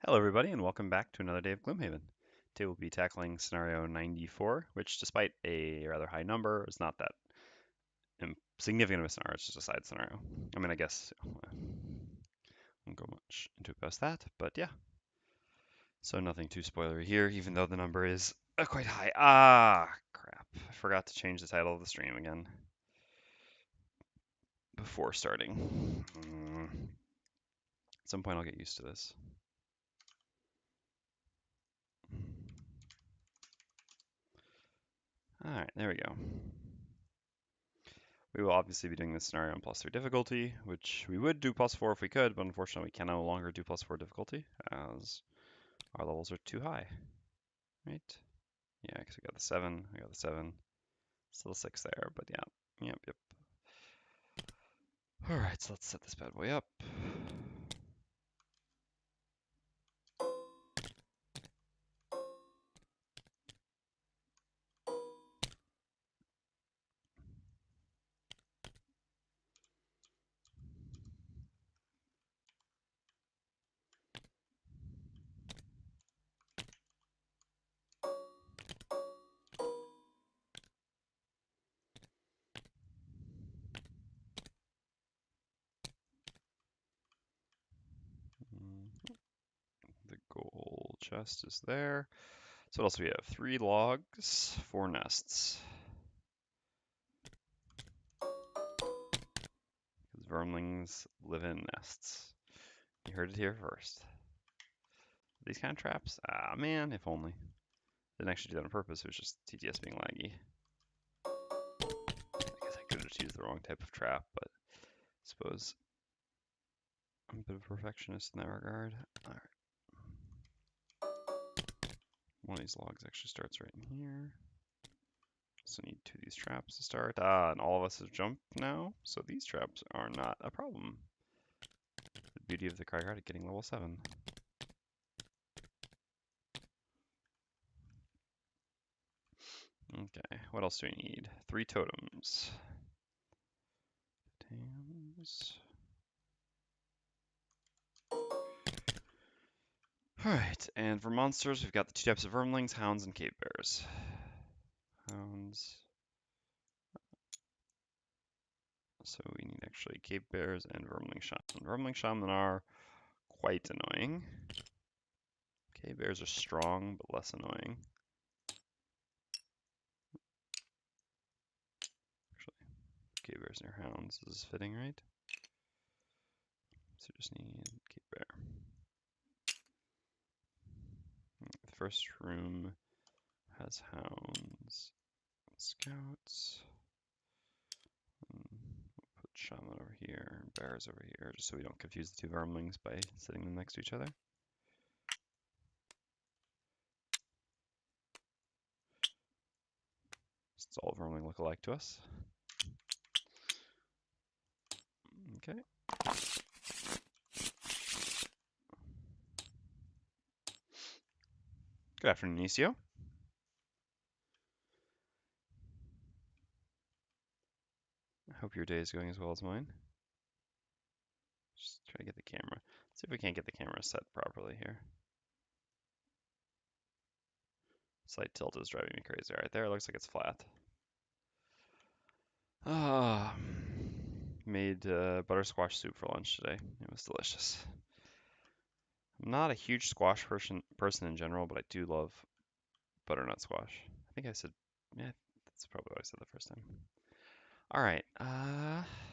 Hello, everybody, and welcome back to another day of Gloomhaven. Today we'll be tackling scenario 94, which, despite a rather high number, is not that significant of a scenario. It's just a side scenario. I mean, I guess I won't go much into it past that, but yeah. So nothing too spoilery here, even though the number is quite high. Ah, crap. I forgot to change the title of the stream again before starting. At some point I'll get used to this. Alright, there we go. We will obviously be doing this scenario on +3 difficulty, which we would do +4 if we could, but unfortunately we can no longer do +4 difficulty as our levels are too high, right? Yeah, because we got the 7, I got the 7, still 6 there, but yeah, yep. All right, so let's set this bad boy up. The gold chest is there. So what else do we have? 3 logs, 4 nests. Because vermlings live in nests. You heard it here first. These kind of traps? Ah, man, if only. Didn't actually do that on purpose, it was just TTS being laggy. I guess I could have used the wrong type of trap, but I suppose I'm a bit of a perfectionist in that regard. Alright. One of these logs actually starts right in here. So need 2 of these traps to start. And all of us have jumped now, so these traps are not a problem. The beauty of the Cragheart is getting level 7. Okay, what else do we need? 3 totems. Alright, and for monsters, we've got the 2 types of vermlings, hounds and cave bears. Hounds. So we need actually cave bears and vermling shaman. Vermling shaman are quite annoying. Cave bears are strong, but less annoying. Actually, cave bears near hounds is fitting, right? So just need cave bear. The first room has hounds, scouts. We'll put shaman over here, and bears over here, just so we don't confuse the 2 vermlings by sitting them next to each other. Since all vermling look alike to us. Okay. Good afternoon, Nisio. I hope your day is going as well as mine. Just try to get the camera. Let's see if we can't get the camera set properly here. Slight tilt is driving me crazy. Right there, it looks like it's flat. Ah, made butter squash soup for lunch today. It was delicious. I'm not a huge squash person in general, but I do love butternut squash. I think I said, yeah, that's probably what I said the first time. All right,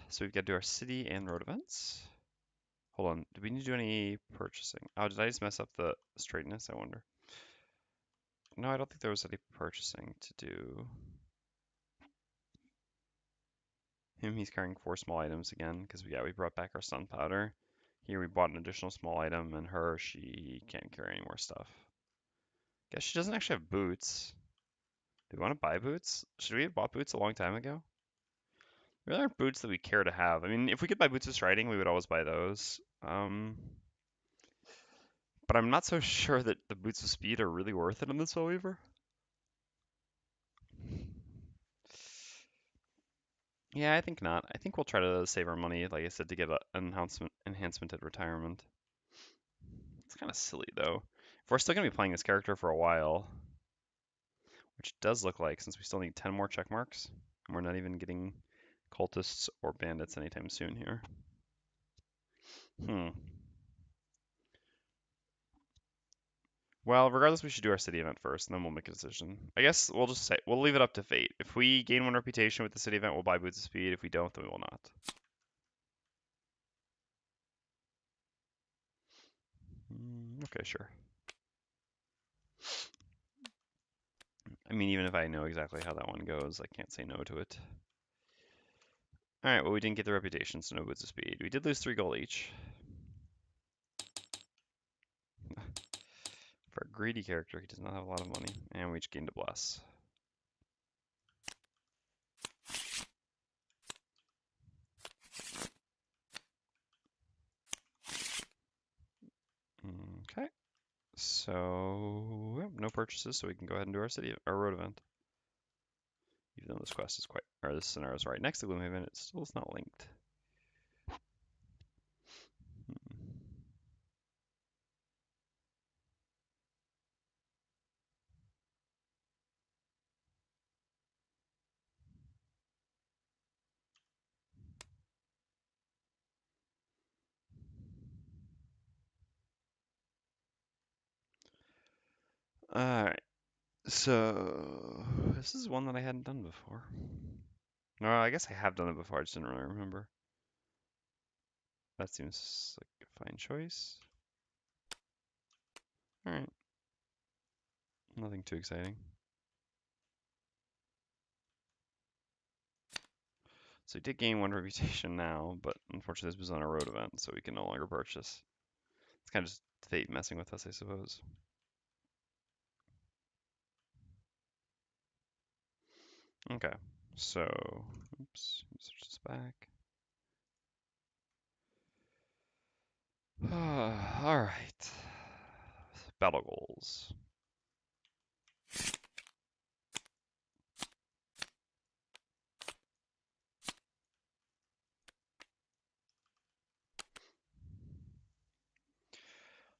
so we've got to do our city and road events. Hold on, do we need to do any purchasing? Oh, did I just mess up the straightness, I wonder? No, I don't think there was any purchasing to do. He's carrying 4 small items again, because we brought back our stun powder. Here we bought an additional small item, and she can't carry any more stuff. Guess she doesn't actually have boots. Do we want to buy boots? Should we have bought boots a long time ago? There really aren't boots that we care to have. I mean, if we could buy boots of striding, we would always buy those. But I'm not so sure that the boots of speed are really worth it in the Spellweaver. Yeah, I think not. I think we'll try to save our money, like I said, to get an enhancement at retirement. kind of silly, though. If we're still going to be playing this character for a while, which it does look like, since we still need 10 more check marks, and we're not even getting cultists or bandits anytime soon here. Well, regardless, we should do our city event first, and then we'll make a decision. I guess we'll just say, we'll leave it up to fate. If we gain 1 reputation with the city event, we'll buy Boots of Speed. If we don't, then we will not. Okay, sure. I mean, even if I know exactly how that one goes, I can't say no to it. Alright, well, we didn't get the reputation, so no Boots of Speed. We did lose 3 gold each. For a greedy character, he does not have a lot of money. And we each gained a bless. Okay. So, no purchases, so we can go ahead and do our road event. Even though this quest is this scenario is right next to Gloomhaven, it still is not linked. Alright, so this is one that I hadn't done before. No, I guess I have done it before, I just didn't really remember. That seems like a fine choice. Alright. Nothing too exciting. So we did gain 1 reputation now, but unfortunately this was on a road event, so we can no longer purchase. It's kind of just fate messing with us, I suppose. Okay, so, oops, switch this back. Alright. Battle goals.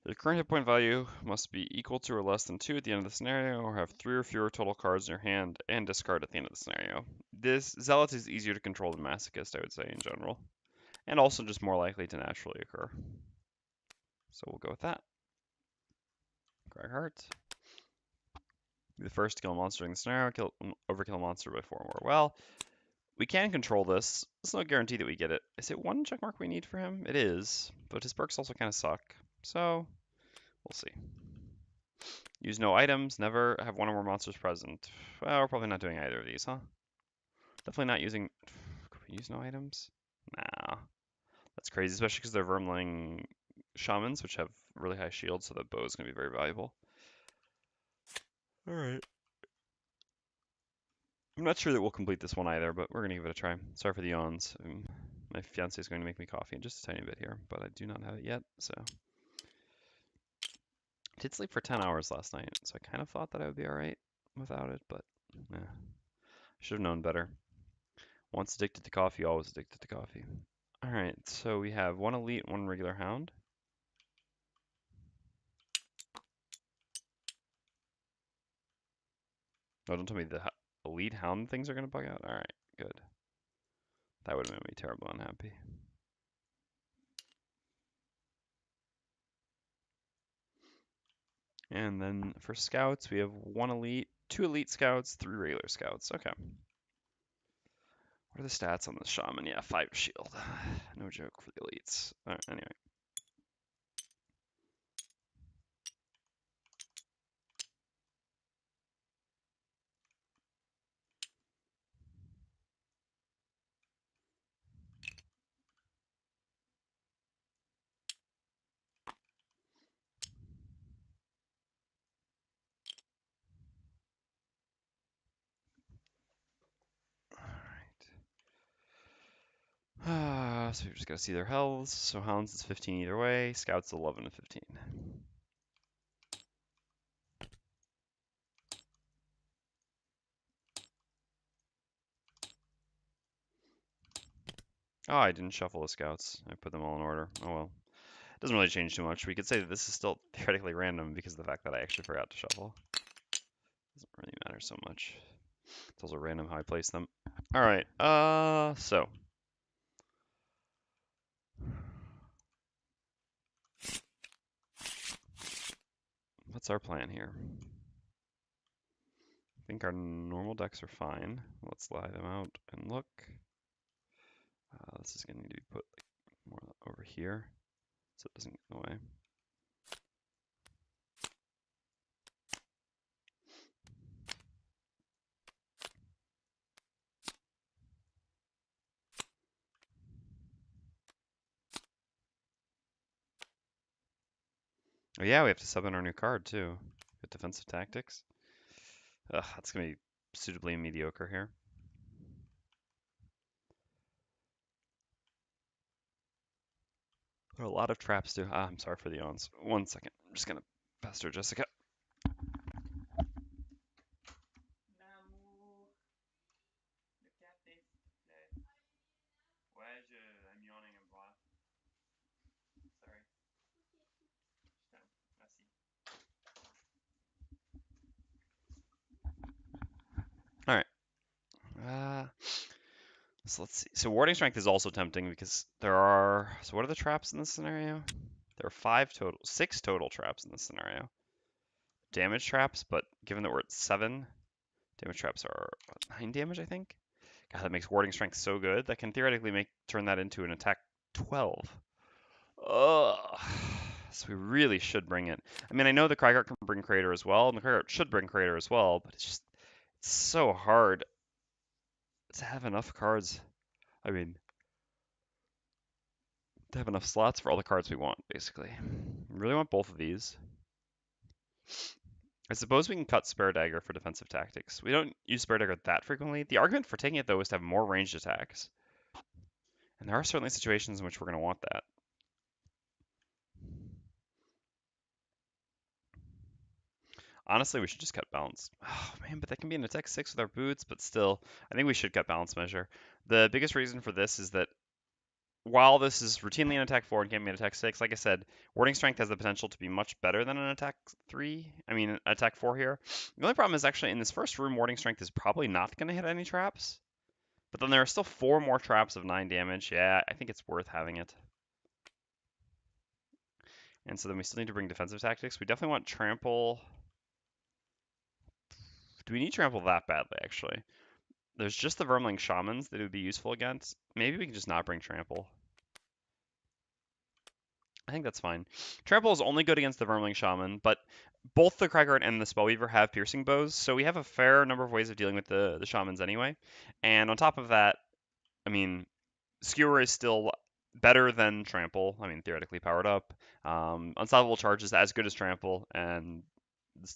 The current hit point value must be equal to or less than 2 at the end of the scenario, or have 3 or fewer total cards in your hand and discard at the end of the scenario. This Zealot is easier to control than Masochist, I would say, in general, and also just more likely to naturally occur. So we'll go with that. Cragheart. Be the first to kill a monster in the scenario, overkill a monster by 4 or more. Well, we can control this. It's no guarantee that we get it. Is it 1 checkmark we need for him? It is, but his perks also kind of suck. So, we'll see. Use no items, never have 1 or more monsters present. Well, we're probably not doing either of these, huh? Definitely not using... Could we use no items? Nah. That's crazy, especially because they're Vermling Shamans, which have really high shields, so that bow is going to be very valuable. Alright. I'm not sure that we'll complete this one either, but we're going to give it a try. Sorry for the yawns. My fiance is going to make me coffee in just a tiny bit here, but I do not have it yet, so... I did sleep for 10 hours last night, so I kind of thought that I would be alright without it, but I should have known better. Once addicted to coffee, always addicted to coffee. Alright, so we have 1 elite, 1 regular hound. Oh, don't tell me the elite hound things are going to bug out? Alright, good. That would have made me terribly unhappy. And then for scouts, we have 1 elite, 2 elite scouts, 3 regular scouts. Okay. What are the stats on the shaman? Yeah, 5 shield. No joke for the elites. Alright, anyway. So we just gotta see their healths. So hounds is 15 either way. Scouts 11 and 15. Oh, I didn't shuffle the scouts. I put them all in order. Oh well. Doesn't really change too much. We could say that this is still theoretically random because of the fact that I actually forgot to shuffle. Doesn't really matter so much. It's also random how I place them. All right, so what's our plan here? I think our normal decks are fine. Let's lie them out and look. This is going to need to be put like more over here so it doesn't get in the way. Oh yeah, we have to sub in our new card too. With defensive tactics. Ugh, that's going to be suitably mediocre here. There are a lot of traps too. I'm sorry for the yawns. 1 second. I'm just going to pester Jessica. I'm yawning and blah. Sorry. All right. So let's see. So warding strength is also tempting because there are. So what are the traps in this scenario? There are 6 total traps in this scenario. Damage traps, but given that we're at 7, damage traps are 9 damage, I think. God, that makes warding strength so good. That can theoretically turn that into an attack 12. Ugh. So we really should bring it. I mean, I know the Cragheart can bring Crater as well, and the Cragheart should bring Crater as well, but it's so hard to have enough cards. I mean, to have enough slots for all the cards we want, basically. We really want both of these. I suppose we can cut Spare Dagger for defensive tactics. We don't use Spare Dagger that frequently. The argument for taking it, though, is to have more ranged attacks. And there are certainly situations in which we're going to want that. Honestly, we should just cut balance. Oh, man, but that can be an attack 6 with our boots, but still, I think we should cut balance measure. The biggest reason for this is that while this is routinely an attack 4 and can be an attack 6, like I said, warding strength has the potential to be much better than an attack 3. I mean, attack 4 here. The only problem is actually in this first room, warding strength is probably not going to hit any traps. But then there are still 4 more traps of 9 damage. Yeah, I think it's worth having it. And so then we still need to bring defensive tactics. We definitely want trample. Do we need trample that badly, actually? There's just the Vermling Shamans that it would be useful against. Maybe we can just not bring trample. I think that's fine. Trample is only good against the Vermling Shaman, but both the Cragheart and the Spellweaver have piercing bows, so we have a fair number of ways of dealing with the Shamans anyway. And on top of that, I mean, Skewer is still better than Trample. I mean, theoretically powered up. Unstoppable Charge is as good as Trample, and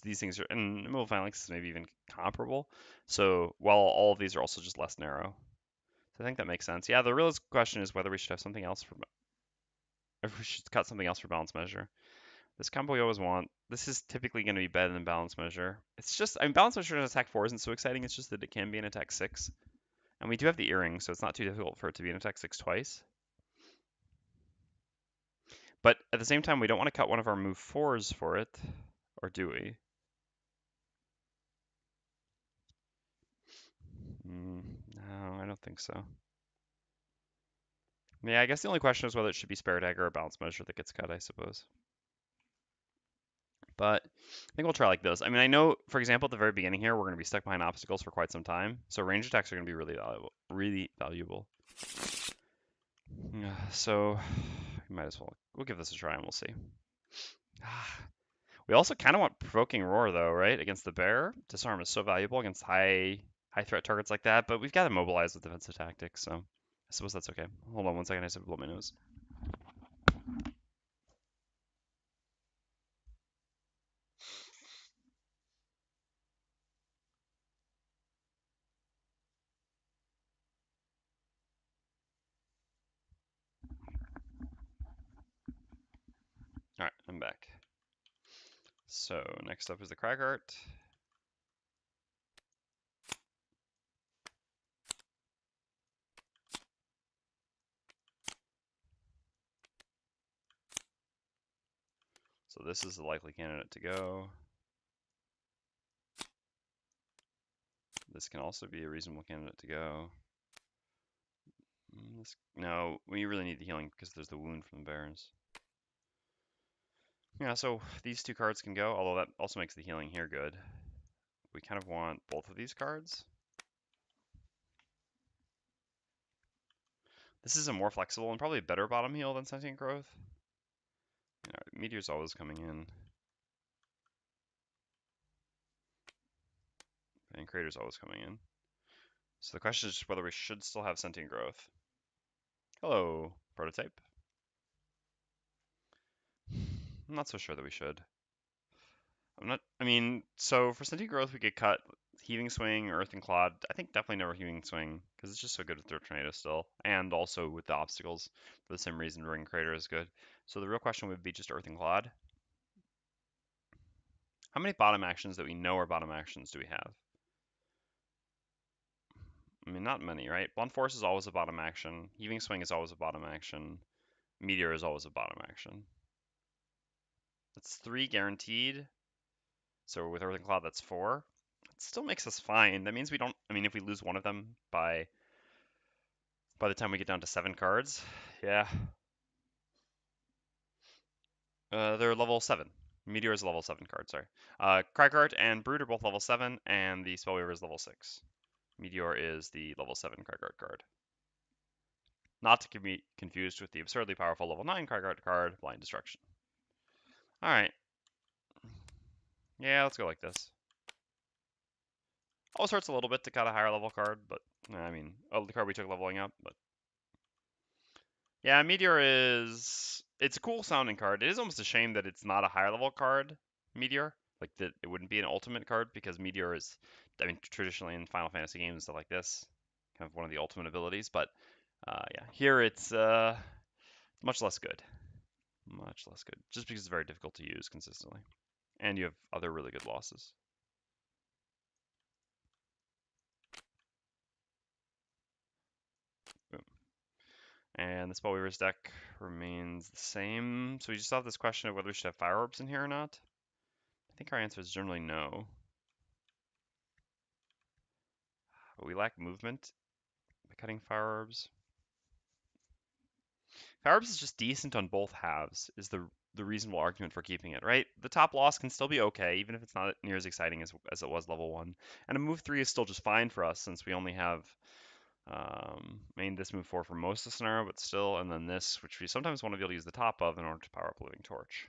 these things are, and Immovable Phalanx is maybe even comparable. So while all of these are also just less narrow. So I think that makes sense. Yeah, the real question is whether we should have something else for, if we should cut something else for balance measure. This combo we always want. This is typically going to be better than balance measure. It's just, I mean, balance measure in attack 4 isn't so exciting. It's just that it can be an attack 6. And we do have the earring, so it's not too difficult for it to be an attack 6 twice. But at the same time, we don't want to cut one of our move 4s for it. Or do we? No, I don't think so. Yeah, I guess the only question is whether it should be Spare Dagger or balance measure that gets cut, I suppose. But I think we'll try like this. I mean, I know, for example, at the very beginning here, we're going to be stuck behind obstacles for quite some time. So range attacks are going to be really valuable. Really valuable. So we might as well. We'll give this a try and we'll see. We also kind of want Provoking Roar, though, right? Against the bear. Disarm is so valuable against high threat targets like that, but we've got to mobilize with defensive tactics, so I suppose that's okay. Hold on 1 second, I just have to blow my nose. All right, I'm back. So next up is the Cragheart. So this is the likely candidate to go. This can also be a reasonable candidate to go. No, we really need the healing because there's the wound from the bears. Yeah, so these two cards can go, although that also makes the healing here good. We kind of want both of these cards. This is a more flexible and probably a better bottom heal than Sentient Growth. Meteor's always coming in. And Crater's always coming in. So the question is just whether we should still have Sentient Growth. Hello, Prototype. I'm not so sure that we should. So for Sentient Growth we could cut Heaving Swing, Earth and Clod. I think definitely never Heaving Swing, because it's just so good with their Tornado still. And also with the obstacles, for the same reason Ring Crater is good. So the real question would be just Earth and Clod. How many bottom actions that we know are bottom actions do we have? I mean, not many, right? Blunt Force is always a bottom action. Heaving Swing is always a bottom action. Meteor is always a bottom action. That's 3 guaranteed. So with Earth and Cloud, that's 4. It still makes us fine. That means we don't, I mean, if we lose one of them by the time we get down to 7 cards, yeah. They're level 7. Meteor is a level 7 card, sorry. Cragheart and Brood are both level 7, and the Spellweaver is level 6. Meteor is the level 7 Cragheart card. Not to be confused with the absurdly powerful level 9 Cragheart card, Blind Destruction. Alright. Yeah, let's go like this. Always hurts a little bit to cut a higher level card, but, I mean, the card we took leveling up, but. Yeah, Meteor is, it's a cool sounding card. It is almost a shame that it's not a higher level card, Meteor. Like, that it wouldn't be an ultimate card, because Meteor is, I mean, traditionally in Final Fantasy games and stuff like this, kind of one of the ultimate abilities, but, yeah, here it's, much less good. Much less good, just because it's very difficult to use consistently. And you have other really good losses. Boom. And the Spellweaver's deck remains the same. So we just have this question of whether we should have Fire Orbs in here or not. I think our answer is generally no. But we lack movement by cutting Fire Orbs. Fire Orbs is just decent on both halves, is the reasonable argument for keeping it, right? The top loss can still be okay, even if it's not near as exciting as it was level 1. And a move 3 is still just fine for us, since we only have this move 4 for most of the scenario, but still, and then this, which we sometimes want to be able to use the top of in order to power up Living Torch.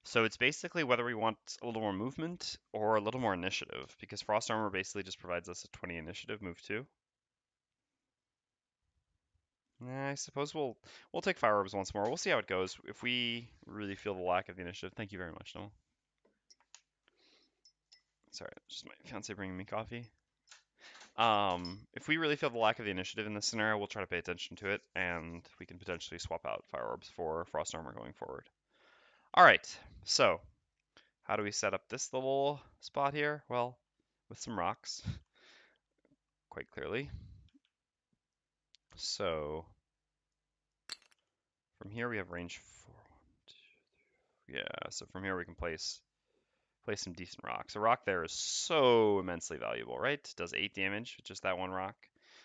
So it's basically whether we want a little more movement or a little more initiative, because Frost Armor basically just provides us a 20 initiative, move 2. I suppose we'll take Fire Orbs once more. We'll see how it goes. If we really feel the lack of the initiative, thank you very much, Noel. Sorry, just my fiance bringing me coffee. If we really feel the lack of the initiative in this scenario, we'll try to pay attention to it, and we can potentially swap out Fire Orbs for Frost Armor going forward. All right, so how do we set up this little spot here? Well, with some rocks, quite clearly. So from here we have range 4. 1, 2, 3. Yeah, so from here we can place some decent rocks. A rock there is so immensely valuable, right? It does 8 damage with just that one rock.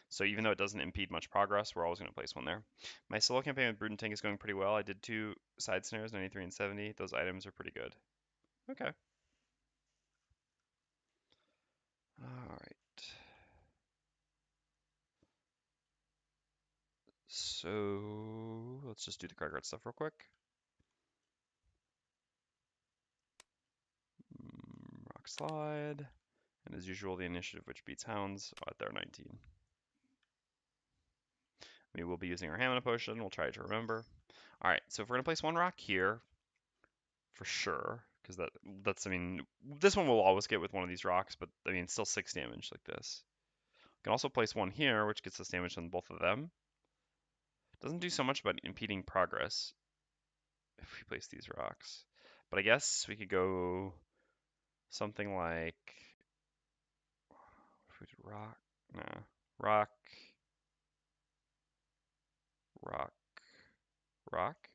So even though it doesn't impede much progress, we're always going to place one there. My solo campaign with Brood and Tank is going pretty well. I did 2 side snares, 93 and 70. Those items are pretty good. Okay. Alright. So let's just do the Cragheart stuff real quick. Rock slide. And as usual, the initiative which beats hounds at their 19. We will be using our Hamina potion. We'll try to remember. All right, so if we're gonna place one rock here, for sure, because that's I mean, this one will always get with one of these rocks, but I mean, still 6 damage like this. We can also place one here, which gets us damage on both of them. Doesn't do so much about impeding progress if we place these rocks. But I guess we could go something like if we did rock, no, rock, rock, rock.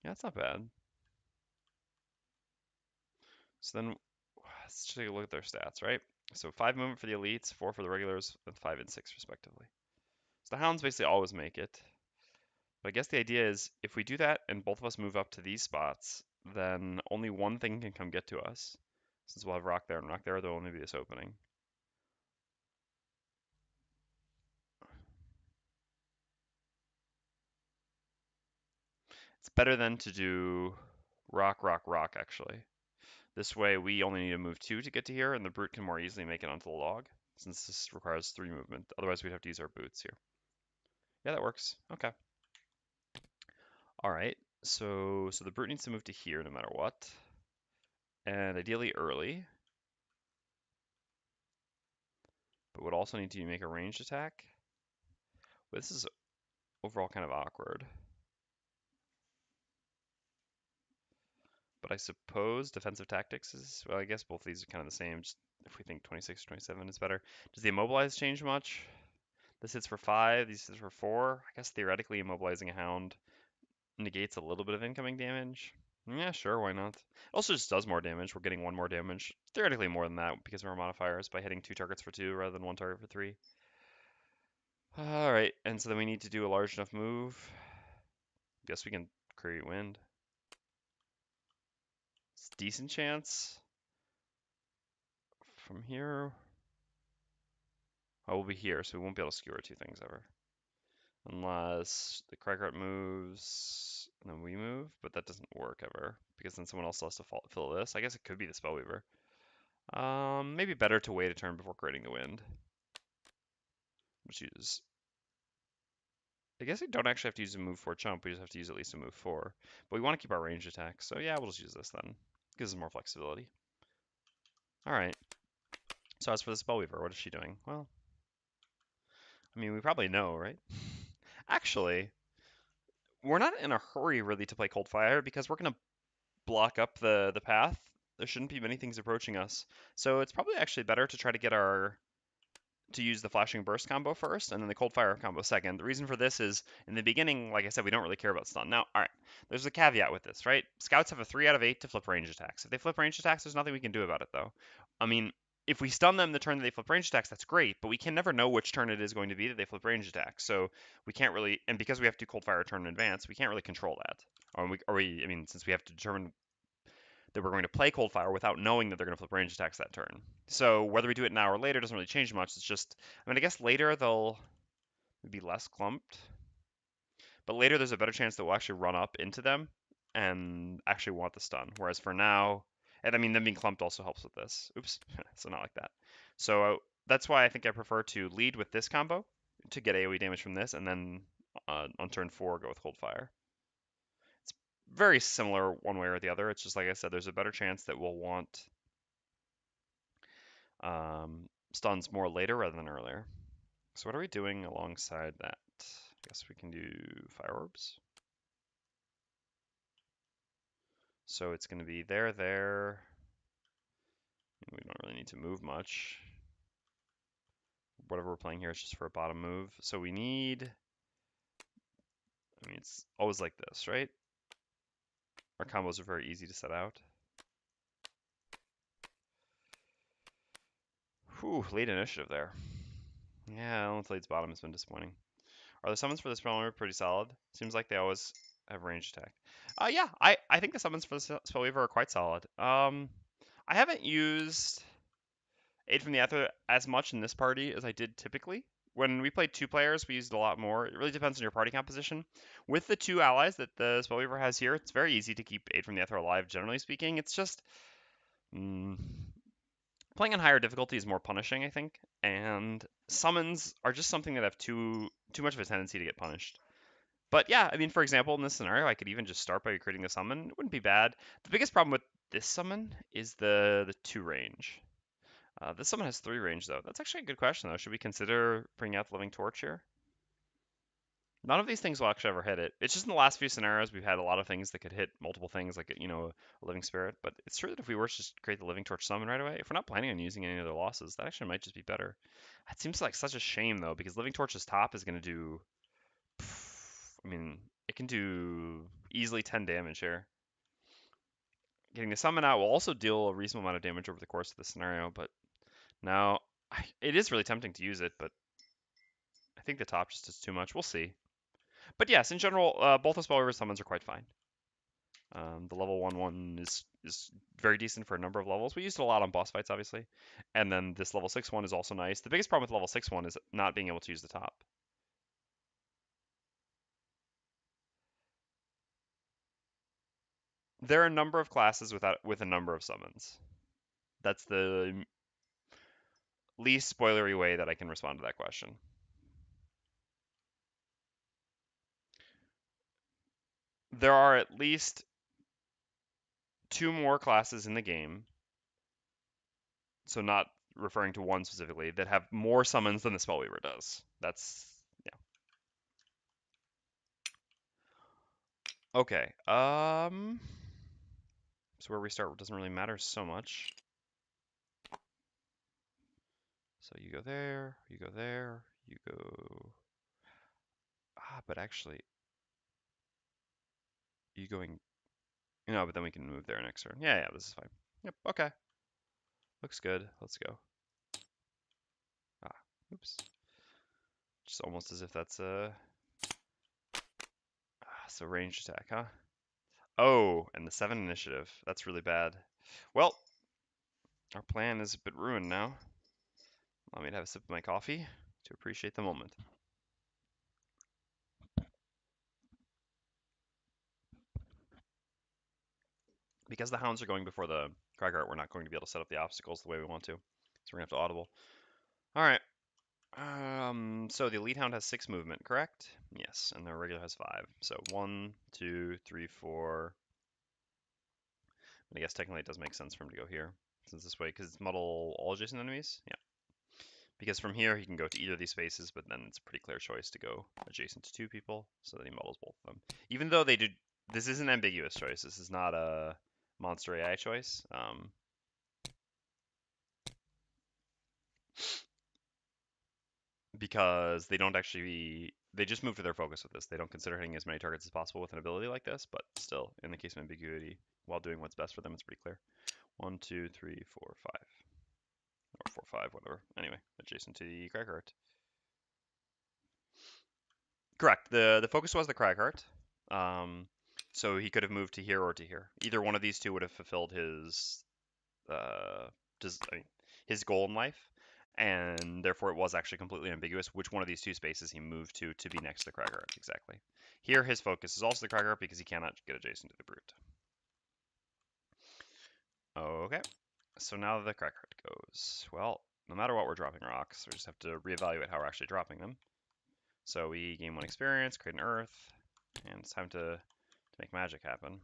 Yeah, that's not bad. So then let's take a look at their stats, right? So 5 movement for the elites, 4 for the regulars, and 5 and 6 respectively. So the hounds basically always make it. But I guess the idea is if we do that and both of us move up to these spots, then only one thing can come get to us. Since we'll have rock there and rock there, there'll only be this opening. It's better than to do rock, rock, rock, actually. This way we only need to move 2 to get to here, and the brute can more easily make it onto the log, since this requires 3 movement. Otherwise we'd have to use our boots here. Yeah, that works. Okay. All right. So the brute needs to move to here no matter what. And ideally early. But would also need to make a ranged attack. But this is overall kind of awkward. But I suppose defensive tactics is, well, I guess both of these are kind of the same. Just if we think 26 or 27 is better. Does the immobilize change much? This hits for 5, these hits for 4. I guess theoretically immobilizing a hound negates a little bit of incoming damage. Yeah, sure, why not? It also just does more damage. We're getting 1 more damage. Theoretically more than that because of our modifiers by hitting 2 targets for 2 rather than 1 target for 3. Alright, and so then we need to do a large enough move. Guess we can create wind. It's a decent chance. From here. Oh, we'll be here, so we won't be able to skewer 2 things ever. Unless the Cragheart moves, and then we move, but that doesn't work ever, because then someone else has to fill this. I guess it could be the Spellweaver. Maybe better to wait a turn before creating the wind. Which uses. I guess we don't actually have to use a move 4 chump, we just have to use at least a move 4. But we want to keep our ranged attack, so yeah, we'll just use this then. Gives us more flexibility. Alright. So as for the Spellweaver, what is she doing? Well, I mean, we probably know, right? Actually, we're not in a hurry really to play Cold Fire because we're going to block up the path. There shouldn't be many things approaching us. So it's probably actually better to try to get to use the flashing burst combo first and then the cold fire combo second. The reason for this is in the beginning, like I said, we don't really care about stun. Now, all right, there's a caveat with this, right? Scouts have a 3 out of 8 to flip range attacks. If they flip range attacks, there's nothing we can do about it though. I mean, if we stun them the turn that they flip range attacks, that's great, but we can never know which turn it is going to be that they flip range attacks. So we can't really, and because we have to cold fire a turn in advance, we can't really control that. I mean, since we have to determine that we're going to play Cold Fire without knowing that they're going to flip range attacks that turn. So whether we do it now or later doesn't really change much. It's just, I mean, I guess later they'll be less clumped, but later there's a better chance that we'll actually run up into them and actually want the stun. Whereas for now, and I mean, them being clumped also helps with this. Oops, so not like that. So that's why I think I prefer to lead with this combo to get AoE damage from this, and then on turn 4 go with Cold Fire. Very similar one way or the other. It's just like I said, there's a better chance that we'll want stuns more later rather than earlier. So what are we doing alongside that? I guess we can do fire orbs. So it's going to be there, there. We don't really need to move much. Whatever we're playing here is just for a bottom move. So we need, I mean, it's always like this, right? Our combos are very easy to set out. Whew, late initiative there. Yeah, Untitled bottom has been disappointing. Are the summons for this Spellweaver pretty solid? Seems like they always have ranged attack. Yeah, I think the summons for the Spellweaver are quite solid. I haven't used Aid from the Ether as much in this party as I did typically. When we played 2 players, we used a lot more. It really depends on your party composition. With the 2 allies that the Spellweaver has here, it's very easy to keep Aid from the Ether alive, generally speaking. It's just... playing on higher difficulty is more punishing, I think, and summons are just something that have too much of a tendency to get punished. But yeah, I mean, for example, in this scenario, I could even just start by creating the summon. It wouldn't be bad. The biggest problem with this summon is the 2 range. This summon has 3 range, though. That's actually a good question, though. Should we consider bringing out the Living Torch here? None of these things will actually ever hit it. It's just in the last few scenarios we've had a lot of things that could hit multiple things, like, you know, a Living Spirit. But it's true that if we were to just create the Living Torch summon right away, if we're not planning on using any other losses, that actually might just be better. It seems like such a shame, though, because Living Torch's top is going to do... I mean, can do easily 10 damage here. Getting the summon out will also deal a reasonable amount of damage over the course of the scenario, but now it is really tempting to use it, but I think the top just does too much. We'll see. But yes, in general, both the Spellweaver summons are quite fine. The level 1/1 is very decent for a number of levels. We used it a lot on boss fights, obviously. And then this level 6 one is also nice. The biggest problem with level 6 one is not being able to use the top. There are a number of classes with a number of summons. That's the least spoilery way that I can respond to that question. There are at least 2 more classes in the game, so not referring to one specifically, that have more summons than the Spellweaver does. That's, yeah. Okay, so where we start doesn't really matter so much. So you go there, you go there, you go... but actually, you going... No, but then we can move there next turn. Yeah, this is fine. Yep, okay. Looks good. Let's go. Oops. Just almost as if that's a... so ranged attack, huh? Oh, and the 7 initiative. That's really bad. Well, our plan is a bit ruined now. Allow me to have a sip of my coffee to appreciate the moment. Because the hounds are going before the Cragheart, we're not going to be able to set up the obstacles the way we want to. So we're going to have to audible. Alright. So the Elite Hound has 6 movement, correct? Yes, and the regular has 5. So 1, 2, 3, 4. I guess technically it does make sense for him to go here. Since this way, because it's muddle all adjacent enemies? Yeah. Because from here he can go to either of these spaces, but then it's a pretty clear choice to go adjacent to 2 people, so that he muddles both of them. Even though they do, this is an ambiguous choice. This is not a monster AI choice. Because they don't actually, they just move to their focus with this. They don't consider hitting as many targets as possible with an ability like this, but still, in the case of ambiguity, while doing what's best for them, it's pretty clear. 1, 2, 3, 4, 5. Or 4, 5, whatever. Anyway, adjacent to the Cragheart. Correct. The focus was the Cragheart. So he could have moved to here or to here. Either one of these two would have fulfilled his his goal in life, and therefore it was actually completely ambiguous which one of these 2 spaces he moved to be next to the Cragheart. Exactly. Here his focus is also the Cragheart because he cannot get adjacent to the Brute. Okay. So now the Cragheart goes. Well, no matter what we're dropping rocks, we just have to reevaluate how we're actually dropping them. So we gain 1 experience, create an earth, and it's time to make magic happen.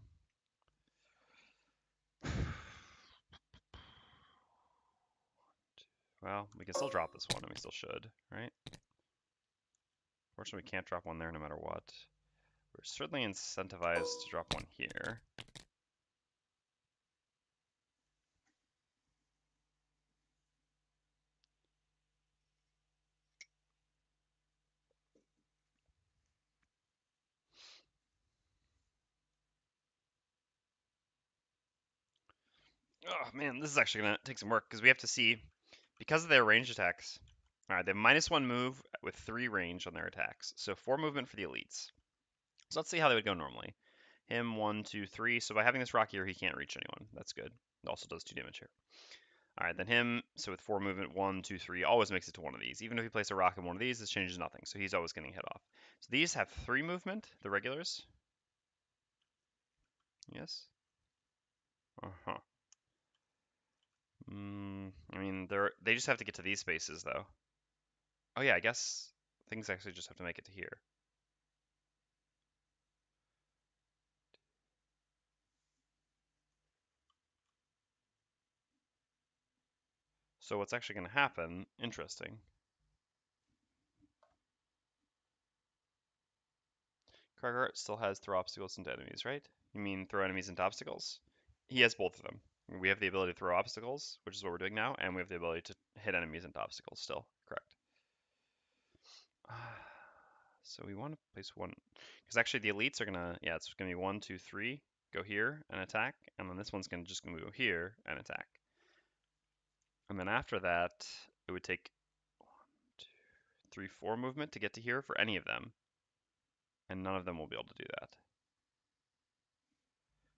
Well, we can still drop this one, and we still should, right? Fortunately, we can't drop one there no matter what. We're certainly incentivized to drop one here. Oh man, this is actually gonna take some work because we have to see, because of their ranged attacks. All right, they have -1 move with 3 range on their attacks, so 4 movement for the elites. So let's see how they would go normally. Him 1, 2, 3. So by having this rock here, he can't reach anyone. That's good. It also does 2 damage here. All right, then him. So with 4 movement, 1, 2, 3, always makes it to one of these. Even if he places a rock in one of these, this changes nothing. So he's always getting hit off. So these have 3 movement, the regulars. Yes. Uh-huh. I mean, they just have to get to these spaces, though. Oh yeah, I guess things actually just have to make it to here. So what's actually going to happen, interesting. Cragheart still has throw obstacles into enemies, right? You mean throw enemies into obstacles? He has both of them. We have the ability to throw obstacles, which is what we're doing now, and we have the ability to hit enemies into obstacles still, correct. So we want to place one, because actually the elites are gonna, yeah, it's gonna be 1, 2, 3, go here and attack, and then this one's gonna just gonna go here and attack. And then after that, it would take 1, 2, 3, 4 movement to get to here for any of them, and none of them will be able to do that.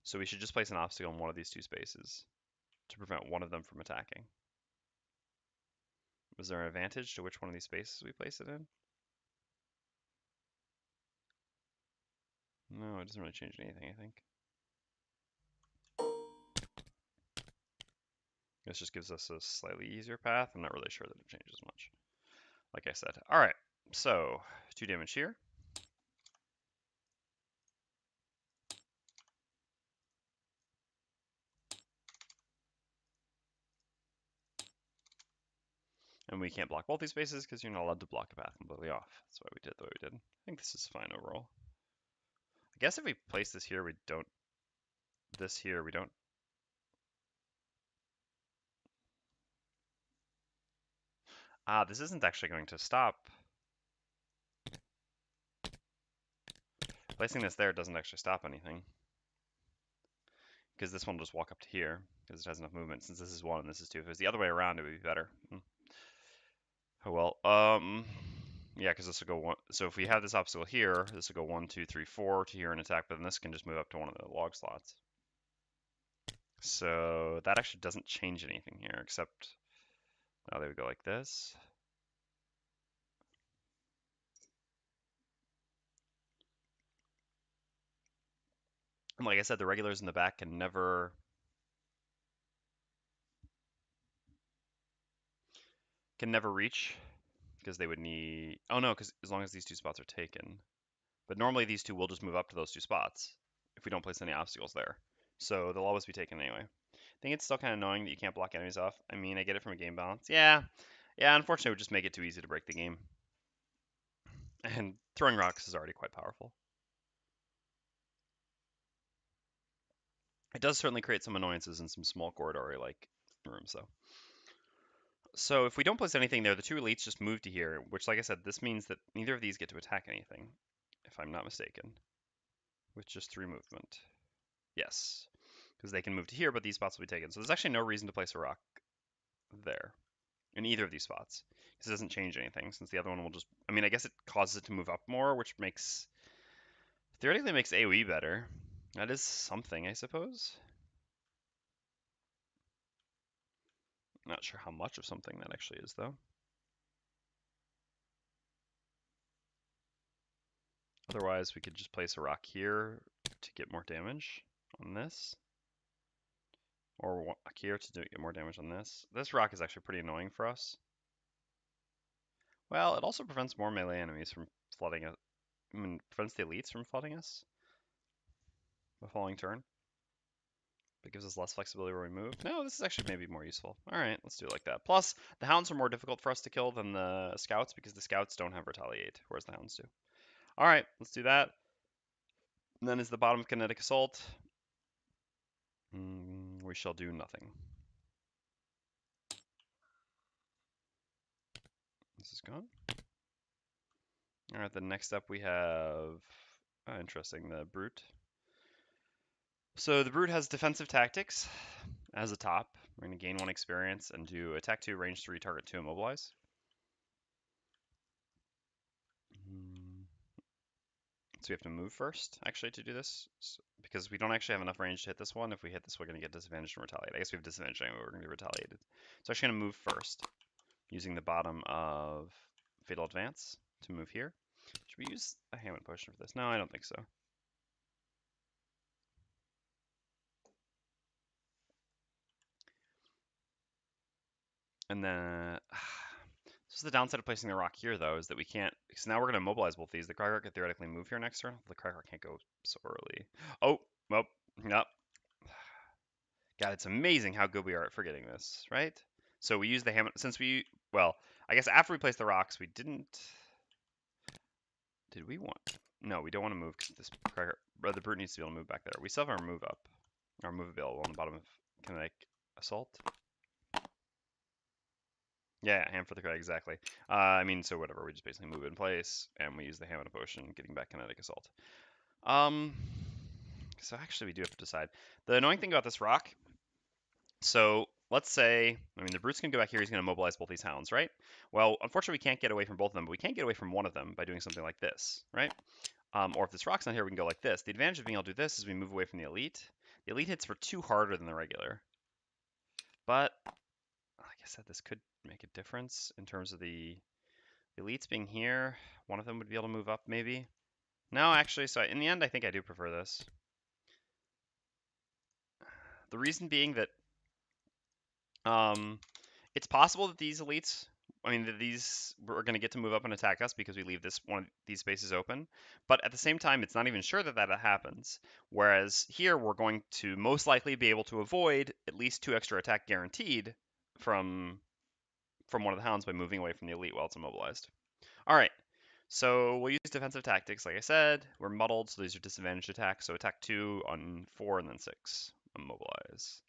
So we should just place an obstacle in one of these two spaces to prevent one of them from attacking. Was there an advantage to which one of these spaces we place it in? No, it doesn't really change anything, I think. This just gives us a slightly easier path. I'm not really sure that it changes much. Like I said. All right, so 2 damage here. And we can't block both these spaces because you're not allowed to block a path completely off. That's why we did the way we did. I think this is fine overall. I guess if we place this here, we don't. This here, we don't. Ah, this isn't actually going to stop. Placing this there doesn't actually stop anything. Because this one will just walk up to here because it has enough movement. Since this is 1 and this is 2, if it was the other way around, it would be better. Oh well. Yeah, because this will go 1. So if we have this obstacle here, this will go 1, 2, 3, 4 to here and attack, but then this can just move up to one of the log slots. So that actually doesn't change anything here, except now they would go like this. And like I said, the regulars in the back can never reach because they would need. Oh no, because as long as these 2 spots are taken. But normally these 2 will just move up to those 2 spots if we don't place any obstacles there. So they'll always be taken anyway. I think it's still kind of annoying that you can't block enemies off. I mean, I get it from a game balance. Yeah, unfortunately it would just make it too easy to break the game. And throwing rocks is already quite powerful. It does certainly create some annoyances in some small corridor-like rooms, though. So if we don't place anything there, the 2 elites just move to here, which, like I said, this means that neither of these get to attack anything, if I'm not mistaken, with just 3 movement. Yes, because they can move to here, but these spots will be taken. So there's actually no reason to place a rock there in either of these spots, because it doesn't change anything, since the other one will just, I mean, I guess it causes it to move up more, which theoretically makes AoE better. That is something, I suppose. Not sure how much of something that actually is, though. Otherwise, we could just place a rock here to get more damage on this. Or a rock here to get more damage on this. This rock is actually pretty annoying for us. Well, it also prevents more melee enemies from flooding us. I mean, prevents the elites from flooding us. The following turn. It gives us less flexibility where we move. No, this is actually maybe more useful. Alright, let's do it like that. Plus, the hounds are more difficult for us to kill than the scouts because the scouts don't have retaliate, whereas the hounds do. Alright, let's do that. And then is the bottom of kinetic assault. We shall do nothing. This is gone. Alright, the next up we have, interesting, the Brute. So the Brute has defensive tactics as a top. We're going to gain 1 experience and do attack 2, range 3, target 2, immobilize. So we have to move first, actually, to do this, because we don't actually have enough range to hit this one. If we hit this, we're going to get disadvantaged and retaliate. I guess we have disadvantage anyway, we're going to be retaliated. So I'm actually going to move first, using the bottom of Fatal Advance to move here. Should we use a Hammond Potion for this? No, I don't think so. And then, this is the downside of placing the rock here, though, is that we can't, because now we're going to mobilize both these. The Cragheart could theoretically move here next turn. The Cragheart can't go so early. Oh, well, yep. God, it's amazing how good we are at forgetting this, right? So we use the Hammond, well, I guess after we placed the rocks, we did we want? No, we don't want to move because this the Brute needs to be able to move back there. We still have our move up, our move available on the bottom of Kinetic Assault. Yeah, ham for the Crag, exactly. I mean, so whatever, we just basically move it in place, and we use the ham and a potion, getting back kinetic assault. Um, so actually we do have to decide. The annoying thing about this rock, so let's say, I mean, the Brute's gonna go back here, he's gonna mobilize both these hounds, right? Well, unfortunately we can't get away from both of them, but we can get away from one of them by doing something like this, right? Or if this rock's not here, we can go like this. The advantage of being able to do this is we move away from the elite. The elite hits for 2 harder than the regular. But, like I said, this could make a difference in terms of the elites being here. One of them would be able to move up, maybe. No, actually, so in the end, I think I do prefer this. The reason being that it's possible that these elites, I mean, that these are going to get to move up and attack us because we leave this one of these spaces open. But at the same time, it's not even sure that that happens. Whereas here, we're going to most likely be able to avoid at least 2 extra attack guaranteed from one of the hounds by moving away from the elite while it's immobilized. All right. So we'll use defensive tactics, like I said. We're muddled, so these are disadvantaged attacks. So attack 2 on 4 and then 6. Immobilize.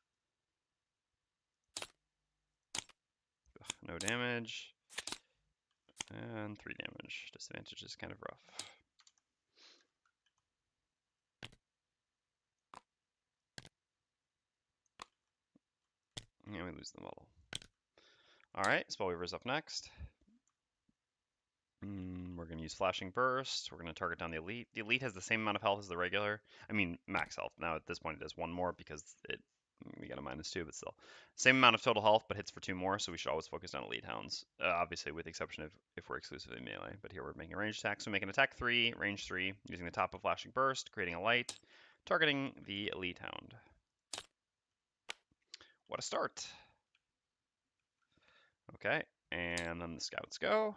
Ugh, no damage. And 3 damage. Disadvantage is kind of rough. And we lose the model. Alright, Spellweaver's up next. We're going to use Flashing Burst. We're going to target down the Elite. The Elite has the same amount of health as the regular. I mean, max health. Now at this point it has 1 more because we got a -2, but still. Same amount of total health, but hits for 2 more, so we should always focus on Elite Hounds. Obviously with the exception of if we're exclusively melee. But here we're making a ranged attack, so make an attack 3, range 3, using the top of Flashing Burst, creating a light, targeting the Elite Hound. What a start! Okay, and then the scouts go.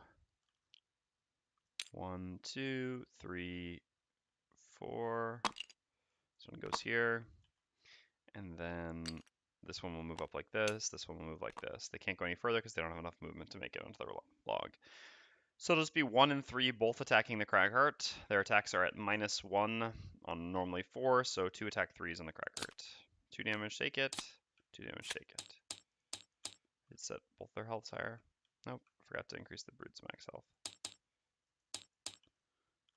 1, 2, 3, 4. This one goes here. And then this one will move up like this. This one will move like this. They can't go any further because they don't have enough movement to make it onto their log. So it'll just be 1 and 3 both attacking the Cragheart. Their attacks are at -1 on normally 4, so 2 attack 3s on the Cragheart. 2 damage, take it. 2 damage, take it. It set both their healths higher. Nope, forgot to increase the Brute's max health.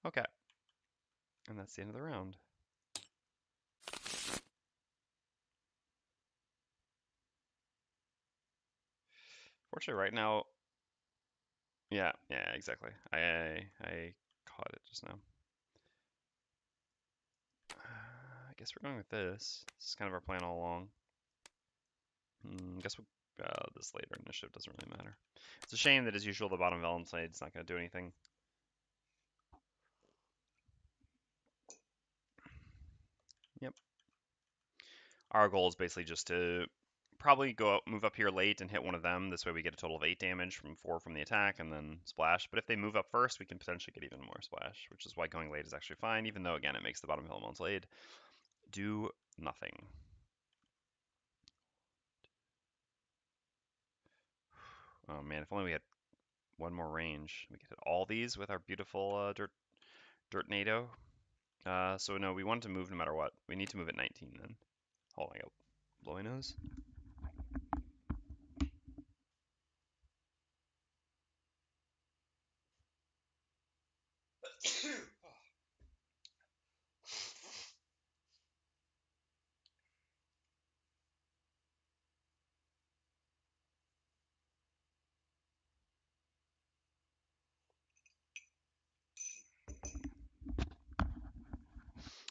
Okay. And that's the end of the round. Fortunately, right now, yeah, exactly. I caught it just now. I guess we're going with this. This is kind of our plan all along. I guess we'll this later initiative doesn't really matter. It's a shame that, as usual, the bottom Valentine is not going to do anything. Yep. Our goal is basically just to probably move up here late and hit one of them. This way we get a total of 8 damage from 4 from the attack and then splash. But if they move up first, we can potentially get even more splash, which is why going late is actually fine, even though, again, it makes the bottom Valentine do nothing. Oh man, if only we had one more range. We could hit all these with our beautiful dirt NATO. So no, we want to move no matter what. We need to move at 19 then. Hold on, I got blowy nose.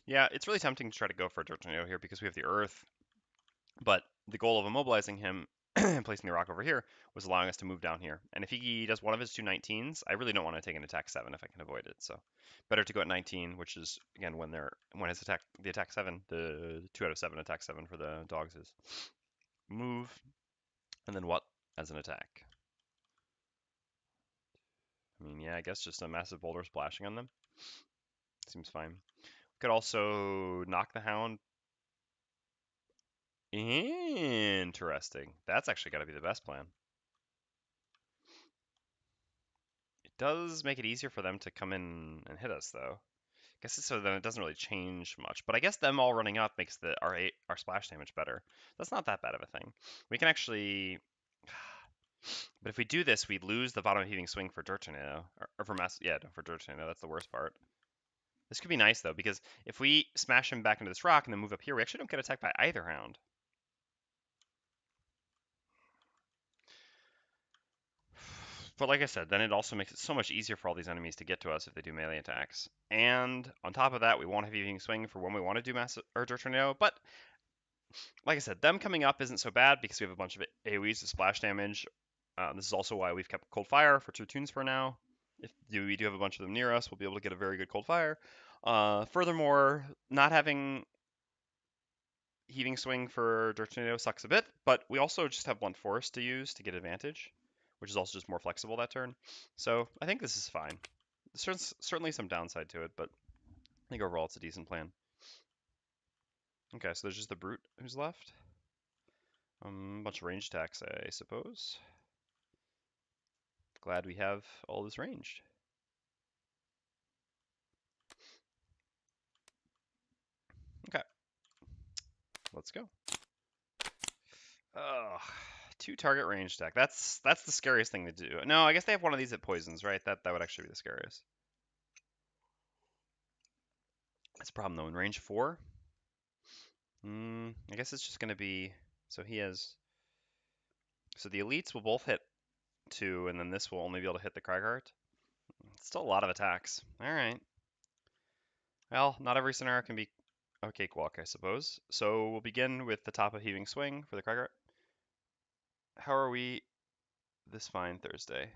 Yeah, it's really tempting to try to go for a dirt tornado here because we have the earth, but the goal of immobilizing him and placing the rock over here was allowing us to move down here. And if he does one of his 2 19s, I really don't want to take an attack 7 if I can avoid it. So better to go at 19, which is again when his attack, the attack 7, the 2 out of 7 attack 7 for the dogs is move, and then what as an attack? I mean, yeah, I guess just a massive boulder splashing on them. Seems fine. Could also knock the hound. Interesting. That's actually got to be the best plan. It does make it easier for them to come in and hit us, though. I guess so then it doesn't really change much. But I guess them all running up makes our splash damage better. That's not that bad of a thing. We can actually But if we do this, we lose the bottom of Heaving Swing for Dirt Tornado. Or for Mass... Yeah, no, for Dirt Tornado. That's the worst part. This could be nice, though, because if we smash him back into this rock and then move up here, we actually don't get attacked by either hound. But like I said, then it also makes it so much easier for all these enemies to get to us if they do melee attacks. And on top of that, we want to have Heaving Swing for when we want to do Mass or Dirt Tornado. But like I said, them coming up isn't so bad because we have a bunch of AoEs to splash damage. This is also why we've kept Cold Fire for 2 tunes for now. If we do have a bunch of them near us, we'll be able to get a very good Cold Fire. Furthermore, not having Heaving Swing for Dirt Tornado sucks a bit, but we also just have Blunt Force to use to get advantage, which is also just more flexible that turn. So I think this is fine. There's certainly some downside to it, but I think overall it's a decent plan. Okay, so there's just the Brute who's left. A bunch of range attacks, I suppose. Glad we have all this ranged. Okay, let's go. Ugh, 2 target range attack. That's the scariest thing to do. No, I guess they have one of these that poisons, right? That would actually be the scariest. That's a problem though. In range 4, I guess it's just gonna be. So he has. So the elites will both hit 2, and then this will only be able to hit the Cragheart. It's still a lot of attacks. All right. Well, not every scenario can be a cakewalk, I suppose. So we'll begin with the top of Heaving Swing for the Cragheart. How are we this fine Thursday?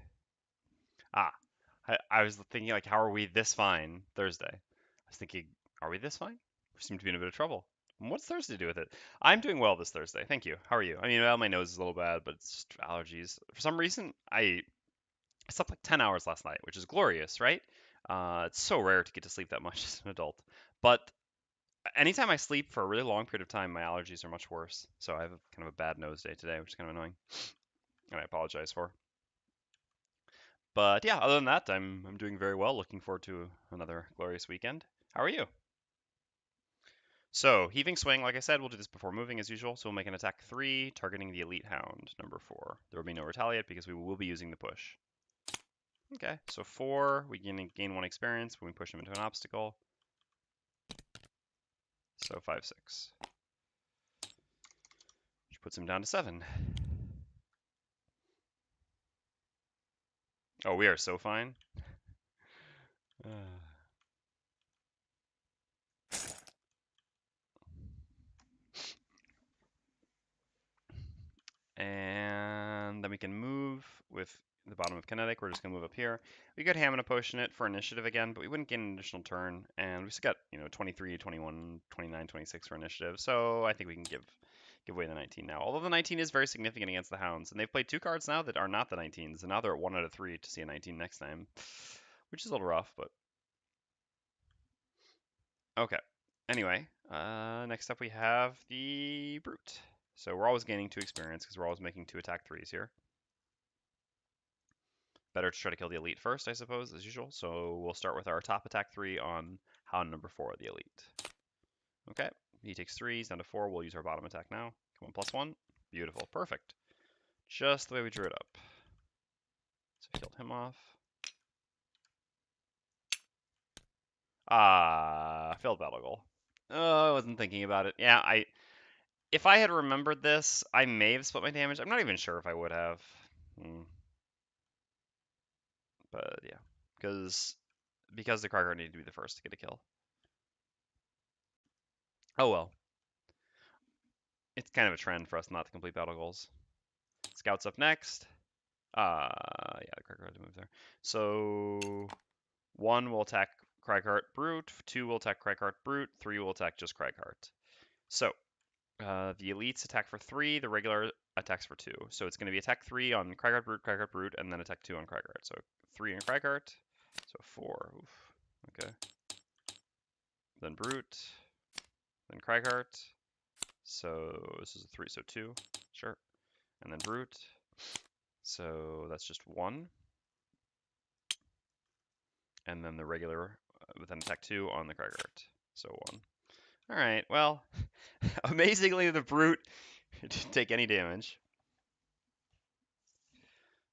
Ah, I was thinking, like, how are we this fine Thursday? I was thinking, are we this fine? We seem to be in a bit of trouble. What's Thursday to do with it? I'm doing well this Thursday. Thank you. How are you? I mean, well, my nose is a little bad, but it's just allergies. For some reason, I slept like 10 hours last night, which is glorious, right? It's so rare to get to sleep that much as an adult. But anytime I sleep for a really long period of time, my allergies are much worse. So I have kind of a bad nose day today, which is kind of annoying, and I apologize for. But yeah, other than that, I'm doing very well. Looking forward to another glorious weekend. How are you? So, Heaving Swing, like I said, we'll do this before moving as usual. So we'll make an attack 3, targeting the Elite Hound, number 4. There will be no retaliate because we will be using the push. Okay, so 4, we gain 1 experience when we push him into an obstacle. So 5, 6. Which puts him down to 7. Oh, we are so fine. And then we can move with the bottom of Kinetic. We're just going to move up here. We could Hammer Potion it for initiative again, but we wouldn't gain an additional turn. And we still got, 23, 21, 29, 26 for initiative. So I think we can give away the 19 now. Although the 19 is very significant against the Hounds. And they've played 2 cards now that are not the 19s. And now they're at 1 out of 3 to see a 19 next time. Which is a little rough, but... Okay. Anyway, next up we have the Brute. So we're always gaining 2 experience because we're always making 2 attack 3s here. Better to try to kill the elite first, I suppose, as usual. So we'll start with our top attack 3 on hound number 4, the elite. Okay, he takes 3, he's down to 4. We'll use our bottom attack now. Come on, +1. Beautiful, perfect. Just the way we drew it up. So we killed him off. Failed battle goal. Oh, I wasn't thinking about it. Yeah, if I had remembered this, I may have split my damage. I'm not even sure if I would have. But yeah, because the Cragheart needed to be the first to get a kill. Oh well. It's kind of a trend for us not to complete battle goals. Scouts up next. Yeah, the Cragheart to move there. So 1 will attack Cragheart Brute, 2 will attack Cragheart Brute, 3 will attack just Cragheart. So the elites attack for 3, the regular attacks for 2. So it's going to be attack 3 on Cragheart Brute, and then attack 2 on Cragheart. So 3 on Cragheart. So 4. Oof. Okay. Then Brute. Then Cragheart. So this is a 3, so 2. Sure. And then Brute. So that's just 1. And then the regular with an attack 2 on the Cragheart. So 1. Alright, well, amazingly the Brute didn't take any damage.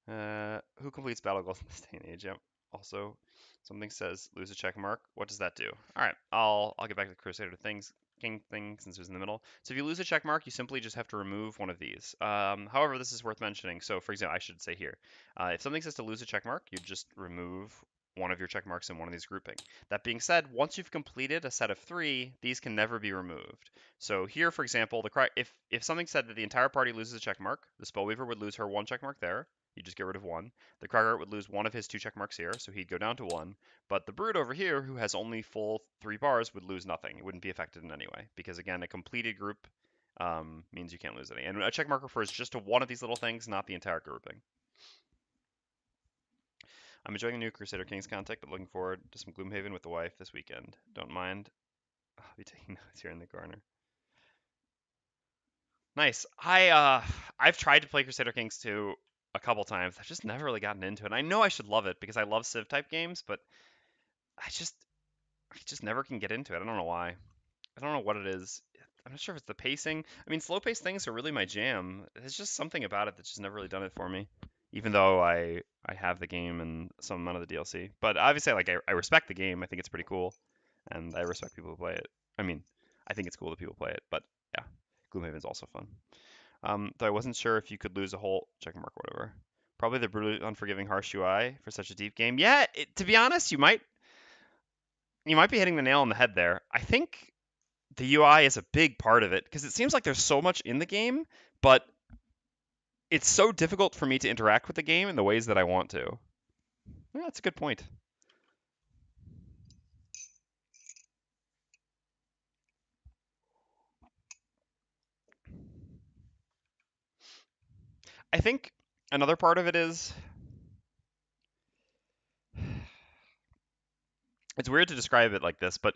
Who completes battle goals in this day and age? Yep. Also, something says lose a check mark. What does that do? All right, I'll get back to the Crusader King thing since it was in the middle. So if you lose a check mark, you simply just have to remove one of these. However, this is worth mentioning. So for example, I should say here, if something says to lose a check mark, you just remove one of your check marks in one of these grouping. That being said, once you've completed a set of 3, these can never be removed. So here, for example, if something said that the entire party loses a check mark, the Spellweaver would lose her 1 check mark there. You just get rid of 1. The Cragheart would lose 1 of his 2 check marks here, so he'd go down to 1. But the Brute over here, who has only full 3 bars, would lose nothing. It wouldn't be affected in any way, because again, a completed group means you can't lose any. And a check mark refers just to one of these little things, not the entire grouping. I'm enjoying the new Crusader Kings content, but looking forward to some Gloomhaven with the wife this weekend. Don't mind. I'll be taking notes here in the corner. Nice. I've tried to play Crusader Kings 2 a couple times. I've just never really gotten into it. I know I should love it because I love Civ type games, but I just never can get into it. I don't know why. I don't know what it is. I'm not sure if it's the pacing. I mean, slow paced things are really my jam. There's just something about it that's just never really done it for me. Even though I have the game and some amount of the DLC. But obviously I respect the game. I think it's pretty cool. And I respect people who play it. I mean, I think it's cool that people play it, but yeah, Gloomhaven's also fun. Though I wasn't sure if you could lose a whole check mark or whatever. Probably the brutally unforgiving harsh UI for such a deep game. Yeah, to be honest, you might be hitting the nail on the head there. I think the UI is a big part of it because it seems like there's so much in the game, but it's so difficult for me to interact with the game in the ways that I want to. Yeah, that's a good point. I think another part of it is it's weird to describe it like this, but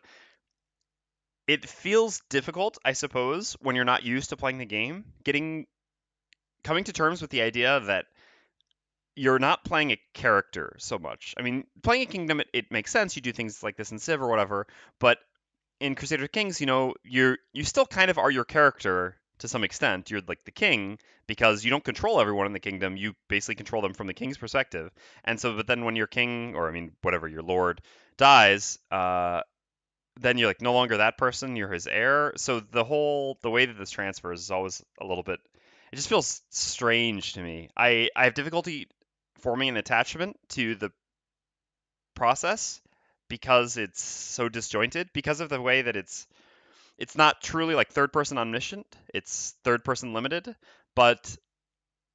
it feels difficult, I suppose, when you're not used to playing the game, coming to terms with the idea that you're not playing a character so much. I mean, playing a kingdom, it makes sense. You do things like this in Civ or whatever, but in Crusader Kings, you still kind of are your character to some extent. You're like the king because you don't control everyone in the kingdom. You basically control them from the king's perspective. And so, but then when your king, or I mean, whatever your lord dies, then you're like no longer that person. You're his heir. So the way that this transfers is always a little bit. It just feels strange to me. I have difficulty forming an attachment to the process because it's so disjointed because of the way that it's not truly like third person omniscient. It's third person limited, but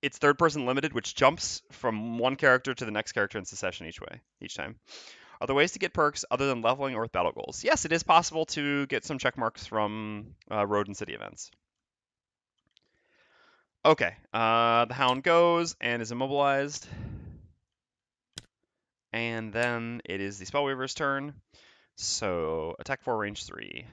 it's third person limited, which jumps from one character to the next character in succession each time. Are there ways to get perks other than leveling or with battle goals? Yes, it is possible to get some check marks from road and city events. Okay, the Hound goes and is immobilized. And then it is the Spellweaver's turn. So attack 4, range 3.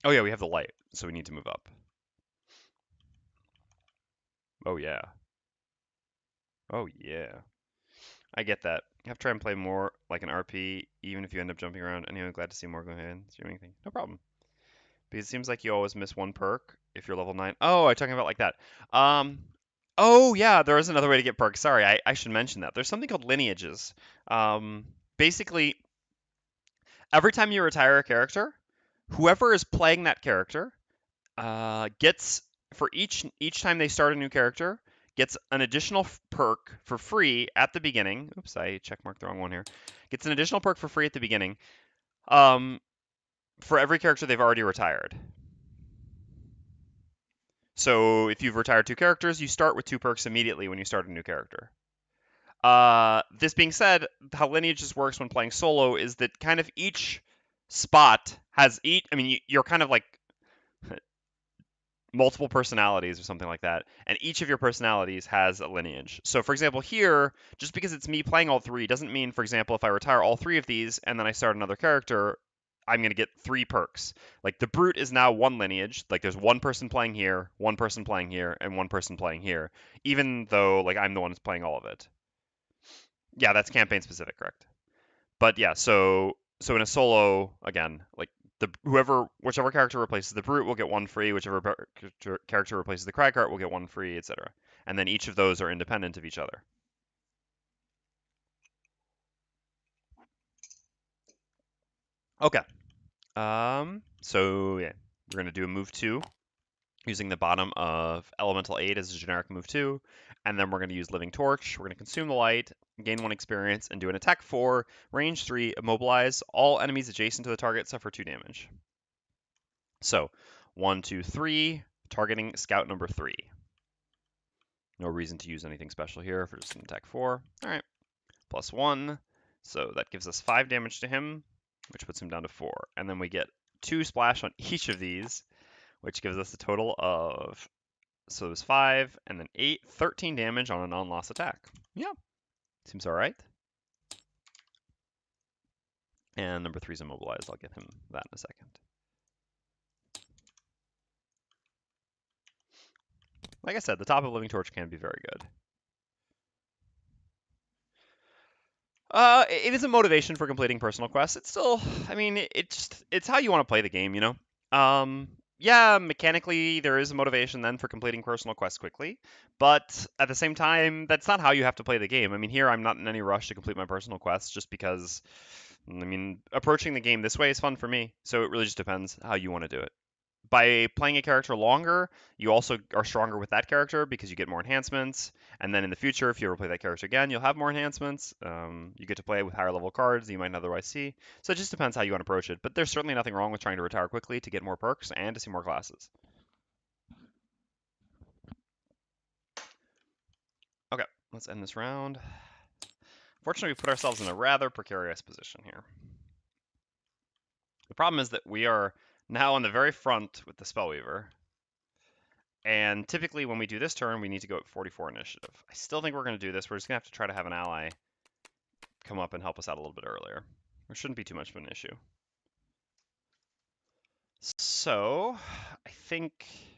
Oh yeah, we have the light, so we need to move up. Oh yeah. Oh yeah. I get that. You have to try and play more like an RP, even if you end up jumping around. Anyway, glad to see more go ahead. Streaming thing. No problem. Because it seems like you always miss one perk if you're level 9. Oh, I'm talking about like that. Um, oh yeah, there is another way to get perks. Sorry, I should mention that. There's something called lineages. Um, Basically, every time you retire a character, whoever is playing that character gets for each time they start a new character gets an additional perk for free at the beginning. Oops, I checkmarked the wrong one here. Gets an additional perk for free at the beginning um, for every character they've already retired. So if you've retired 2 characters, you start with 2 perks immediately when you start a new character. This being said, how lineages works when playing solo is that kind of each spot has each. I mean, you're kind of like multiple personalities or something like that, and each of your personalities has a lineage. So for example, here, just because it's me playing all 3 doesn't mean, for example, if I retire all 3 of these and then I start another character, I'm going to get 3 perks. Like the Brute is now 1 lineage, like there's 1 person playing here, 1 person playing here, and 1 person playing here, even though like I'm the one who's playing all of it. Yeah, that's campaign specific, correct. But yeah, so in a solo, again, like whichever character replaces the brute will get one free. Whichever character replaces the Cragheart will get one free, etc. And then each of those are independent of each other. Okay. So yeah, we're gonna do a move 2 using the bottom of Elemental 8 as a generic move 2, and then we're gonna use Living Torch. We're gonna consume the light, gain 1 experience, and do an attack 4, range 3, immobilize. All enemies adjacent to the target suffer 2 damage. So 1, 2, 3, targeting scout number 3. No reason to use anything special here for just an attack 4. All right, plus 1. So that gives us 5 damage to him, which puts him down to 4. And then we get 2 splash on each of these, which gives us a total of, so it was 5 and then 8, 13 damage on a non-loss attack. Yeah, seems all right. And number 3 is immobilized. I'll get him that in a second. Like I said, the top of Living Torch can be very good. It is a motivation for completing personal quests. It's still, I mean, it's how you want to play the game, you know. Yeah, mechanically there is a motivation then for completing personal quests quickly, but at the same time, that's not how you have to play the game. I mean, here I'm not in any rush to complete my personal quests just because, I mean, approaching the game this way is fun for me. So it really just depends how you want to do it. By playing a character longer, you also are stronger with that character because you get more enhancements. And then in the future, if you ever play that character again, you'll have more enhancements. You get to play with higher level cards that you might not otherwise see. So it just depends how you want to approach it. But there's certainly nothing wrong with trying to retire quickly to get more perks and to see more classes. Okay, let's end this round. Fortunately, we put ourselves in a rather precarious position here. The problem is that we are now on the very front with the Spellweaver. And typically when we do this turn, we need to go at 44 initiative. I still think we're going to do this. We're just going to have to try to have an ally come up and help us out a little bit earlier. There shouldn't be too much of an issue. So, I think,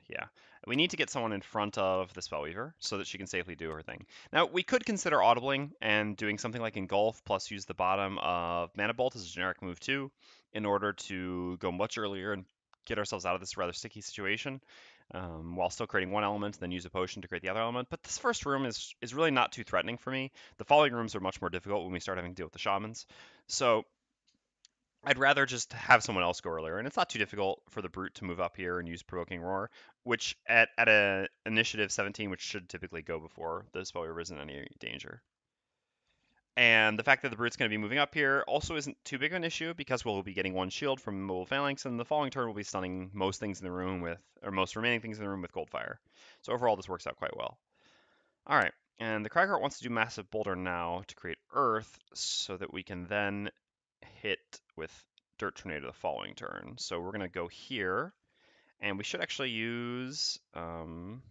yeah, we need to get someone in front of the Spellweaver so that she can safely do her thing. Now, we could consider audibling and doing something like Engulf plus use the bottom of Mana Bolt as a generic move too in order to go much earlier and get ourselves out of this rather sticky situation while still creating one element and then use a potion to create the other element. But this first room is really not too threatening for me. The following rooms are much more difficult when we start having to deal with the shamans. So I'd rather just have someone else go earlier, and it's not too difficult for the brute to move up here and use provoking roar, which at a initiative 17, which should typically go before the Spellweaver isn't any danger. And the fact that the brute's going to be moving up here also isn't too big of an issue because we'll be getting one shield from Mobile Phalanx, and the following turn we'll be stunning most things in the room with, or most remaining things in the room with Cold Fire. So overall, this works out quite well. All right, and the Cragheart wants to do Massive Boulder now to create Earth so that we can then hit with Dirt Tornado the following turn. So we're going to go here, and we should actually use Blunt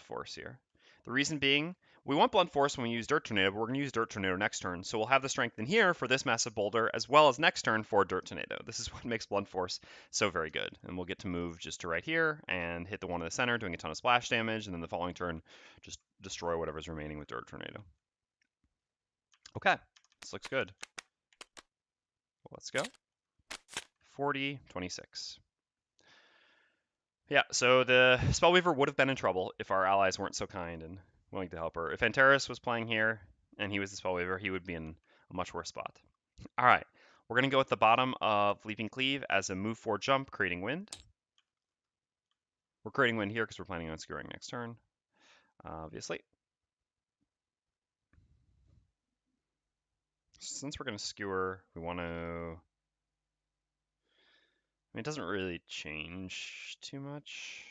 Force here. The reason being, we want Blunt Force when we use Dirt Tornado, but we're going to use Dirt Tornado next turn. So we'll have the strength in here for this Massive Boulder, as well as next turn for Dirt Tornado. This is what makes Blunt Force so very good. And we'll get to move just to right here and hit the one in the center, doing a ton of splash damage, and then the following turn, just destroy whatever's remaining with Dirt Tornado. Okay, this looks good. Let's go. 40, 26. Yeah, so the Spellweaver would have been in trouble if our allies weren't so kind and willing to help her. If Antares was playing here and he was the Spellweaver, he would be in a much worse spot. All right, we're going to go at the bottom of Leaping Cleave as a move 4 jump, creating wind. We're creating wind here because we're planning on skewering next turn, obviously. Since we're going to skewer, we want to... I mean, it doesn't really change too much.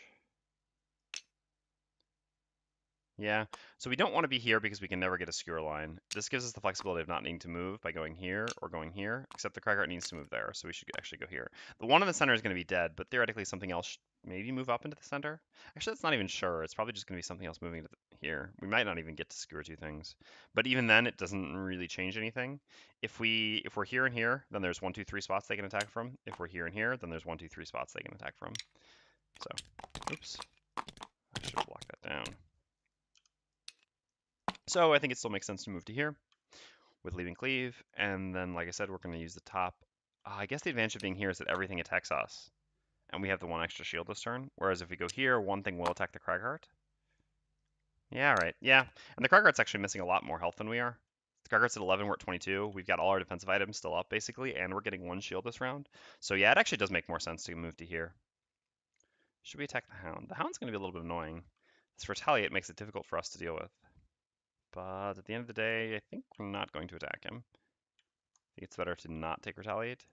Yeah, so we don't want to be here because we can never get a skewer line. This gives us the flexibility of not needing to move by going here or going here, except the Cragheart needs to move there, so we should actually go here. The one in the center is going to be dead, but theoretically something else maybe move up into the center. Actually, that's not even sure. It's probably just going to be something else moving to here. We might not even get to skewer 2 things. But even then, it doesn't really change anything. If we're here and here, then there's 1, 2, 3 spots they can attack from. If we're here and here, then there's 1, 2, 3 spots they can attack from. So, oops. I should have blocked that down. So I think it still makes sense to move to here with Leaving Cleave. And then, like I said, we're going to use the top I guess the advantage of being here is that everything attacks us, and we have the one extra shield this turn. Whereas if we go here, one thing will attack the Cragheart. Yeah, right. Yeah, and the Cragheart's actually missing a lot more health than we are. The Cragheart's at 11, we're at 22. We've got all our defensive items still up, basically, and we're getting one shield this round. So yeah, it actually does make more sense to move to here. Should we attack the Hound? The Hound's going to be a little bit annoying. This Retaliate makes it difficult for us to deal with. But at the end of the day, I think we're not going to attack him. I think it's better to not take Retaliate.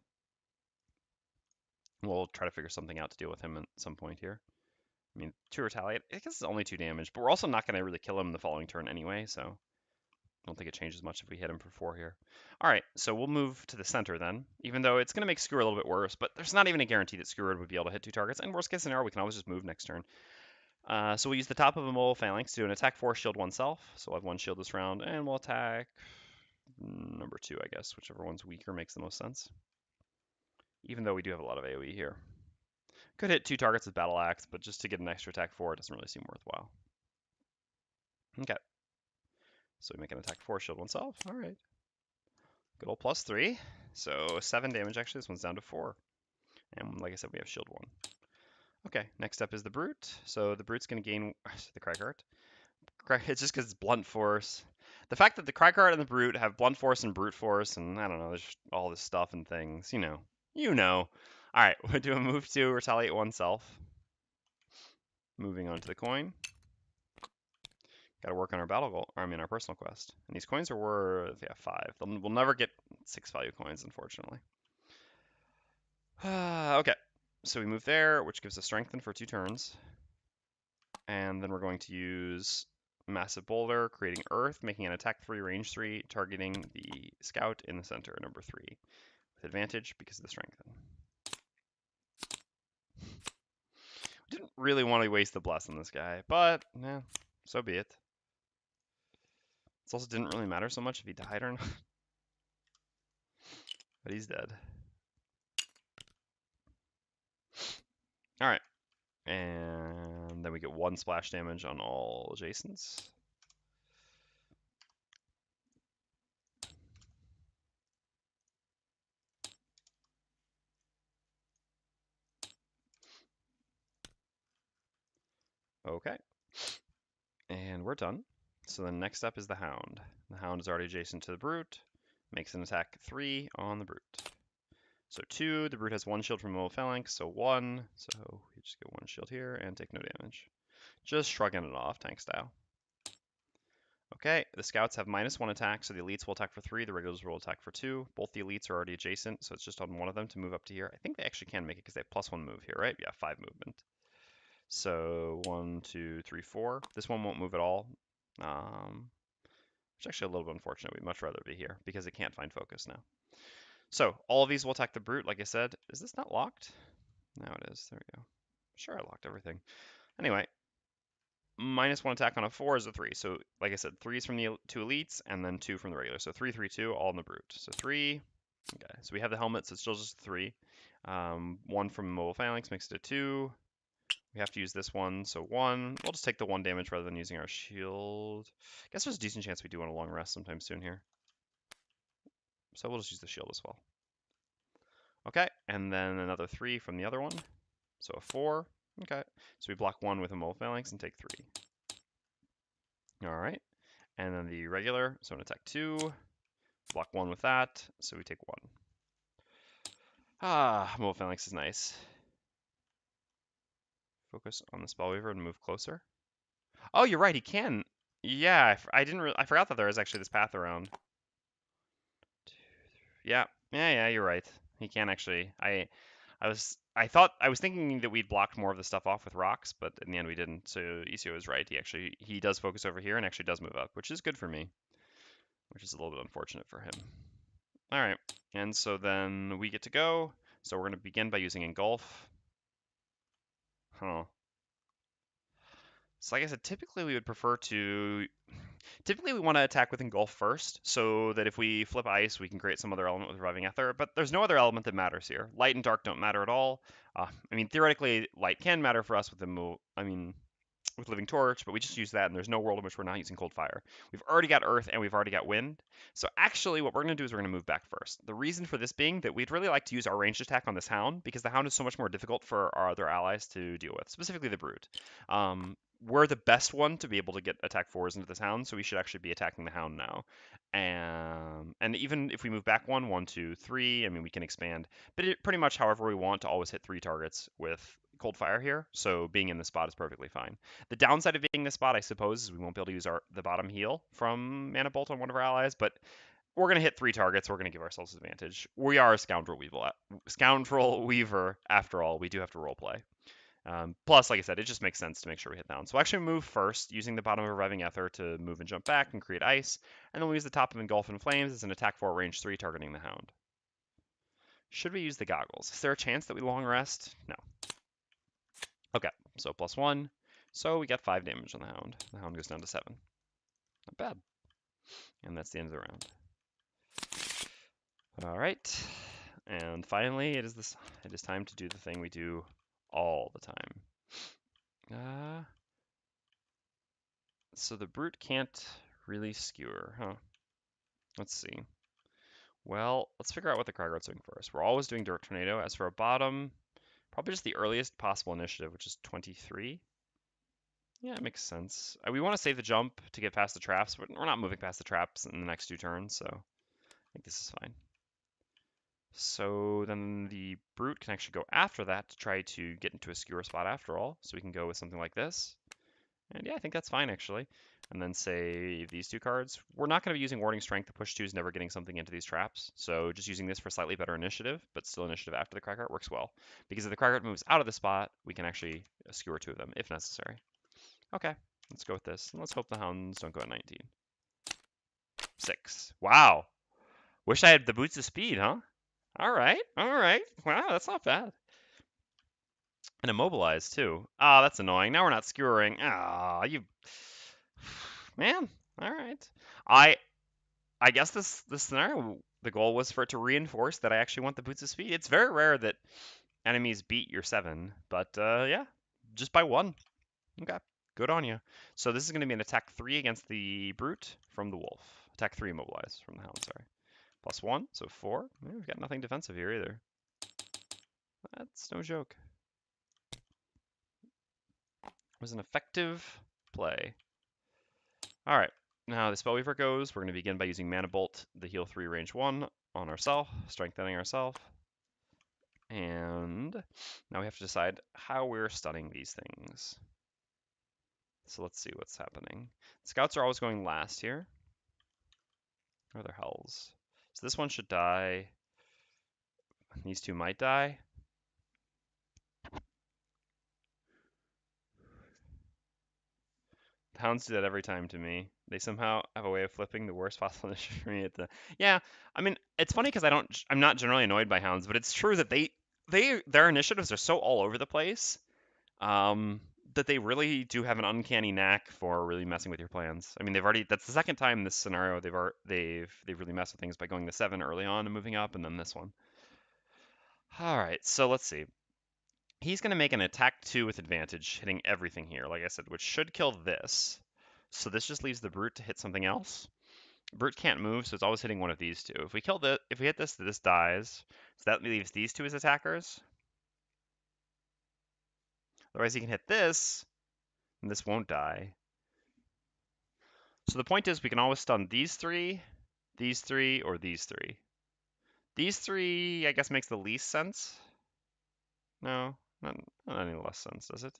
We'll try to figure something out to deal with him at some point here. I mean, 2 Retaliate, I guess it's only 2 damage, but we're also not going to really kill him the following turn anyway, so I don't think it changes much if we hit him for 4 here. All right, so we'll move to the center then, even though it's going to make Skewer a little bit worse, but there's not even a guarantee that Skewer would be able to hit 2 targets, and worst case scenario, we can always just move next turn. So we'll use the top of a mole phalanx to do an attack 4, shield oneself, so we'll have 1 shield this round, and we'll attack number 2, I guess, whichever one's weaker makes the most sense. Even though we do have a lot of AoE here. Could hit 2 targets with Battle Axe, but just to get an extra attack 4, it doesn't really seem worthwhile. Okay. So we make an attack 4, shield oneself. All right. Good old +3. So 7 damage, actually. This one's down to 4. And like I said, we have shield 1. Okay, next up is the Brute. So the Brute's going to gain the Cragheart. It's just because it's blunt force. The fact that the Cragheart and the Brute have blunt force and brute force, and I don't know, there's all this stuff and things, you know. You know. All right, we'll do a move to retaliate oneself. Moving on to the coin. Got to work on our battle goal, or I mean our personal quest. And these coins are worth, yeah, 5. We'll never get 6 value coins, unfortunately. Okay, so we move there, which gives us strengthen for 2 turns. And then we're going to use Massive Boulder, creating Earth, making an attack 3, range 3, targeting the scout in the center, number 3, with advantage because of the strengthen. Didn't really want to waste the bless on this guy, but yeah, so be it. This also didn't really matter so much if he died or not. But he's dead. Alright. And then we get 1 splash damage on all adjacents. Okay. And we're done. So then next up is the Hound. The Hound is already adjacent to the Brute. Makes an attack 3 on the Brute. So 2, the Brute has 1 shield from mole phalanx, so 1. So we just get 1 shield here and take no damage. Just shrugging it off, tank style. Okay, the scouts have -1 attack, so the elites will attack for 3, the regulars will attack for 2. Both the elites are already adjacent, so it's just on one of them to move up to here. I think they actually can make it because they have +1 move here, right? Yeah, 5 movement. So 1, 2, 3, 4. This one won't move at all. Which is actually a little bit unfortunate. We'd much rather be here because it can't find focus now. So all of these will attack the Brute, like I said. Is this not locked? Now it is. There we go. Sure, I locked everything. Anyway, -1 attack on a 4 is a 3. So like I said, 3 is from the 2 elites and then 2 from the regular. So 3, 3, 2, all in the Brute. So 3. Okay, so we have the helmet, so it's still just 3. 1 from mobile phalanx makes it a 2. We have to use this one, so 1. We'll just take the 1 damage rather than using our shield. I guess there's a decent chance we do want a long rest sometime soon here. So we'll just use the shield as well. Okay, and then another 3 from the other one. So a 4. Okay, so we block 1 with a mole phalanx and take 3. Alright, and then the regular, so an attack 2. Block 1 with that, so we take 1. Mole phalanx is nice. Focus on the Spellweaver and move closer. Oh, you're right, he can. Yeah, I forgot that there is actually this path around. Yeah, you're right. He can actually. I was thinking that we'd blocked more of the stuff off with rocks, but in the end we didn't. So Isio is right. He does focus over here and actually does move up, which is good for me. Which is a little bit unfortunate for him. All right, and so then we get to go. So we're going to begin by using Engulf. Huh. So like I said, typically we would prefer to... Typically we want to attack with Engulf first, so that if we flip Ice, we can create some other element with Reviving Ether, but there's no other element that matters here. Light and Dark don't matter at all. I mean, theoretically, Light can matter for us with the move. I mean, with Living Torch, but we just use that, and there's no world in which we're not using Cold Fire. We've already got Earth, and we've already got Wind. So actually, what we're going to do is we're going to move back first. The reason for this being that we'd really like to use our ranged attack on this Hound, because the Hound is so much more difficult for our other allies to deal with, specifically the Brute. We're the best one to be able to get attack 4s into this Hound, so we should actually be attacking the Hound now. And even if we move back 1, 2, 3, I mean, we can expand, but pretty much however we want to always hit 3 targets with Cold Fire here, so being in this spot is perfectly fine. The downside of being in this spot, I suppose, is we won't be able to use the bottom heal from Mana Bolt on one of our allies, but we're going to hit 3 targets. We're going to give ourselves advantage. We are a Scoundrel Weaver, after all. We do have to roleplay. Plus, like I said, it just makes sense to make sure we hit down. So we'll actually move first, using the bottom of Revving Ether to move and jump back and create ice, and then we'll use the top of Engulf in Flames as an attack 4 range 3 targeting the Hound. Should we use the goggles? Is there a chance that we long rest? No. Okay, so +1. So we get 5 damage on the Hound. The Hound goes down to 7. Not bad. And that's the end of the round. All right. And finally, it is time to do the thing we do all the time. So the Brute can't really skewer, huh? Let's see. Well, let's figure out what the Cragheart's doing first. We're always doing Direct Tornado. As for a bottom, probably just the earliest possible initiative, which is 23. Yeah, it makes sense. We want to save the jump to get past the traps, but we're not moving past the traps in the next 2 turns, so I think this is fine. So then the Brute can actually go after that to try to get into a skewer spot after all. So we can go with something like this. And yeah, I think that's fine actually. And then say these 2 cards. We're not going to be using Warding Strength. The push 2 is never getting something into these traps. So just using this for slightly better initiative, but still initiative after the Cragheart works well. Because if the Cragheart moves out of the spot, we can actually skewer 2 of them if necessary. Okay, let's go with this. And let's hope the Hounds don't go at 19. 6. Wow. Wish I had the Boots of Speed, huh? All right. Wow, that's not bad. And immobilized too. Ah, that's annoying. Now we're not skewering. Ah, you man. All right. I guess this scenario, the goal was for it to reinforce that I actually want the Boots of Speed. It's very rare that enemies beat your 7, but yeah, just by 1. Okay, good on you. So this is going to be an attack 3 against the Brute from the Wolf. Attack 3 immobilized from the Hound, sorry. +1, so 4. We've got nothing defensive here either. That's no joke. It was an effective play. All right, now the Spellweaver goes. We're going to begin by using Mana Bolt, the heal 3 range 1 on ourselves, strengthening ourselves. And now we have to decide how we're stunning these things. So let's see what's happening. Scouts are always going last here. Where are their hells? So this one should die. These 2 might die. Hounds do that every time to me. They somehow have a way of flipping the worst possible initiative for me at the. Yeah, I mean, it's funny because I'm not generally annoyed by hounds, but it's true that their initiatives are so all over the place, that they really do have an uncanny knack for really messing with your plans. I mean, that's the second time in this scenario they've really messed with things by going to 7 early on and moving up, and then this one. All right, so let's see. He's going to make an attack 2 with advantage, hitting everything here, like I said, which should kill this. So this just leaves the Brute to hit something else. Brute can't move, so it's always hitting one of these 2. If we hit this dies. So that leaves these 2 as attackers. Otherwise he can hit this, and this won't die. So the point is we can always stun these 3, or these 3. These 3, I guess, makes the least sense. No, not any less sense, does it?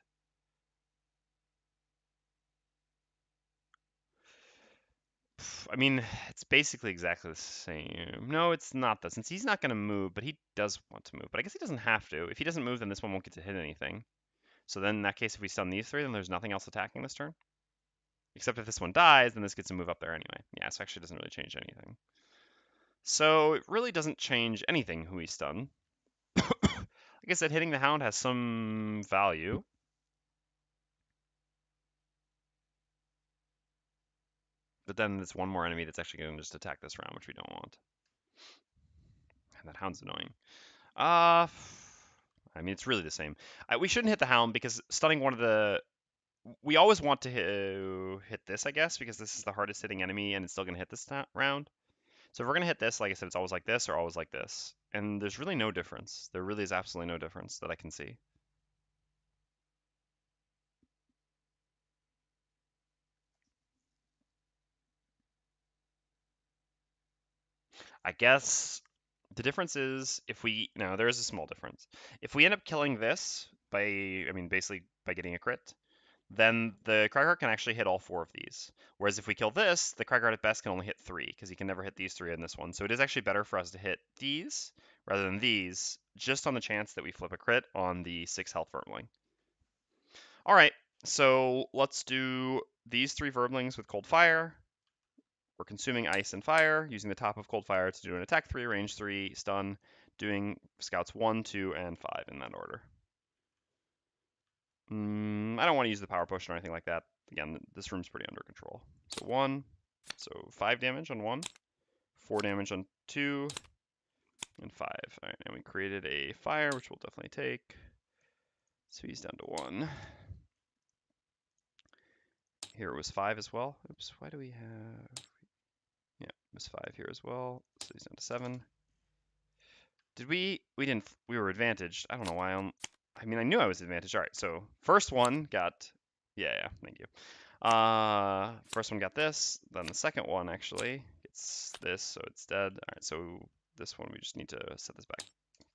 I mean, it's basically exactly the same. No, it's not though, since he's not going to move, but he does want to move. But I guess he doesn't have to. If he doesn't move, then this one won't get to hit anything. So then in that case, if we stun these 3, then there's nothing else attacking this turn. Except if this one dies, then this gets to move up there anyway. Yeah, so actually doesn't really change anything. So it really doesn't change anything who we stun. Like I said, hitting the Hound has some value. But then there's one more enemy that's actually going to just attack this round, which we don't want. And that Hound's annoying. I mean, it's really the same. We shouldn't hit the Hound because stunning one of the we always want to hit this, I guess, because this is the hardest hitting enemy and it's still going to hit this round. So if we're going to hit this, like I said, it's always like this or always like this. And there's really no difference. There really is absolutely no difference that I can see. I guess the difference is if we, no, there is a small difference. If we end up killing this by, I mean, basically by getting a crit, then the Cragheart can actually hit all 4 of these. Whereas if we kill this, the Cragheart at best can only hit 3, because he can never hit these 3 in this one. So it is actually better for us to hit these rather than these, just on the chance that we flip a crit on the 6 health Vermling. All right, so let's do these 3 Vermlings with Cold Fire. We're consuming ice and fire, using the top of Cold Fire to do an attack 3, range 3, stun, doing scouts 1, 2, and 5 in that order. I don't want to use the power potion or anything like that. Again, this room's pretty under control. So 1, so 5 damage on 1, 4 damage on 2, and 5. All right, and we created a fire, which we'll definitely take. So he's down to 1. Here it was 5 as well. Oops, why do we have... Yeah, it was 5 here as well. So he's down to 7. Did we didn't, we were advantaged. I don't know why I mean, I knew I was advantaged. All right, so first one got, yeah, thank you. First one got this, then the second one actually gets this, so it's dead. All right, so this one we just need to set this back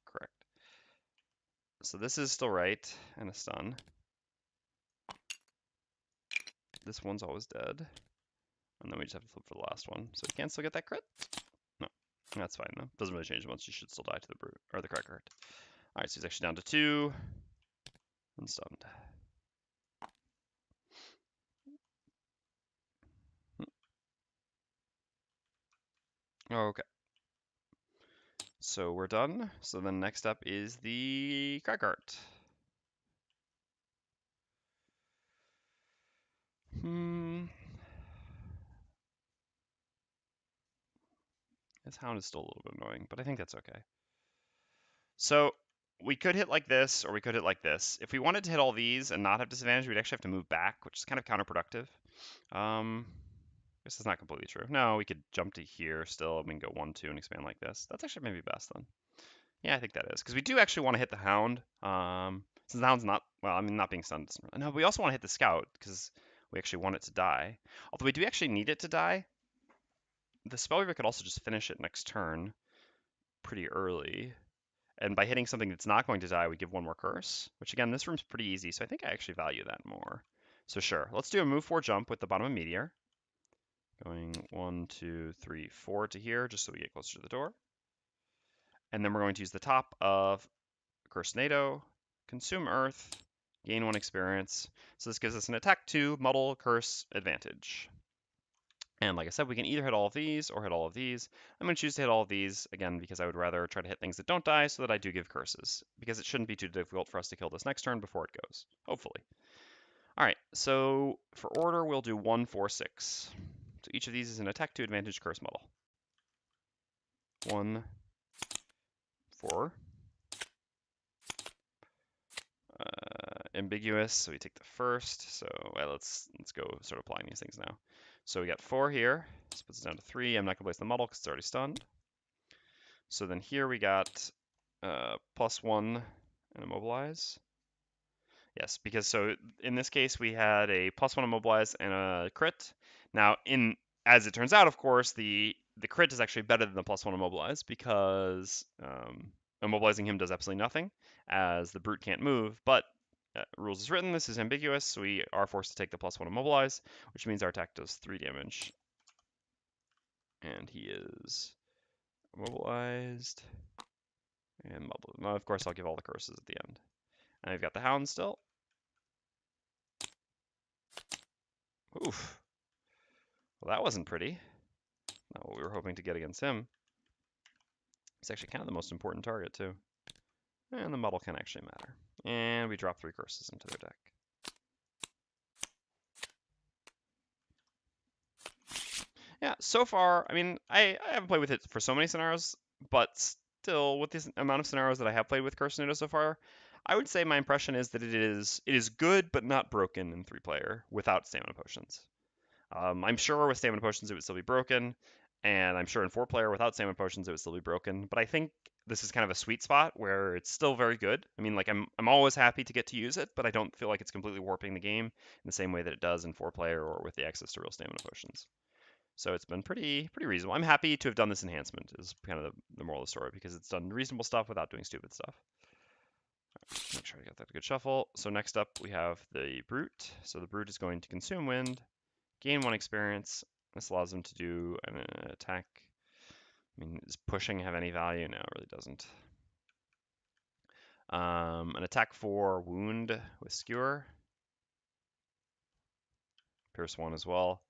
correct. So this is still right, and a stun. This one's always dead. And then we just have to flip for the last one. So we can still get that crit? No, that's fine though. Doesn't really change much. You should still die to the brute, or the Cragheart. All right, so he's actually down to 2 and stunned. Okay. So we're done. So then next up is the Cragheart. His Hound is still a little bit annoying, but I think that's okay. So we could hit like this, or we could hit like this. If we wanted to hit all these and not have disadvantage, we'd actually have to move back, which is kind of counterproductive. I guess that's not completely true. No, we could jump to here still, and we can go 1, 2, and expand like this. That's actually maybe best then. Yeah, I think that is, because we do actually want to hit the Hound. Since the Hound's not, well, I mean, not being stunned. No, we also want to hit the Scout, because we actually want it to die. Although we do actually need it to die. The Spellweaver could also just finish it next turn pretty early. And by hitting something that's not going to die, we give 1 more curse, which again, this room's pretty easy, so I think I actually value that more. So sure, let's do a move 4 jump with the bottom of Meteor. Going 1, 2, 3, 4 to here, just so we get closer to the door. And then we're going to use the top of Curse NATO, consume Earth, gain 1 experience. So this gives us an attack 2, muddle, curse, advantage. And like I said, we can either hit all of these or hit all of these. I'm going to choose to hit all of these, again, because I would rather try to hit things that don't die so that I do give curses. Because it shouldn't be too difficult for us to kill this next turn before it goes, hopefully. All right, so for order, we'll do 1, 4, 6. So each of these is an attack 2 advantage curse muddle. 1, 4. Ambiguous, so we take the first. So let's go start applying these things now. So we got 4 here. This puts it down to 3. I'm not going to place the muddle because it's already stunned. So then here we got +1 and immobilize. Yes, because so in this case we had a +1 immobilize and a crit. Now, as it turns out, of course, the crit is actually better than the +1 immobilize because immobilizing him does absolutely nothing, as the brute can't move. But rules is written, this is ambiguous, so we are forced to take the +1 immobilize, which means our attack does 3 damage. And he is immobilized and muddled. Now, of course, I'll give all the curses at the end. And I've got the Hound still. Oof. Well, that wasn't pretty. Not what we were hoping to get against him. He's actually kind of the most important target, too. And the muddle can actually matter. And we drop 3 curses into their deck. Yeah, so far, I mean, I haven't played with it for so many scenarios, but still, with this amount of scenarios that I have played with Curse Nudo so far, I would say my impression is that it is good but not broken in 3-player without stamina potions. I'm sure with stamina potions it would still be broken, and I'm sure in 4-player without stamina potions it would still be broken. But I think this is kind of a sweet spot where it's still very good. I mean, like I'm always happy to get to use it, but I don't feel like it's completely warping the game in the same way that it does in 4-player or with the access to real stamina potions. So it's been pretty reasonable. I'm happy to have done this enhancement is kind of the moral of the story because it's done reasonable stuff without doing stupid stuff. Make sure I got that a good shuffle. So next up we have the Brute. So the Brute is going to consume wind, gain 1 experience. This allows them to do an attack. I mean, does pushing have any value? No, it really doesn't. An attack for wound with skewer. Pierce 1 as well.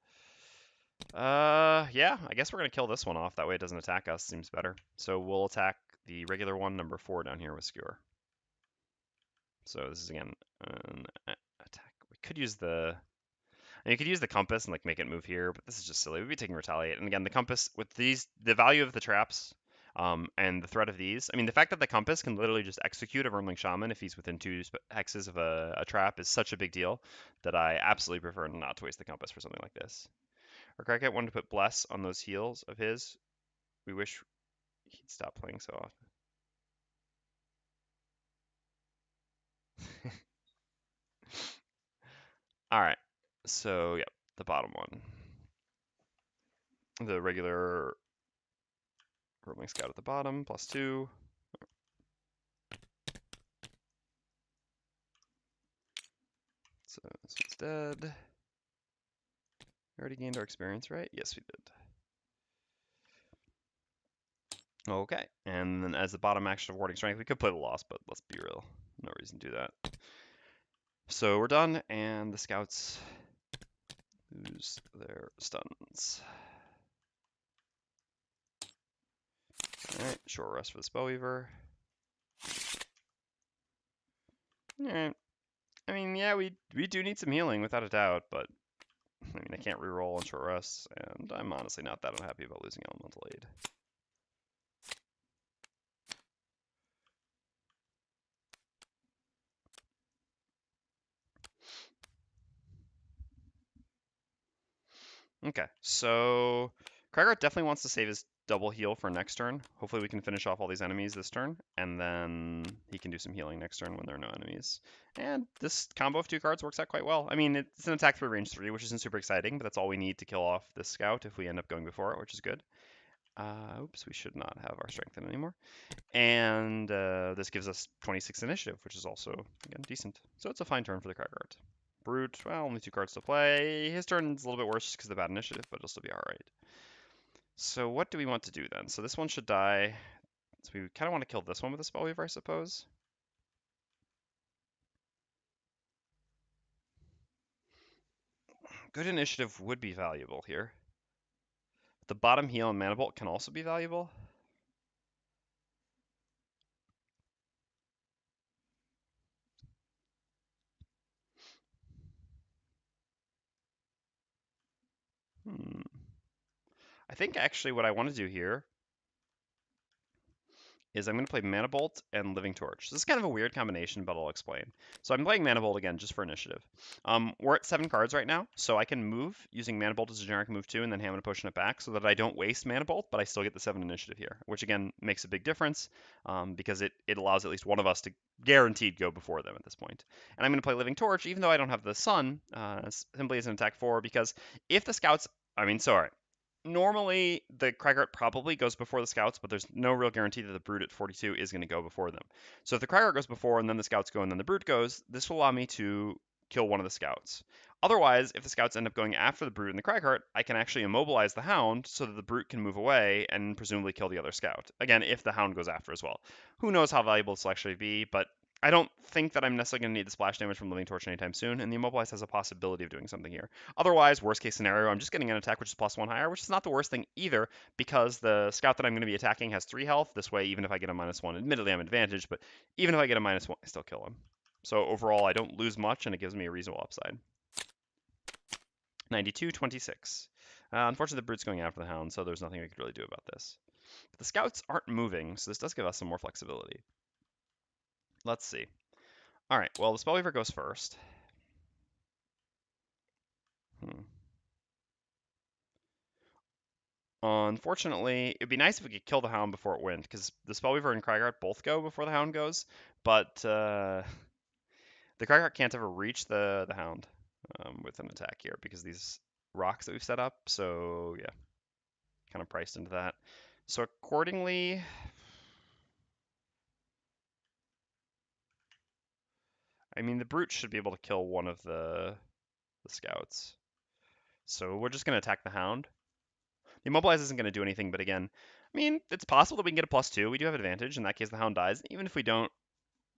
Yeah, I guess we're gonna kill this one off. That way it doesn't attack us. Seems better. So we'll attack the regular one, number 4 down here with skewer. So this is again an attack. We could use the you could use the compass and like make it move here, but this is just silly. We'd be taking retaliate. And again, the compass with these, the value of the traps, and the threat of these. I mean, the fact that the compass can literally just execute a Vermling Shaman if he's within 2 hexes of a trap is such a big deal that I absolutely prefer not to waste the compass for something like this. Our Cragheart wanted to put bless on those heals of his. We wish he'd stop playing so often. All right. So, yep, the bottom one. The regular Vermling Scout at the bottom, +2. So this one's dead. We already gained our experience, right? Yes, we did. Okay, and then as the bottom action of Warding Strength, we could play the loss, but let's be real. No reason to do that. So we're done, and the scouts lose their stuns. Alright, short rest for the Spellweaver. Alright. I mean, yeah, we do need some healing, without a doubt, but I mean, I can't reroll on short rests, and I'm honestly not that unhappy about losing Elemental Aid. Okay, so Cragheart definitely wants to save his double heal for next turn. Hopefully we can finish off all these enemies this turn, and then he can do some healing next turn when there are no enemies. And this combo of 2 cards works out quite well. I mean, it's an attack through range 3, which isn't super exciting, but that's all we need to kill off this scout if we end up going before it, which is good. Oops, we should not have our strengthen anymore. And this gives us 26 initiative, which is also, again, decent. So it's a fine turn for the Cragheart. Brute, well, only 2 cards to play. His turn's a little bit worse just because of the bad initiative, but it'll still be alright. So what do we want to do then? So this one should die. So we kind of want to kill this one with a Spellweaver, I suppose. Good initiative would be valuable here. The bottom heal and Mana Bolt can also be valuable. I think actually what I want to do here is I'm going to play Mana Bolt and Living Torch. This is kind of a weird combination, but I'll explain. So I'm playing Mana Bolt again just for initiative. We're at 7 cards right now, so I can move using Mana Bolt as a generic move too, and then Hammer Potion it back so that I don't waste Mana Bolt, but I still get the 7 initiative here, which again makes a big difference because it allows at least one of us to guaranteed go before them at this point. And I'm going to play Living Torch, even though I don't have the Sun, simply as an attack 4, because if the scouts, sorry, normally the Cragheart probably goes before the scouts, but there's no real guarantee that the Brute at 42 is going to go before them. So if the Cragheart goes before and then the scouts go and then the Brute goes, this will allow me to kill one of the scouts. Otherwise, if the scouts end up going after the Brute and the Cragheart, I can actually immobilize the Hound so that the Brute can move away and presumably kill the other scout. Again, if the Hound goes after as well. Who knows how valuable this will actually be, but I don't think that I'm necessarily going to need the splash damage from Living Torch anytime soon, and the Immobilize has a possibility of doing something here. Otherwise, worst case scenario, I'm just getting an attack which is +1 higher, which is not the worst thing either, because the scout that I'm going to be attacking has 3 health. This way, even if I get a -1, admittedly I'm advantaged, but even if I get a -1, I still kill him. So overall, I don't lose much, and it gives me a reasonable upside. 92-26. Unfortunately, the Brute's going after the Hound, so there's nothing we could really do about this. But the scouts aren't moving, so this does give us some more flexibility. Let's see. All right, well, the Spellweaver goes first. Unfortunately, it'd be nice if we could kill the Hound before it went, because the Spellweaver and Cragheart both go before the Hound goes, but the Cragheart can't ever reach the Hound with an attack here because of these rocks that we've set up, so yeah, kind of priced into that. So accordingly, I mean, the Brute should be able to kill one of the Scouts. So we're just going to attack the Hound. The Immobilize isn't going to do anything, but again, I mean, it's possible that we can get a +2. We do have advantage. In that case, the Hound dies. Even if we don't,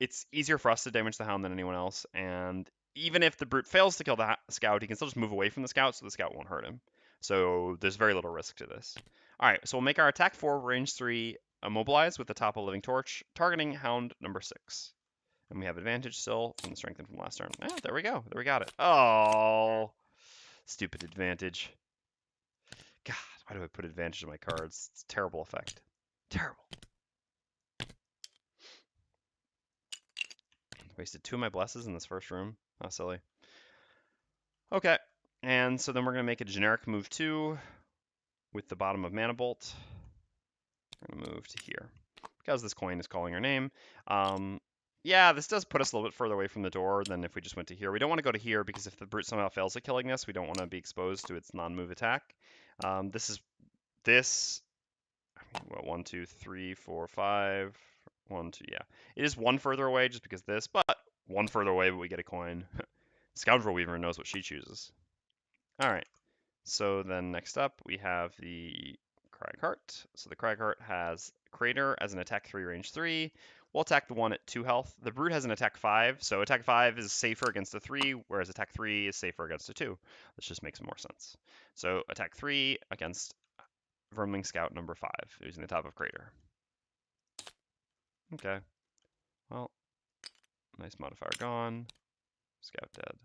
it's easier for us to damage the Hound than anyone else. And even if the Brute fails to kill the Scout, he can still just move away from the Scout, so the Scout won't hurt him. So there's very little risk to this. All right, so we'll make our attack 4, range 3, Immobilize with the top of Living Torch, targeting Hound number 6. And we have advantage still from the strengthen from last turn. Ah, there we go. There we got it. Oh, stupid advantage. God, why do I put advantage in my cards? It's a terrible effect. Terrible. Wasted 2 of my blesses in this first room. How silly. Okay, and so then we're going to make a generic move 2 with the bottom of Mana Bolt. We're going to move to here. Because this coin is calling our name. Yeah, this does put us a little bit further away from the door than if we just went to here. We don't want to go to here because if the Brute somehow fails at killing this, we don't want to be exposed to its non-move attack. This. I mean, what, 1, 2, 3, 4, 5. 1, 2, yeah. It is 1 further away just because this, but 1 further away, but we get a coin. Scoundrel Weaver knows what she chooses. All right. So then next up, we have the Cragheart. So the Cragheart has Crater as an attack 3, range 3. We'll attack the one at 2 health. The Brute has an attack 5, so attack 5 is safer against a 3, whereas attack 3 is safer against a 2. This just makes more sense. So attack 3 against Vermling Scout number 5, using the top of Crater. Okay. Well, nice modifier gone. Scout dead.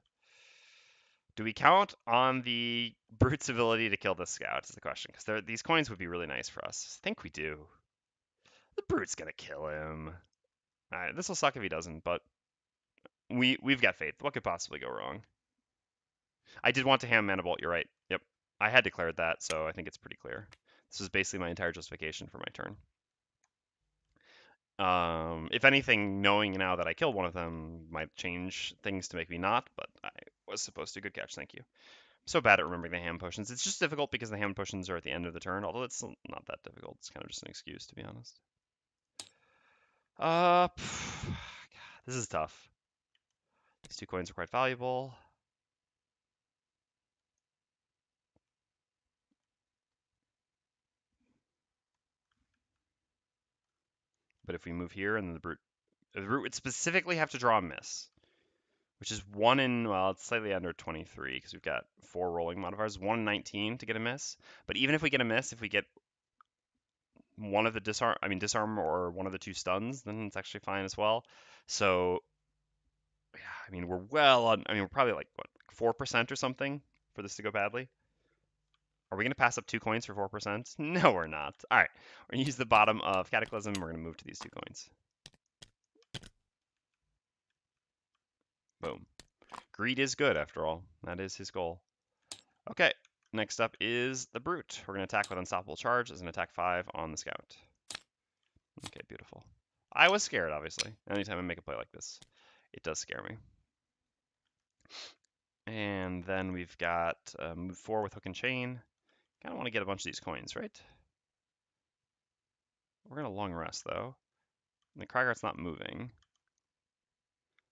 Do we count on the Brute's ability to kill the Scout is the question, because these coins would be really nice for us. I think we do. The Brute's gonna kill him. Alright, this will suck if he doesn't, but we've got faith. What could possibly go wrong? I did want to ham Mana Bolt, you're right. Yep. I had declared that, so I think it's pretty clear. This is basically my entire justification for my turn. If anything, knowing now that I killed one of them might change things to make me not, but I was supposed to. Good catch, thank you. I'm so bad at remembering the hand potions. It's just difficult because the hand potions are at the end of the turn, although it's not that difficult. It's kind of just an excuse, to be honest. God, this is tough. These 2 coins are quite valuable. But if we move here and the Brute would specifically have to draw a miss, which is 1 in, well, it's slightly under 23 because we've got 4 rolling modifiers, 1 in 19 to get a miss. But even if we get a miss, if we get one of the disarm or one of the 2 stuns, then it's actually fine as well. So, yeah, I mean, we're well on, I mean, we're probably like, what, 4% or something for this to go badly? Are we going to pass up 2 coins for 4%? No, we're not. All right, we're going to use the bottom of Cataclysm. We're going to move to these 2 coins. Boom. Greed is good, after all. That is his goal. Okay, next up is the Brute. We're going to attack with Unstoppable Charge as an attack 5 on the Scout. Okay, beautiful. I was scared, obviously. Anytime I make a play like this, it does scare me. And then we've got move 4 with Hook and Chain. Kind of want to get a bunch of these coins, right? We're going to long rest, though. And the Cragheart's not moving.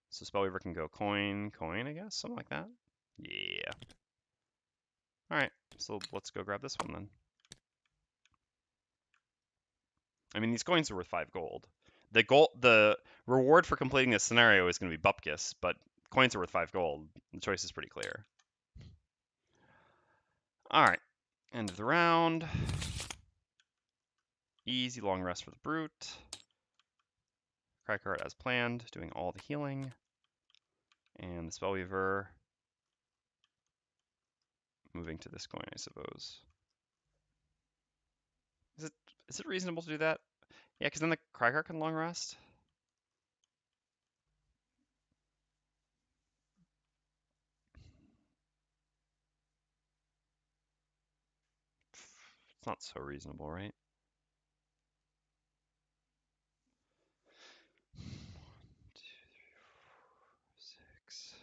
So Spellweaver can go coin, I guess, something like that. Yeah. All right, so let's go grab this one then. I mean, these coins are worth 5 gold. The reward for completing this scenario is going to be Bupkis, but coins are worth 5 gold. The choice is pretty clear. All right, end of the round. Easy long rest for the Brute. Cragheart as planned, doing all the healing. And the Spellweaver moving to this coin, I suppose. Is it reasonable to do that? Yeah, because then the Cragheart can long rest. not so reasonable, right? 1, 2, 3, 4, 6.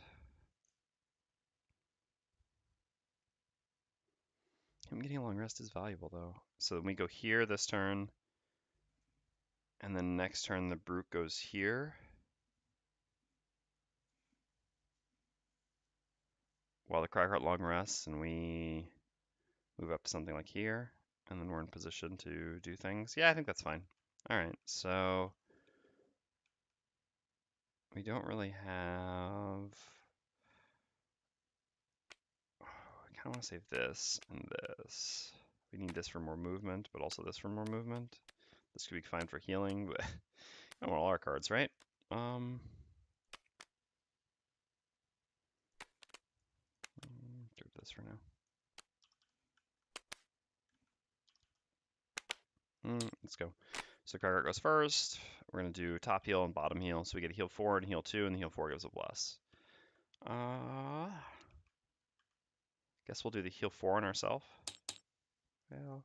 Him getting a long rest is valuable, though. So then we go here this turn, and then next turn the brute goes here. While the Cragheart long rests, and we move up to something like here, and then we're in position to do things. Yeah, I think that's fine. All right, so we don't really have. Oh, I kind of want to save this and this. We need this for more movement, but also this for more movement. This could be fine for healing, but I want all our cards, right? Do this for now. Let's go. So Cragheart goes first. We're gonna do top heal and bottom heal. So we get a heal 4 and heal 2, and the heal 4 gives a bless. Guess we'll do the heal 4 on ourselves. Well,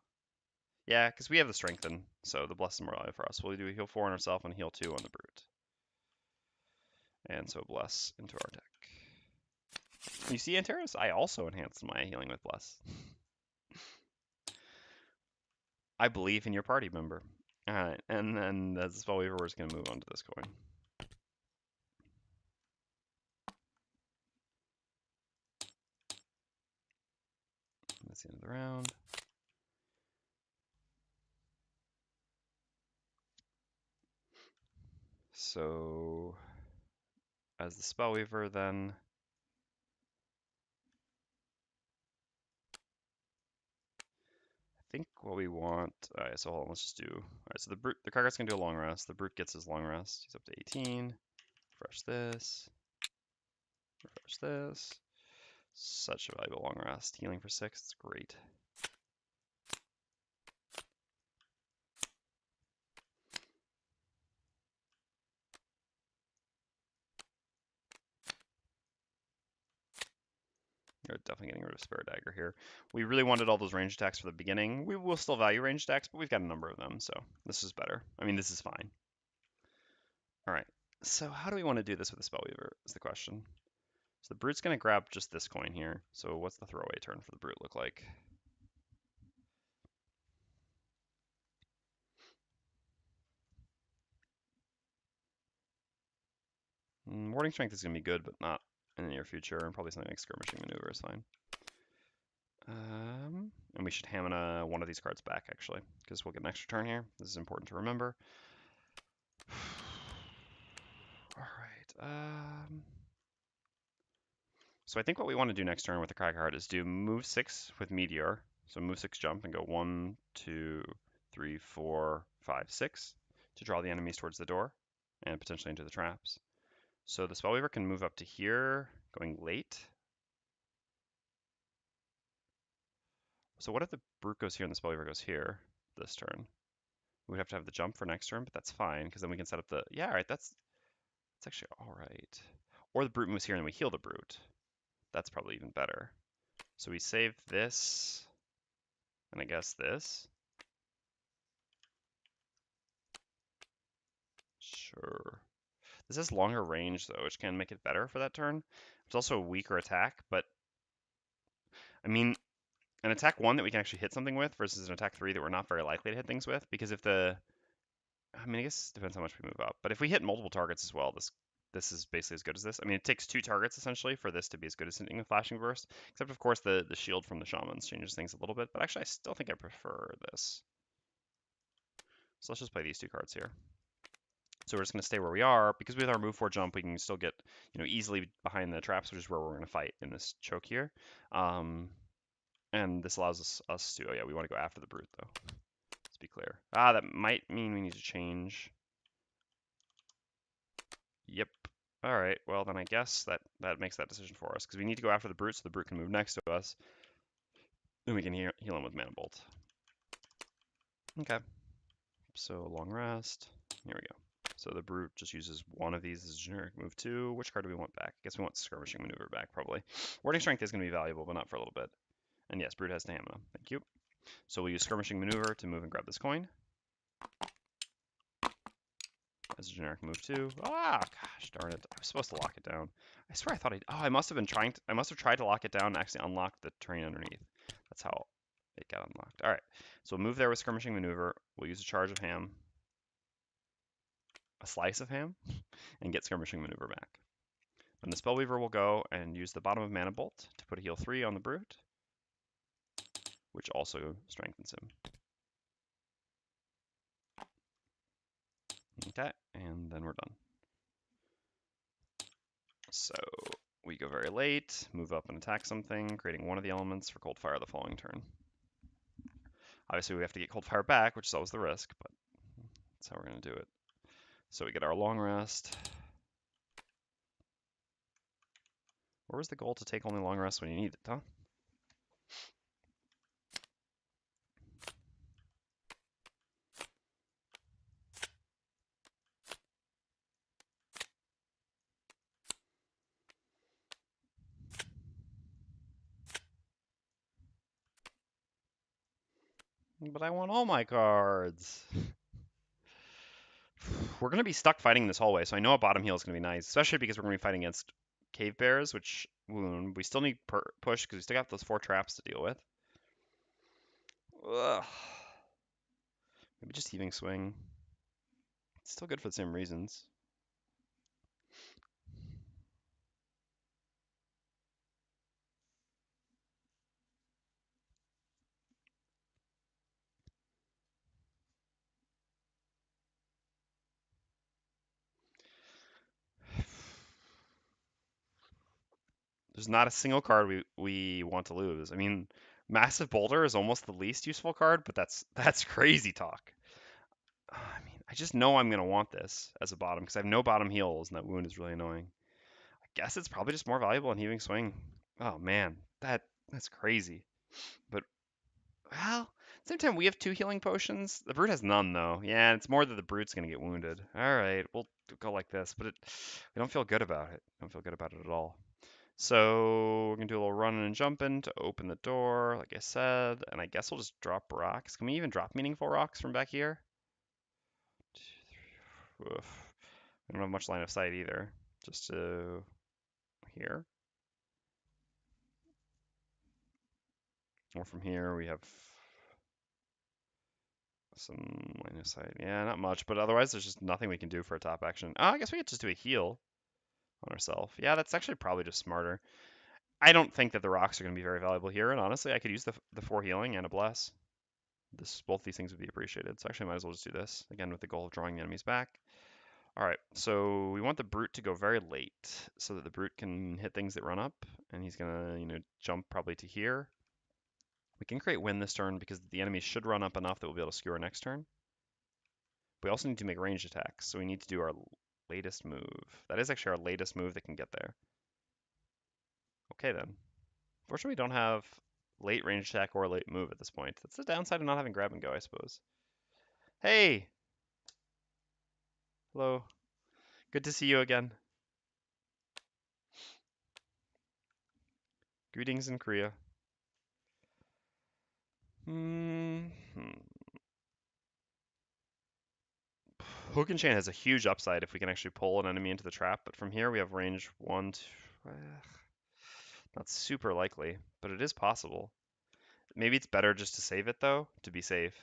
yeah, because we have the strengthen, so the bless is more valuable for us. We'll do a heal 4 on ourselves and heal 2 on the brute. And so bless into our deck. You see, Antares, I also enhanced my healing with bless. I believe in your party member. Alright, and then as the Spellweaver, we're just going to move on to this coin. That's the end of the round. So, as the Spellweaver, then I think what we want. Alright, so hold on, let's just do. Alright, so the Cragheart's gonna do a long rest. The brute gets his long rest. He's up to 18. Refresh this. Refresh this. Such a valuable long rest. Healing for 6. It's great. You're definitely getting rid of Spare Dagger here. We really wanted all those range attacks for the beginning. We will still value range attacks, but we've got a number of them, so this is better. I mean, this is fine. All right, so how do we want to do this with the Spellweaver is the question. So the Brute's going to grab just this coin here. So what's the throwaway turn for the Brute look like? Warding Strength is going to be good, but not in the near future, and probably something like Skirmishing Maneuver is fine. And we should hammer one of these cards back, actually, because we'll get an extra turn here. This is important to remember. All right. So I think what we want to do next turn with the Cragheart is do move 6 with Meteor. So move 6 jump and go 1, 2, 3, 4, 5, 6 to draw the enemies towards the door and potentially into the traps. So the Spellweaver can move up to here, going late. So what if the Brute goes here and the Spellweaver goes here this turn? We would have to have the jump for next turn, but that's fine because then we can set up the. Yeah, all right, that's actually all right. Or the Brute moves here and we heal the Brute. That's probably even better. So we save this, and I guess this. Sure. This has longer range though, which can make it better for that turn. It's also a weaker attack, but I mean, an attack 1 that we can actually hit something with versus an attack 3 that we're not very likely to hit things with, because if the, I mean, I guess it depends how much we move up, but if we hit multiple targets as well, this is basically as good as this. I mean, it takes 2 targets essentially for this to be as good as hitting with Flashing Burst, except of course the shield from the Shamans changes things a little bit, but actually I still think I prefer this. So let's just play these 2 cards here. So we're just going to stay where we are, because with our move 4 jump, we can still get, easily behind the traps, which is where we're going to fight in this choke here. And this allows us to, oh yeah, we want to go after the Brute though. Let's be clear. That might mean we need to change. Yep. All right, well then I guess that makes that decision for us, because we need to go after the Brute so the Brute can move next to us. Then we can heal him with Mana Bolt. Okay. So long rest. Here we go. So the Brute just uses one of these as generic move 2. Which card do we want back? I guess we want Skirmishing Maneuver back, probably. Warding Strength is going to be valuable, but not for a little bit. And yes, Brute has Stamina. Thank you. So we'll use Skirmishing Maneuver to move and grab this coin. As a generic move too. Ah, gosh darn it. I was supposed to lock it down. I swear I thought I must have been trying to, I must have tried to lock it down and actually unlock the terrain underneath. That's how it got unlocked. All right, so we'll move there with Skirmishing Maneuver. We'll use a charge of ham, a slice of ham, and get Skirmishing Maneuver back. And the Spellweaver will go and use the bottom of Mana Bolt to put a heal 3 on the Brute, which also strengthens him. Okay, and then we're done. So we go very late, move up and attack something, creating one of the elements for Cold Fire the following turn. Obviously we have to get Cold Fire back, which is always the risk, but that's how we're going to do it. So we get our long rest. Where was the goal to take only long rest when you need it, huh? But I want all my cards. We're going to be stuck fighting this hallway, so I know a bottom heal is going to be nice, especially because we're going to be fighting against cave bears, which wound. We still need push because we still got those 4 traps to deal with. Ugh. Maybe just Heaving Swing. It's still good for the same reasons. There's not a single card we want to lose. I mean, Massive Boulder is almost the least useful card, but that's crazy talk. I mean, I just know I'm going to want this as a bottom because I have no bottom heals, and that wound is really annoying. I guess it's probably just more valuable in Heaving Swing. Oh man, that's crazy. But well, at the same time, we have 2 healing potions. The Brute has none though. Yeah, it's more that the Brute's going to get wounded. All right, we'll go like this, but we don't feel good about it. Don't feel good about it at all. So we're gonna do a little running and jumping to open the door, like I said, and I guess we'll just drop rocks. Can we even drop meaningful rocks from back here? Oof. I don't have much line of sight either. Just to here. Or from here we have some line of sight. Yeah, not much, but otherwise there's just nothing we can do for a top action. Oh, I guess we could just do a heal on ourselves. Yeah, that's actually probably just smarter. I don't think that the rocks are going to be very valuable here, and honestly, I could use the 4 healing and a bless. Both these things would be appreciated. So actually, I might as well just do this again with the goal of drawing the enemies back. All right, so we want the Brute to go very late so that the Brute can hit things that run up, and he's gonna, jump probably to here. We can create wind this turn because the enemy should run up enough that we'll be able to skewer next turn. We also need to make ranged attacks, so we need to do our latest move. That is actually our latest move that can get there. Okay then. Fortunately, we don't have late range attack or late move at this point. That's the downside of not having grab and go, I suppose. Hey! Hello. Good to see you again. Greetings in Korea. Hook and Chain has a huge upside if we can actually pull an enemy into the trap, but from here we have range 1, 2, not super likely, but it is possible. Maybe it's better just to save it though, to be safe.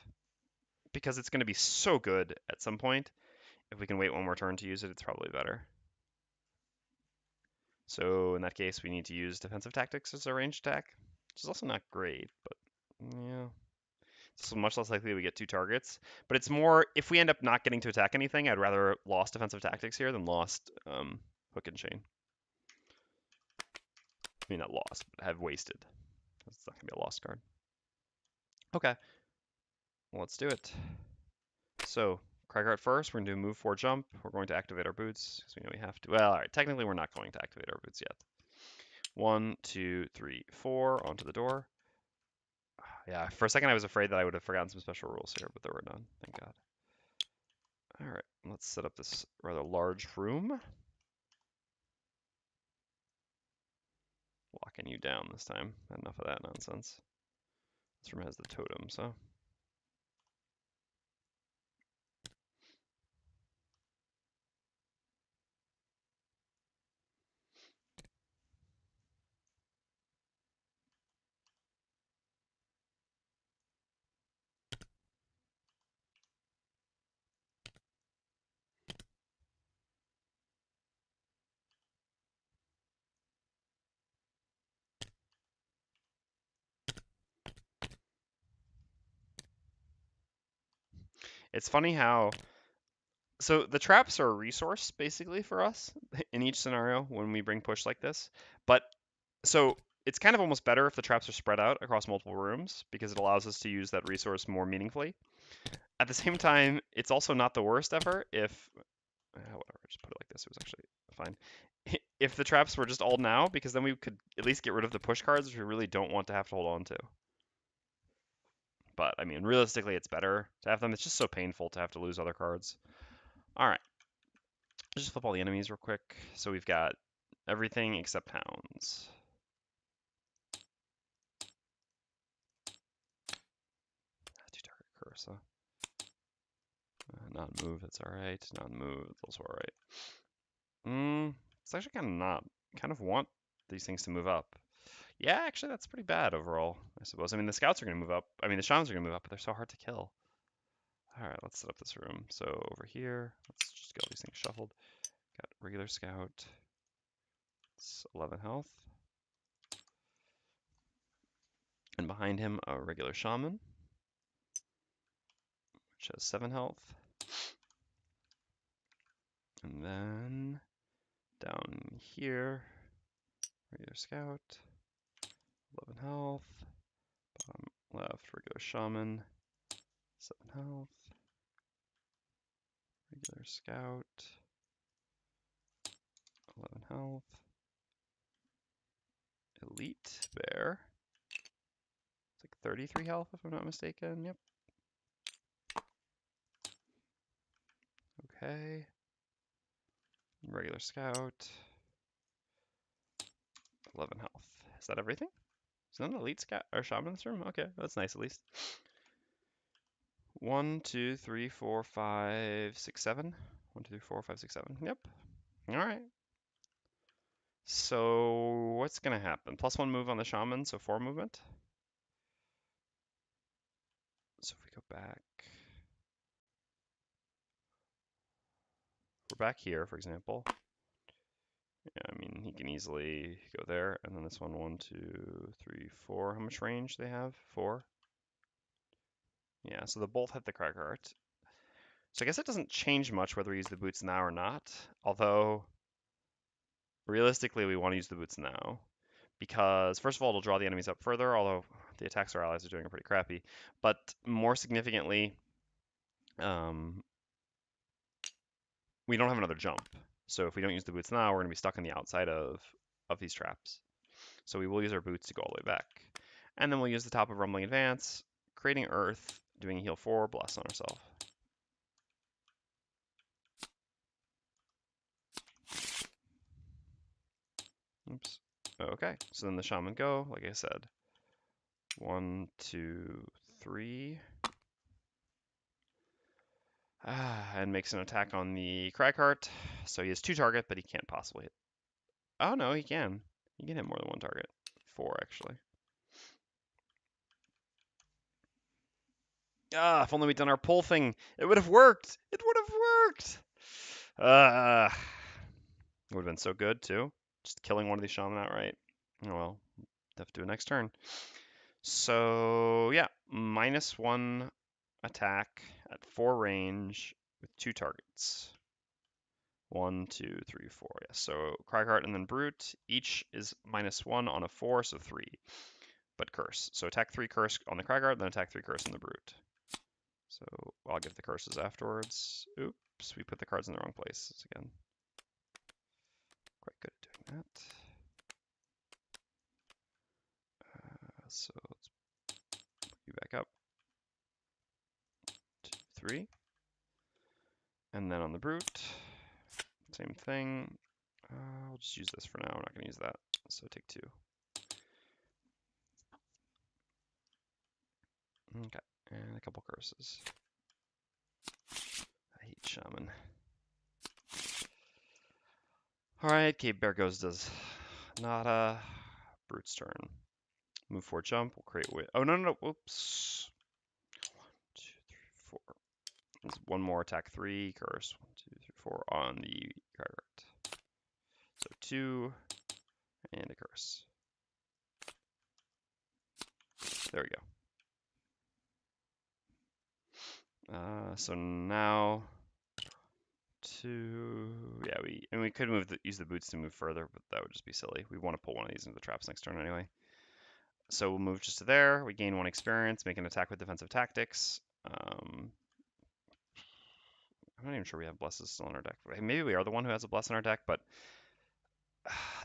Because it's going to be so good at some point. If we can wait one more turn to use it, it's probably better. So in that case, we need to use Defensive Tactics as our ranged attack, which is also not great, but yeah. So much less likely we get 2 targets. But it's more, if we end up not getting to attack anything, I'd rather lost Defensive Tactics here than lost Hook and Chain. I mean, not lost, but have wasted. It's not going to be a lost card. Okay. Well, let's do it. So, Cragheart first, we're going to do move 4 jump. We're going to activate our boots, because we know we have to. Well, alright, technically we're not going to activate our boots yet. 1, 2, 3, 4, onto the door. Yeah, for a second I was afraid that I would have forgotten some special rules here, but there were none, thank God. Alright, let's set up this rather large room. Locking you down this time. Enough of that nonsense. This room has the totem, so. It's funny how, so the traps are a resource basically for us in each scenario when we bring push like this. But so it's kind of almost better if the traps are spread out across multiple rooms because it allows us to use that resource more meaningfully. At the same time, it's also not the worst ever if, whatever, just put it like this. It was actually fine. If the traps were just all now, because then we could at least get rid of the push cards, which we really don't want to have to hold on to. But, I mean, realistically, it's better to have them. It's just so painful to have to lose other cards. All right. Just flip all the enemies real quick. So we've got everything except hounds. Two-target curse, huh? Non-move, that's all right. Non-move, it's also all right. It's actually kind of not. Kind of want these things to move up. Yeah, actually, that's pretty bad overall, I suppose. I mean, the scouts are going to move up. I mean, the shamans are going to move up, but they're so hard to kill. All right, let's set up this room. So over here, let's just get all these things shuffled. Got regular scout. It's 11 health. And behind him, a regular shaman, which has 7 health. And then down here, regular scout, 11 health. Bottom left, regular shaman, 7 health. Regular scout, 11 health. Elite bear. It's like 33 health if I'm not mistaken. Yep. Okay. Regular scout, 11 health. Is that everything? Is that an elite scout or shaman in this room? Okay, that's nice at least. 1, 2, 3, 4, 5, 6, 7. 1, 2, 3, 4, 5, 6, 7. Yep. All right. So what's gonna happen? +1 move on the shaman, so 4 movement. So if we go back, we're back here, for example. Yeah, I mean, he can easily go there, and then this one, 1, 2, 3, 4. How much range do they have? 4. Yeah, so they both hit the Cragheart. So I guess it doesn't change much whether we use the boots now or not. Although, realistically, we want to use the boots now. Because, first of all, it'll draw the enemies up further, although the attacks our allies are doing are pretty crappy. But more significantly, we don't have another jump. So if we don't use the boots now, we're going to be stuck on the outside of these traps. So we will use our boots to go all the way back. And then we'll use the top of Rumbling Advance, creating Earth, doing heal 4, bless on ourselves. Oops. Okay, so then the shaman go, like I said. 1, 2, 3. And makes an attack on the Cragheart. So he has 2 target, but he can't possibly hit. Oh no, he can. He can hit more than 1 target. 4 actually. If only we'd done our pull thing, it would have worked. It would have worked. Would have been so good too. Just killing one of these shaman outright. Oh well, have to do it next turn. So yeah, -1 attack at 4 range with 2 targets. 1, 2, 3, 4. Yes. So Cragheart and then Brute. Each is -1 on a 4, so 3. But curse. So attack 3 curse on the Cragheart, then attack 3 curse on the Brute. So I'll give the curses afterwards. Oops, we put the cards in the wrong places again. Quite good at doing that. So let's put you back up. 2, 3. And then on the Brute, same thing. I'll just use this for now. I'm not going to use that. So take 2. Okay, and a couple curses. I hate Shaman. Alright, Cape Bear goes does not a Brute's turn. Move 4 jump, we'll create oh no, whoops. 1, 2, 3, 4. There's one more attack 3, curse. 1, 2, 3, 4 on the Cragheart. So 2 and a curse. There we go. So now we could use the boots to move further, but that would just be silly. We want to pull one of these into the traps next turn anyway. So we'll move just to there. We gain 1 experience, make an attack with defensive tactics. I'm not even sure we have blesses still in our deck. Maybe we are the one who has a bless in our deck, but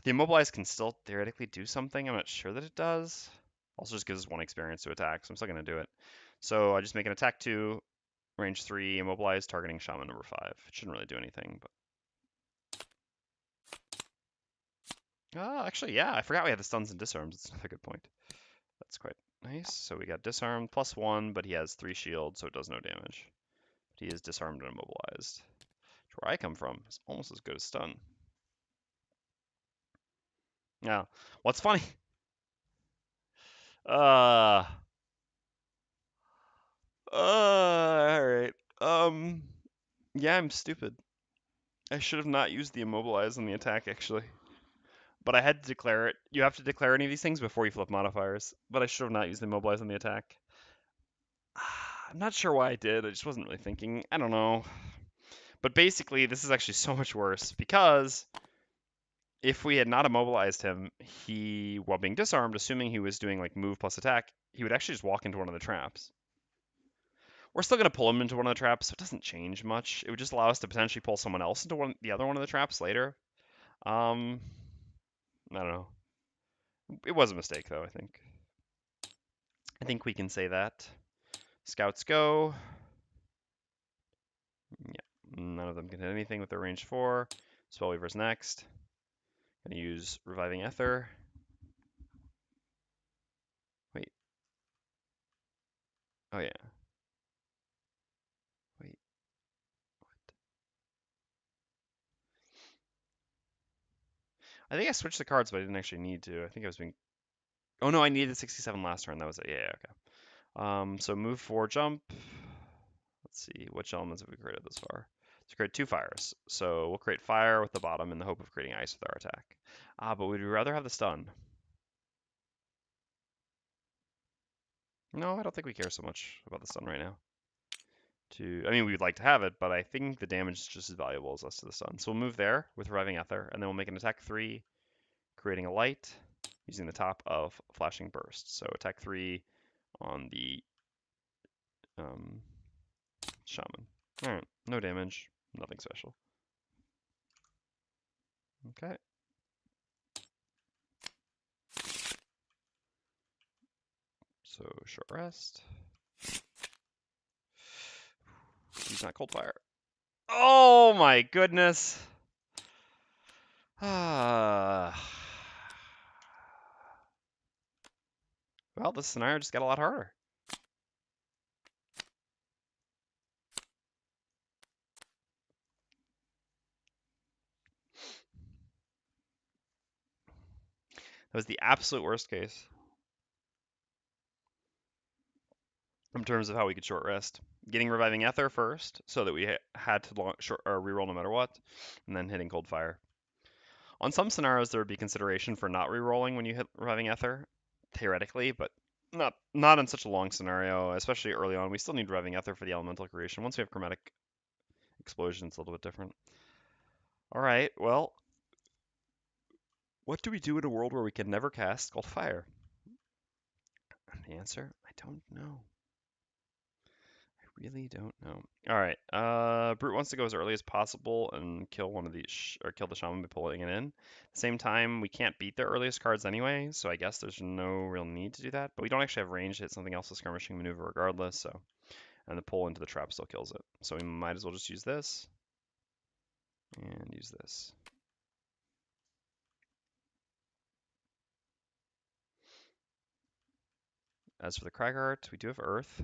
the immobilize can still theoretically do something. I'm not sure that it does. Also just gives us 1 experience to attack, so I'm still going to do it. So I just make an attack 2, range 3, immobilize, targeting Shaman number 5. It shouldn't really do anything, but actually, yeah, I forgot we had the stuns and disarms. That's another good point. That's quite nice. So we got disarmed +1, but he has 3 shields, so it does no damage. But he is disarmed and immobilized. Where I come from, is almost as good as stun. Now, what's funny? All right. Yeah, I'm stupid. I should have not used the immobilize on the attack, actually. But I had to declare it. You have to declare any of these things before you flip modifiers. But I should have not used the immobilize on the attack. I'm not sure why I did. I just wasn't really thinking. I don't know. But basically, this is actually so much worse because if we had not immobilized him, while being disarmed, assuming he was doing like move plus attack, he would actually just walk into one of the traps. We're still going to pull him into one of the traps, so it doesn't change much. It would just allow us to potentially pull someone else into the other one of the traps later. I don't know. It was a mistake, though, I think. I think we can say that. Scouts go. Yeah, none of them can hit anything with their range 4. Spellweaver's next. Gonna use Reviving Ether. Wait. Oh, yeah. Wait. What? I think I switched the cards, but I didn't actually need to. I think I was being... Oh, no, I needed 67 last turn. That was it. Yeah, okay. So move 4, jump. Let's see. Which elements have we created this far? Let's create 2 fires. So we'll create fire with the bottom in the hope of creating ice with our attack. But would we rather have the stun? No, I don't think we care so much about the stun right now. I mean, we'd like to have it, but I think the damage is just as valuable as us to the stun. So we'll move there with Reviving Ether, and then we'll make an attack 3, creating a light, using the top of Flashing Burst. So attack 3 on the Shaman. Alright, no damage, nothing special. Okay. So short rest. He's not cold fire. Oh my goodness. Well, this scenario just got a lot harder. That was the absolute worst case in terms of how we could short rest. Getting Reviving Ether first, so that we had to reroll no matter what, and then hitting Cold Fire. On some scenarios, there would be consideration for not rerolling when you hit Reviving Ether, theoretically, but not in such a long scenario, especially early on. We still need Reviving Ether for the elemental creation. Once we have Chromatic Explosion, it's a little bit different. All right, well, what do we do in a world where we can never cast Cold Fire? The answer, I don't know. I really don't know. All right, Brute wants to go as early as possible and kill one of these, or kill the Shaman by pulling it in. At the same time, we can't beat their earliest cards anyway, so I guess there's no real need to do that. But we don't actually have range to hit something else with skirmishing maneuver regardless, so. And the pull into the trap still kills it. So we might as well just use this. And use this. As for the Cragheart, we do have Earth.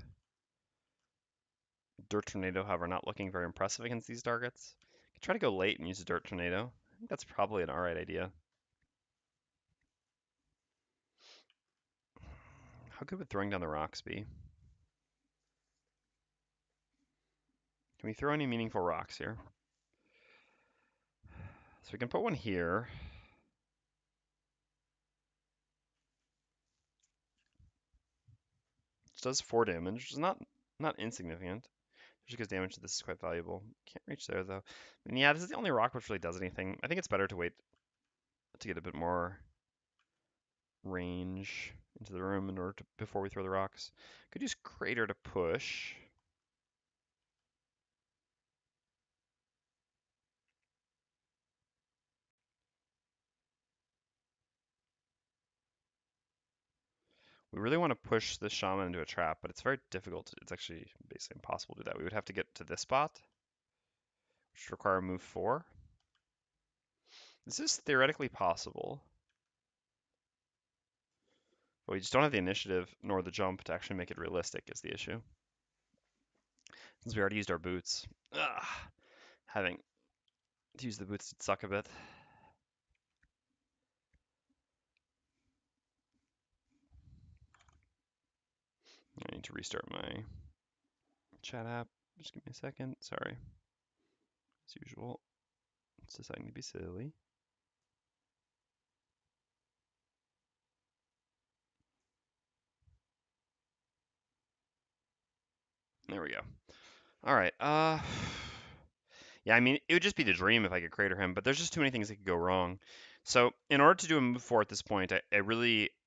Dirt Tornado, however, not looking very impressive against these targets. Could try to go late and use a Dirt Tornado. I think that's probably an alright idea. How good would throwing down the rocks be? Can we throw any meaningful rocks here? So we can put one here. Which does 4 damage, which is not insignificant. Just because damage to this is quite valuable. Can't reach there though. And yeah, this is the only rock which really does anything. I think it's better to wait to get a bit more range into the room in order to before we throw the rocks. Could use Crater to push. We really want to push the shaman into a trap, but it's very difficult. It's actually basically impossible to do that. We would have to get to this spot, which would require a move 4. This is theoretically possible, but we just don't have the initiative nor the jump to actually make it realistic is the issue. Since we already used our boots. Ugh, having to use the boots would suck a bit. I need to restart my chat app. Just give me a second. Sorry. As usual, it's deciding to be silly. There we go. All right. Yeah, I mean, it would just be the dream if I could crater him, but there's just too many things that could go wrong. So in order to do a move 4 at this point, I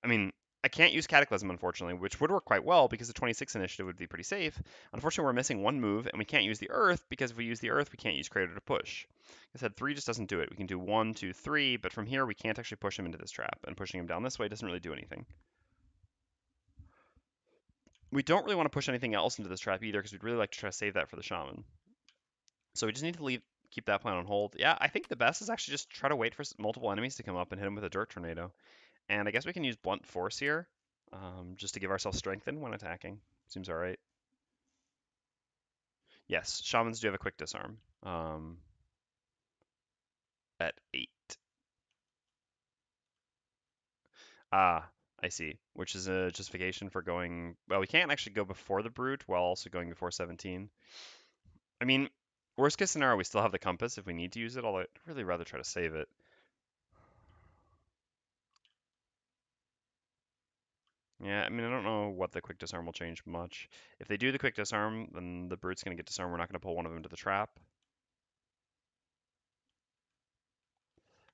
mean, I can't use Cataclysm, unfortunately, which would work quite well because the 26 initiative would be pretty safe. Unfortunately, we're missing one move, and we can't use the Earth because if we use the Earth, we can't use Crater to push. Like I said 3 just doesn't do it. We can do 1, 2, 3, but from here we can't actually push him into this trap, and pushing him down this way doesn't really do anything. We don't really want to push anything else into this trap either because we'd really like to try to save that for the Shaman. So we just need to keep that plan on hold. Yeah, I think the best is actually just try to wait for multiple enemies to come up and hit him with a Dirt Tornado. And I guess we can use Blunt Force here, just to give ourselves strengthen when attacking. Seems alright. Yes, Shamans do have a quick disarm. At 8. Ah, I see. Which is a justification for going... Well, we can't actually go before the Brute while also going before 17. I mean, worst case scenario, we still have the Compass if we need to use it, although I'd really rather try to save it. Yeah, I mean, I don't know what the quick disarm will change much. If they do the quick disarm, then the Brute's going to get disarmed. We're not going to pull one of them to the trap.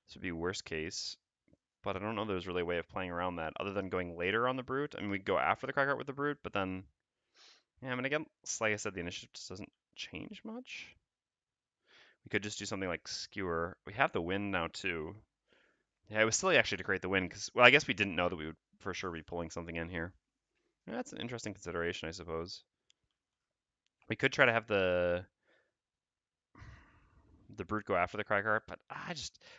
This would be worst case, but I don't know there's really a way of playing around that other than going later on the Brute. I mean, we go after the Cragheart with the Brute, but then, yeah, I mean, again, like I said, the initiative just doesn't change much. We could just do something like Skewer. We have the win now, too. Yeah, it was silly actually to create the win because, well, I guess we didn't know that we would for sure be pulling something in here. Yeah, that's an interesting consideration, I suppose. We could try to have the Brute go after the Cragheart, but I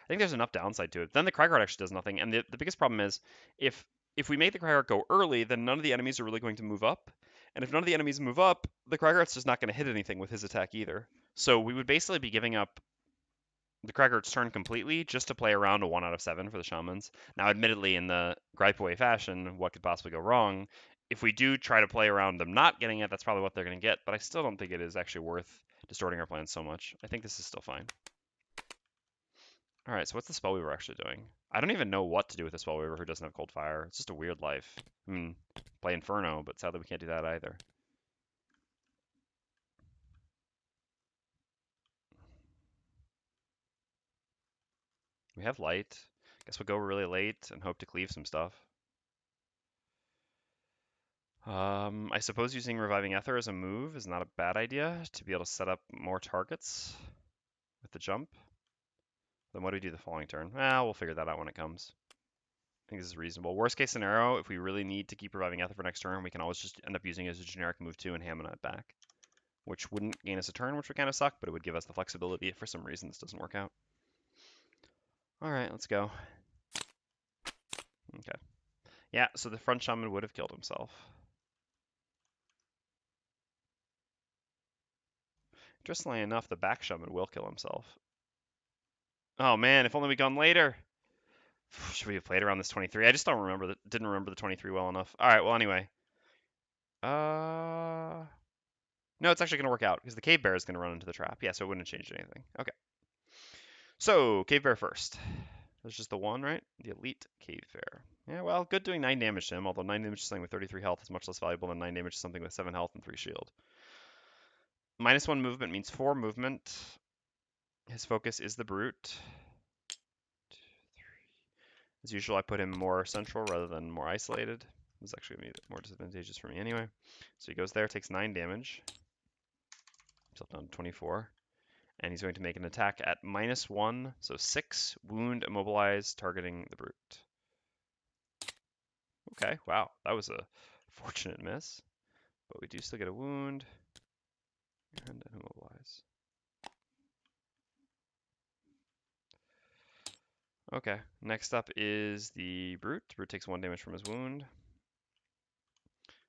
think there's enough downside to it. Then the Cragheart actually does nothing, and the biggest problem is if we make the Cragheart go early, then none of the enemies are really going to move up, and if none of the enemies move up, the Cragheart's just not going to hit anything with his attack either. So we would basically be giving up the Cragheart's turn completely just to play around a 1 out of 7 for the Shamans. Now, admittedly, in the Gripeaway fashion, what could possibly go wrong? If we do try to play around them not getting it, that's probably what they're going to get, but I still don't think it is actually worth distorting our plans so much. I think this is still fine. Alright, so what's the Spellweaver actually doing? I don't even know what to do with the Spellweaver who doesn't have Cold Fire. It's just a weird life. I mean, play Inferno, but sadly we can't do that either. We have Light. Guess we'll go really late and hope to cleave some stuff. I suppose using Reviving Ether as a move is not a bad idea to be able to set up more targets with the jump. Then what do we do the following turn? Well, we'll figure that out when it comes. I think this is reasonable. Worst case scenario, if we really need to keep Reviving Ether for next turn, we can always just end up using it as a generic move 2 and Hammer it back. Which wouldn't gain us a turn, which would kind of suck, but it would give us the flexibility if for some reason this doesn't work out. Alright, let's go. Okay. Yeah, so the front shaman would have killed himself. Interestingly enough, the back shaman will kill himself. Oh man, if only we'd gone later. Should we have played around this 23? I just didn't remember the 23 well enough. All right, well anyway. No, it's actually going to work out because the cave bear is going to run into the trap. Yeah, so it wouldn't have changed anything. Okay. So, cave bear first. There's just the one, right? The elite cave bear. Yeah, well, good doing 9 damage to him, although 9 damage to something with 33 health is much less valuable than 9 damage to something with 7 health and 3 shield. -1 movement means 4 movement. His focus is the brute. As usual, I put him more central rather than more isolated. This is actually going to be more disadvantageous for me anyway. So he goes there, takes 9 damage. Himself down to 24. And he's going to make an attack at -1, so 6, wound, immobilize, targeting the brute. Okay, wow, that was a fortunate miss. But we do still get a wound and an immobilize. Okay, next up is the brute. The brute takes 1 damage from his wound.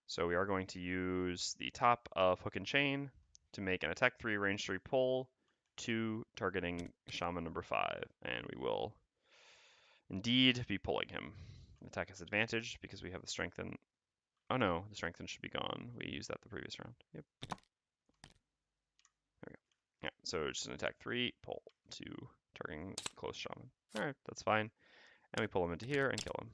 So we are going to use the top of Hook and Chain to make an attack 3, range 3 pull, 2 targeting Shaman number 5. And we will indeed be pulling him. Attack has advantage because we have the strengthen. Oh no, the strengthen should be gone. We used that the previous round. Yep. There we go. Yeah, so just an attack 3, pull 2, targeting close Shaman. Alright, that's fine. And we pull him into here and kill him.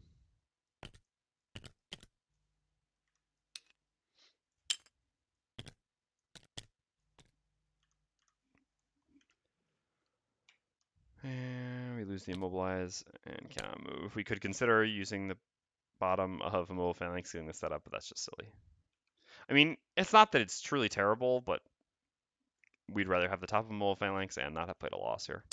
And we lose the immobilize and cannot move. We could consider using the bottom of Immobile Phalanx getting this set up, but that's just silly. I mean, it's not that it's truly terrible, but we'd rather have the top of Immobile Phalanx and not have played a loss here.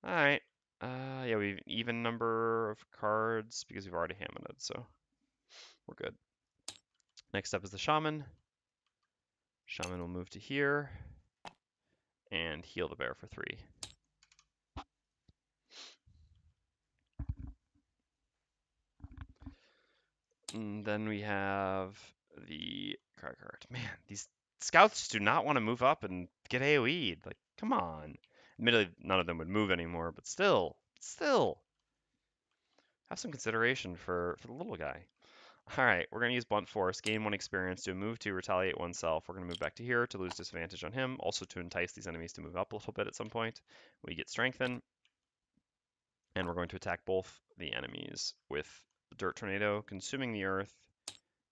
Alright. Yeah, we have an even number of cards because we've already hammered, so we're good. Next up is the Shaman. Shaman will move to here and heal the bear for 3. And then we have the Cragheart. Man, these scouts do not want to move up and get AoE'd. Like, come on. Admittedly, none of them would move anymore, but still, have some consideration for the little guy. All right, we're going to use Blunt Force, gain 1 experience, do a move to retaliate oneself. We're going to move back to here to lose disadvantage on him, also to entice these enemies to move up a little bit at some point. We get Strengthen, and we're going to attack both the enemies with Dirt Tornado, consuming the earth,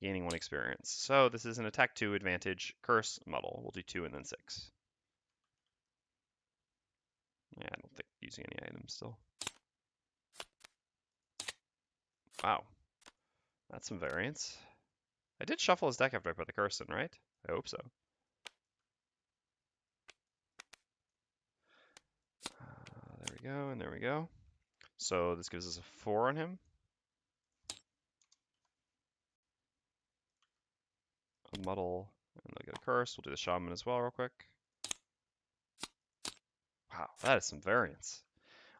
gaining 1 experience. So this is an attack 2 advantage, curse, muddle. We'll do 2 and then 6. Yeah, I don't think using any items still. Wow, that's some variance. I did shuffle his deck after I put the curse in, right? I hope so. There we go, and there we go. So this gives us a 4 on him. A muddle, and they'll get a curse. We'll do the shaman as well real quick. Wow, that is some variance.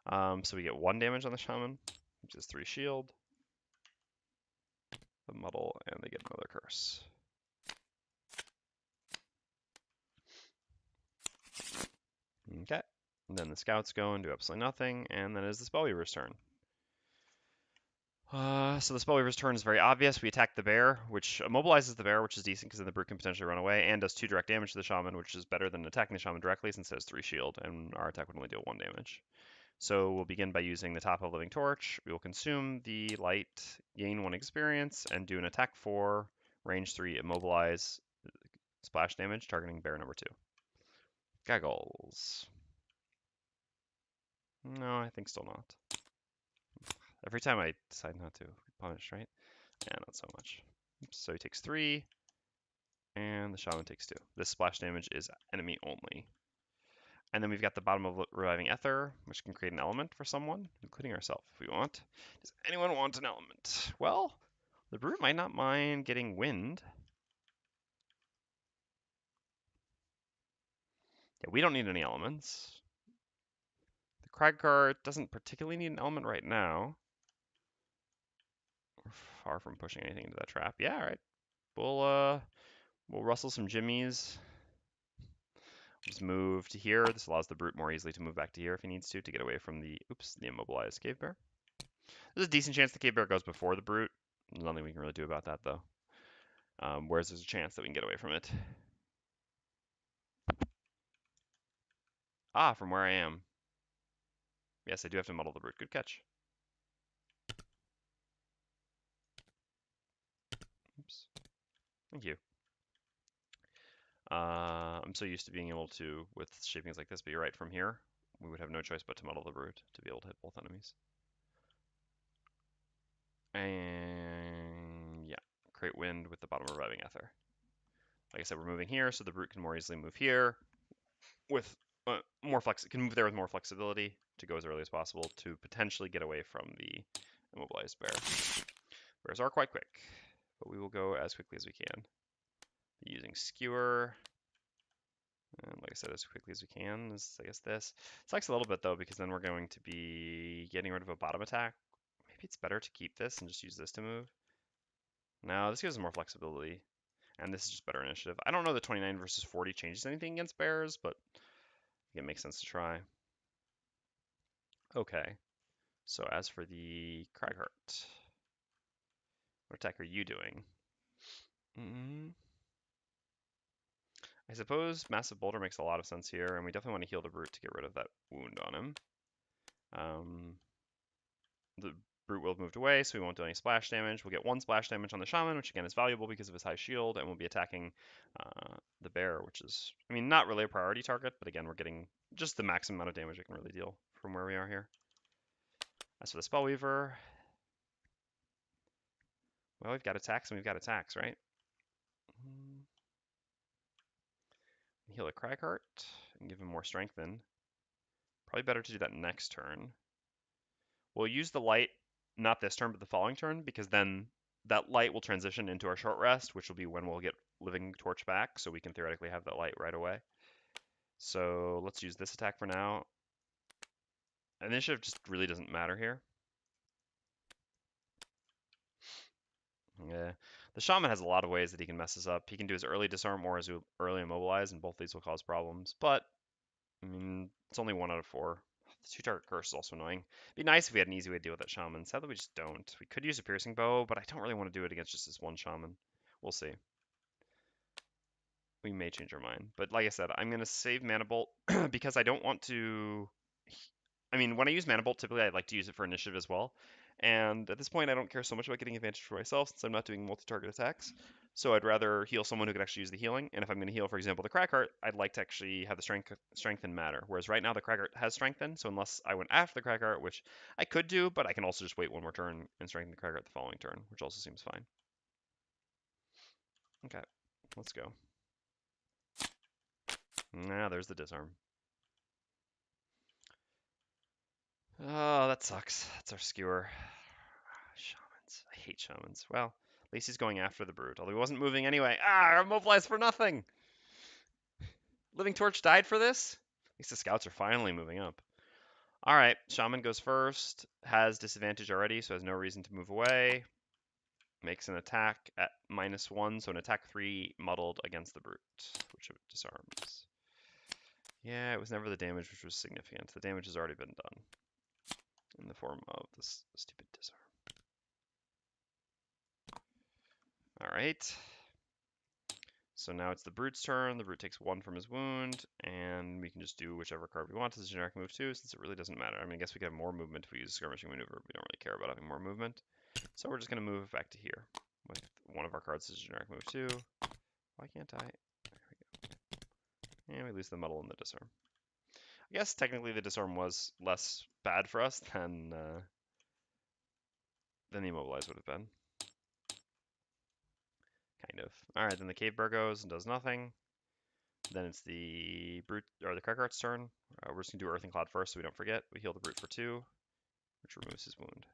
So we get 1 damage on the shaman, which is 3 shield. The muddle, and they get another curse. Okay, and then the scouts go and do absolutely nothing, and then it is the Spellweaver's turn. So the Spellweaver's turn is very obvious. We attack the bear, which immobilizes the bear, which is decent because then the brute can potentially run away, and does 2 direct damage to the shaman, which is better than attacking the shaman directly since it has 3 shield, and our attack would only deal 1 damage. So we'll begin by using the top of Living Torch. We will consume the light, gain 1 experience, and do an attack 4, range 3, immobilize, splash damage, targeting bear number 2. Gaggles. No, I think still not. Every time I decide not to, punish, right? Yeah, not so much. Oops, so he takes 3, and the shaman takes 2. This splash damage is enemy only. And then we've got the bottom of Reviving Ether, which can create an element for someone, including ourselves if we want. Does anyone want an element? Well, the brute might not mind getting wind. Yeah, we don't need any elements. The Cragheart doesn't particularly need an element right now. We're far from pushing anything into that trap. Yeah, all right. We'll rustle some jimmies. Just move to here. This allows the brute more easily to move back to here if he needs to get away from the, the immobilized cave bear. There's a decent chance the cave bear goes before the brute. There's nothing we can really do about that, though. Whereas there's a chance that we can get away from it. Ah, from where I am. Yes, I do have to muddle the brute. Good catch. Oops. Thank you. I'm so used to being able to, with shapings like this, but you're right, from here, we would have no choice but to muddle the brute to be able to hit both enemies. And yeah, create wind with the bottom reviving ether. Like I said, we're moving here, so the brute can more easily move here with can move there with more flexibility to go as early as possible to potentially get away from the immobilized bear. Bears are quite quick, but we will go as quickly as we can. Using skewer, and like I said, as quickly as we can is, I guess, this. Sucks a little bit, though, because then we're going to be getting rid of a bottom attack. Maybe it's better to keep this and just use this to move. No, this gives us more flexibility, and this is just better initiative. I don't know that 29 versus 40 changes anything against bears, but it makes sense to try. Okay, so as for the Cragheart, what attack are you doing? I suppose Massive Boulder makes a lot of sense here, and we definitely want to heal the brute to get rid of that wound on him. The brute will have moved away, so we won't do any splash damage. We'll get 1 splash damage on the shaman, which again is valuable because of his high shield, and we'll be attacking the bear, which is, I mean, not really a priority target, but again, we're getting just the maximum amount of damage we can really deal from where we are here. As for the Spellweaver, well, we've got attacks and we've got attacks, right? Heal a Cragheart and give him more strength in. Probably better to do that next turn. We'll use the light, not this turn, but the following turn, because then that light will transition into our short rest, which will be when we'll get Living Torch back, so we can theoretically have that light right away. So let's use this attack for now. Initiative just really doesn't matter here. Yeah, the Shaman has a lot of ways that he can mess us up. He can do his early disarm or his early immobilize, and both these will cause problems. But, I mean, it's only 1 out of 4. The 2-target curse is also annoying. It'd be nice if we had an easy way to deal with that shaman. Sadly, we just don't. We could use a piercing bow, but I don't really want to do it against just this one shaman. We'll see. We may change our mind. But like I said, I'm going to save Mana Bolt because I don't want to... I mean, when I use Mana Bolt, typically I like to use it for initiative as well. And at this point, I don't care so much about getting advantage for myself since I'm not doing multi-target attacks. So I'd rather heal someone who can actually use the healing. And if I'm going to heal, for example, the Cragheart, I'd like to actually have the strengthen matter. Whereas right now the Cragheart has strengthen, so unless I went after the Cragheart, which I could do, but I can also just wait 1 more turn and strengthen the Cragheart the following turn, which also seems fine. Okay, let's go. Nah, there's the disarm. Oh, that sucks. That's our skewer. Shamans. I hate shamans. Well, at least he's going after the brute, although he wasn't moving anyway. Ah, immobilized for nothing! Living Torch died for this? At least the scouts are finally moving up. Alright, Shaman goes first. Has disadvantage already, so has no reason to move away. Makes an attack at -1, so an attack 3 muddled against the brute, which it disarms. Yeah, it was never the damage which was significant. The damage has already been done in the form of this stupid disarm. Alright. So now it's the brute's turn. The brute takes 1 from his wound, and we can just do whichever card we want as a generic move too, since it really doesn't matter. I mean, I guess we could have more movement if we use skirmishing maneuver. We don't really care about having more movement. So we're just going to move back to here with one of our cards as a generic move too. Why can't I? There we go. And we lose the muddle and the disarm. I guess technically the disarm was less bad for us than the immobilize would have been. Kind of. Alright, then the cave bear goes and does nothing. Then it's the brute or the Cragheart's turn. We're just gonna do Earthing Cloud first so we don't forget. We heal the brute for 2, which removes his wound.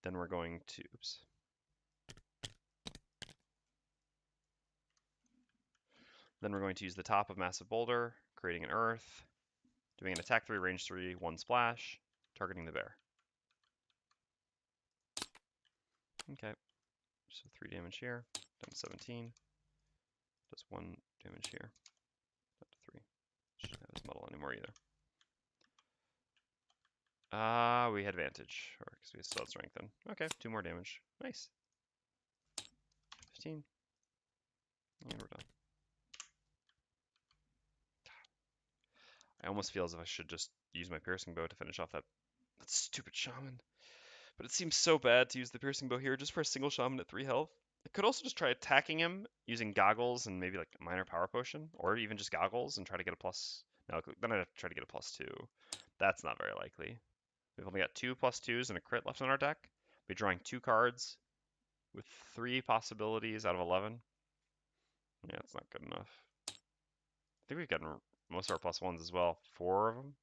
Then we're going to Then we're going to use the top of Massive Boulder, creating an Earth, doing an attack 3, range 3, 1 splash, targeting the bear. Okay, so 3 damage here, down to 17. Does 1 damage here, down to anymore either. We had advantage, or because we still had strengthen. Okay, 2 more damage. Nice. 15. And we're done. I almost feel as if I should just use my piercing bow to finish off that stupid shaman. But it seems so bad to use the piercing bow here just for a single shaman at 3 health. I could also just try attacking him using goggles and maybe like a minor power potion, or even just goggles and try to get a plus. No, then I'd have to try to get a +2. That's not very likely. We've only got 2 +2s and a crit left on our deck. We're drawing 2 cards with 3 possibilities out of 11. Yeah, it's not good enough. I think we've gotten most of our +1s as well. 4 of them.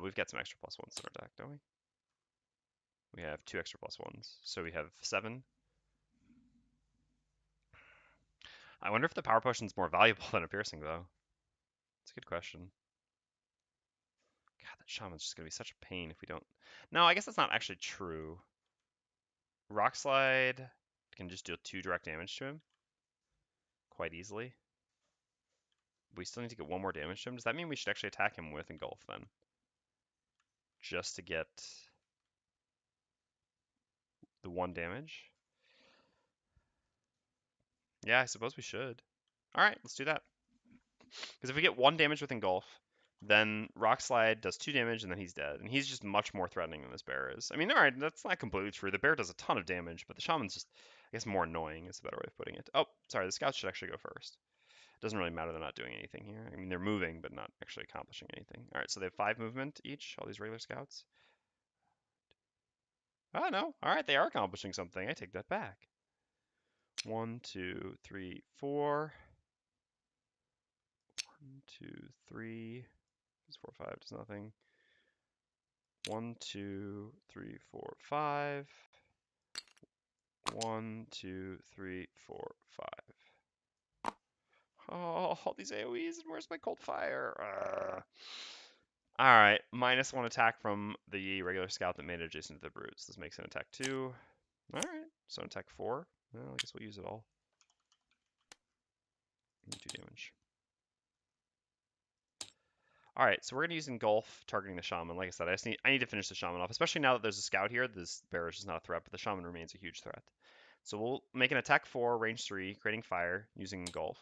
We've got some extra +1s in our deck, don't we? We have 2 extra +1s, so we have 7. I wonder if the power potion's more valuable than a piercing, though. It's a good question. God, that shaman's just gonna be such a pain if we don't. No, I guess that's not actually true. Rock Slide can just deal 2 direct damage to him quite easily. We still need to get 1 more damage to him. Does that mean we should actually attack him with Engulf then? Just to get the 1 damage? Yeah, I suppose we should. Alright, let's do that. Because if we get 1 damage with Engulf, then Rock Slide does 2 damage and then he's dead. And he's just much more threatening than this bear is. I mean, alright, that's not completely true. The bear does a ton of damage, but the shaman's just, I guess, more annoying is a better way of putting it. Oh, sorry, the scouts should actually go first. It doesn't really matter they're not doing anything here. I mean, they're moving, but not actually accomplishing anything. Alright, so they have 5 movement each, all these regular scouts. Oh, no. Alright, they are accomplishing something. I take that back. 1, 2, 3, 4. 1, 2, 3. 4, 5 does nothing. 1, 2, 3, 4, 5. 1, 2, 3, 4, 5. Oh, all these AoEs, and where's my cold fire? Alright, -1 attack from the regular scout that made it adjacent to the brutes. This makes an attack 2. Alright, so an attack 4. Well, I guess we'll use it all. 2 damage. Alright, so we're going to use Engulf, targeting the Shaman. Like I said, I need to finish the Shaman off, especially now that there's a Scout here. This bear is just not a threat, but the Shaman remains a huge threat. So we'll make an attack 4, range 3, creating fire, using Engulf.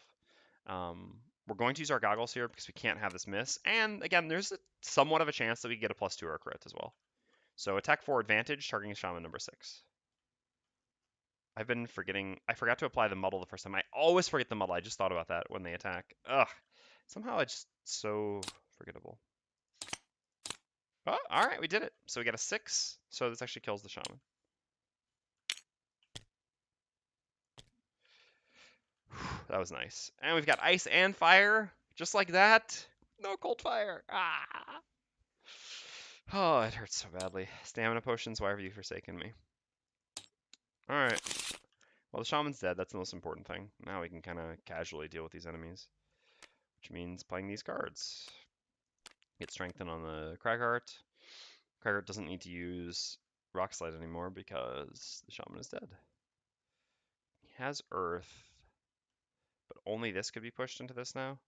We're going to use our goggles here because we can't have this miss. And again, there's somewhat of a chance that we get a +2 or a crit as well. So attack 4 advantage, targeting Shaman number 6. I've been forgetting, I forgot to apply the muddle the first time. I always forget the muddle. I just thought about that when they attack. Ugh. Somehow it's just so forgettable. Oh, all right, we did it. So we got a 6. So this actually kills the shaman. That was nice. And we've got ice and fire, just like that. No cold fire. Ah. Oh, it hurts so badly. Stamina potions, why have you forsaken me? All right. Well, the shaman's dead. That's the most important thing. Now we can kind of casually deal with these enemies, which means playing these cards. Get strengthened on the Cragheart. Cragheart doesn't need to use Rock Slide anymore because the shaman is dead. He has Earth, but only this could be pushed into this now.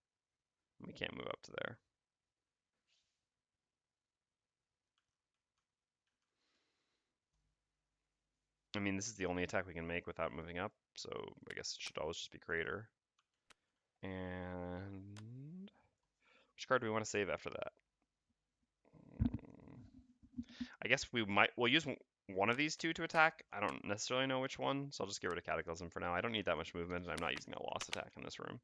We can't move up to there. I mean, this is the only attack we can make without moving up, so I guess it should always just be Greater. And which card do we want to save after that? I guess we'll use one of these 2 to attack. I don't necessarily know which one, so I'll just get rid of Cataclysm for now. I don't need that much movement, and I'm not using a loss attack in this room.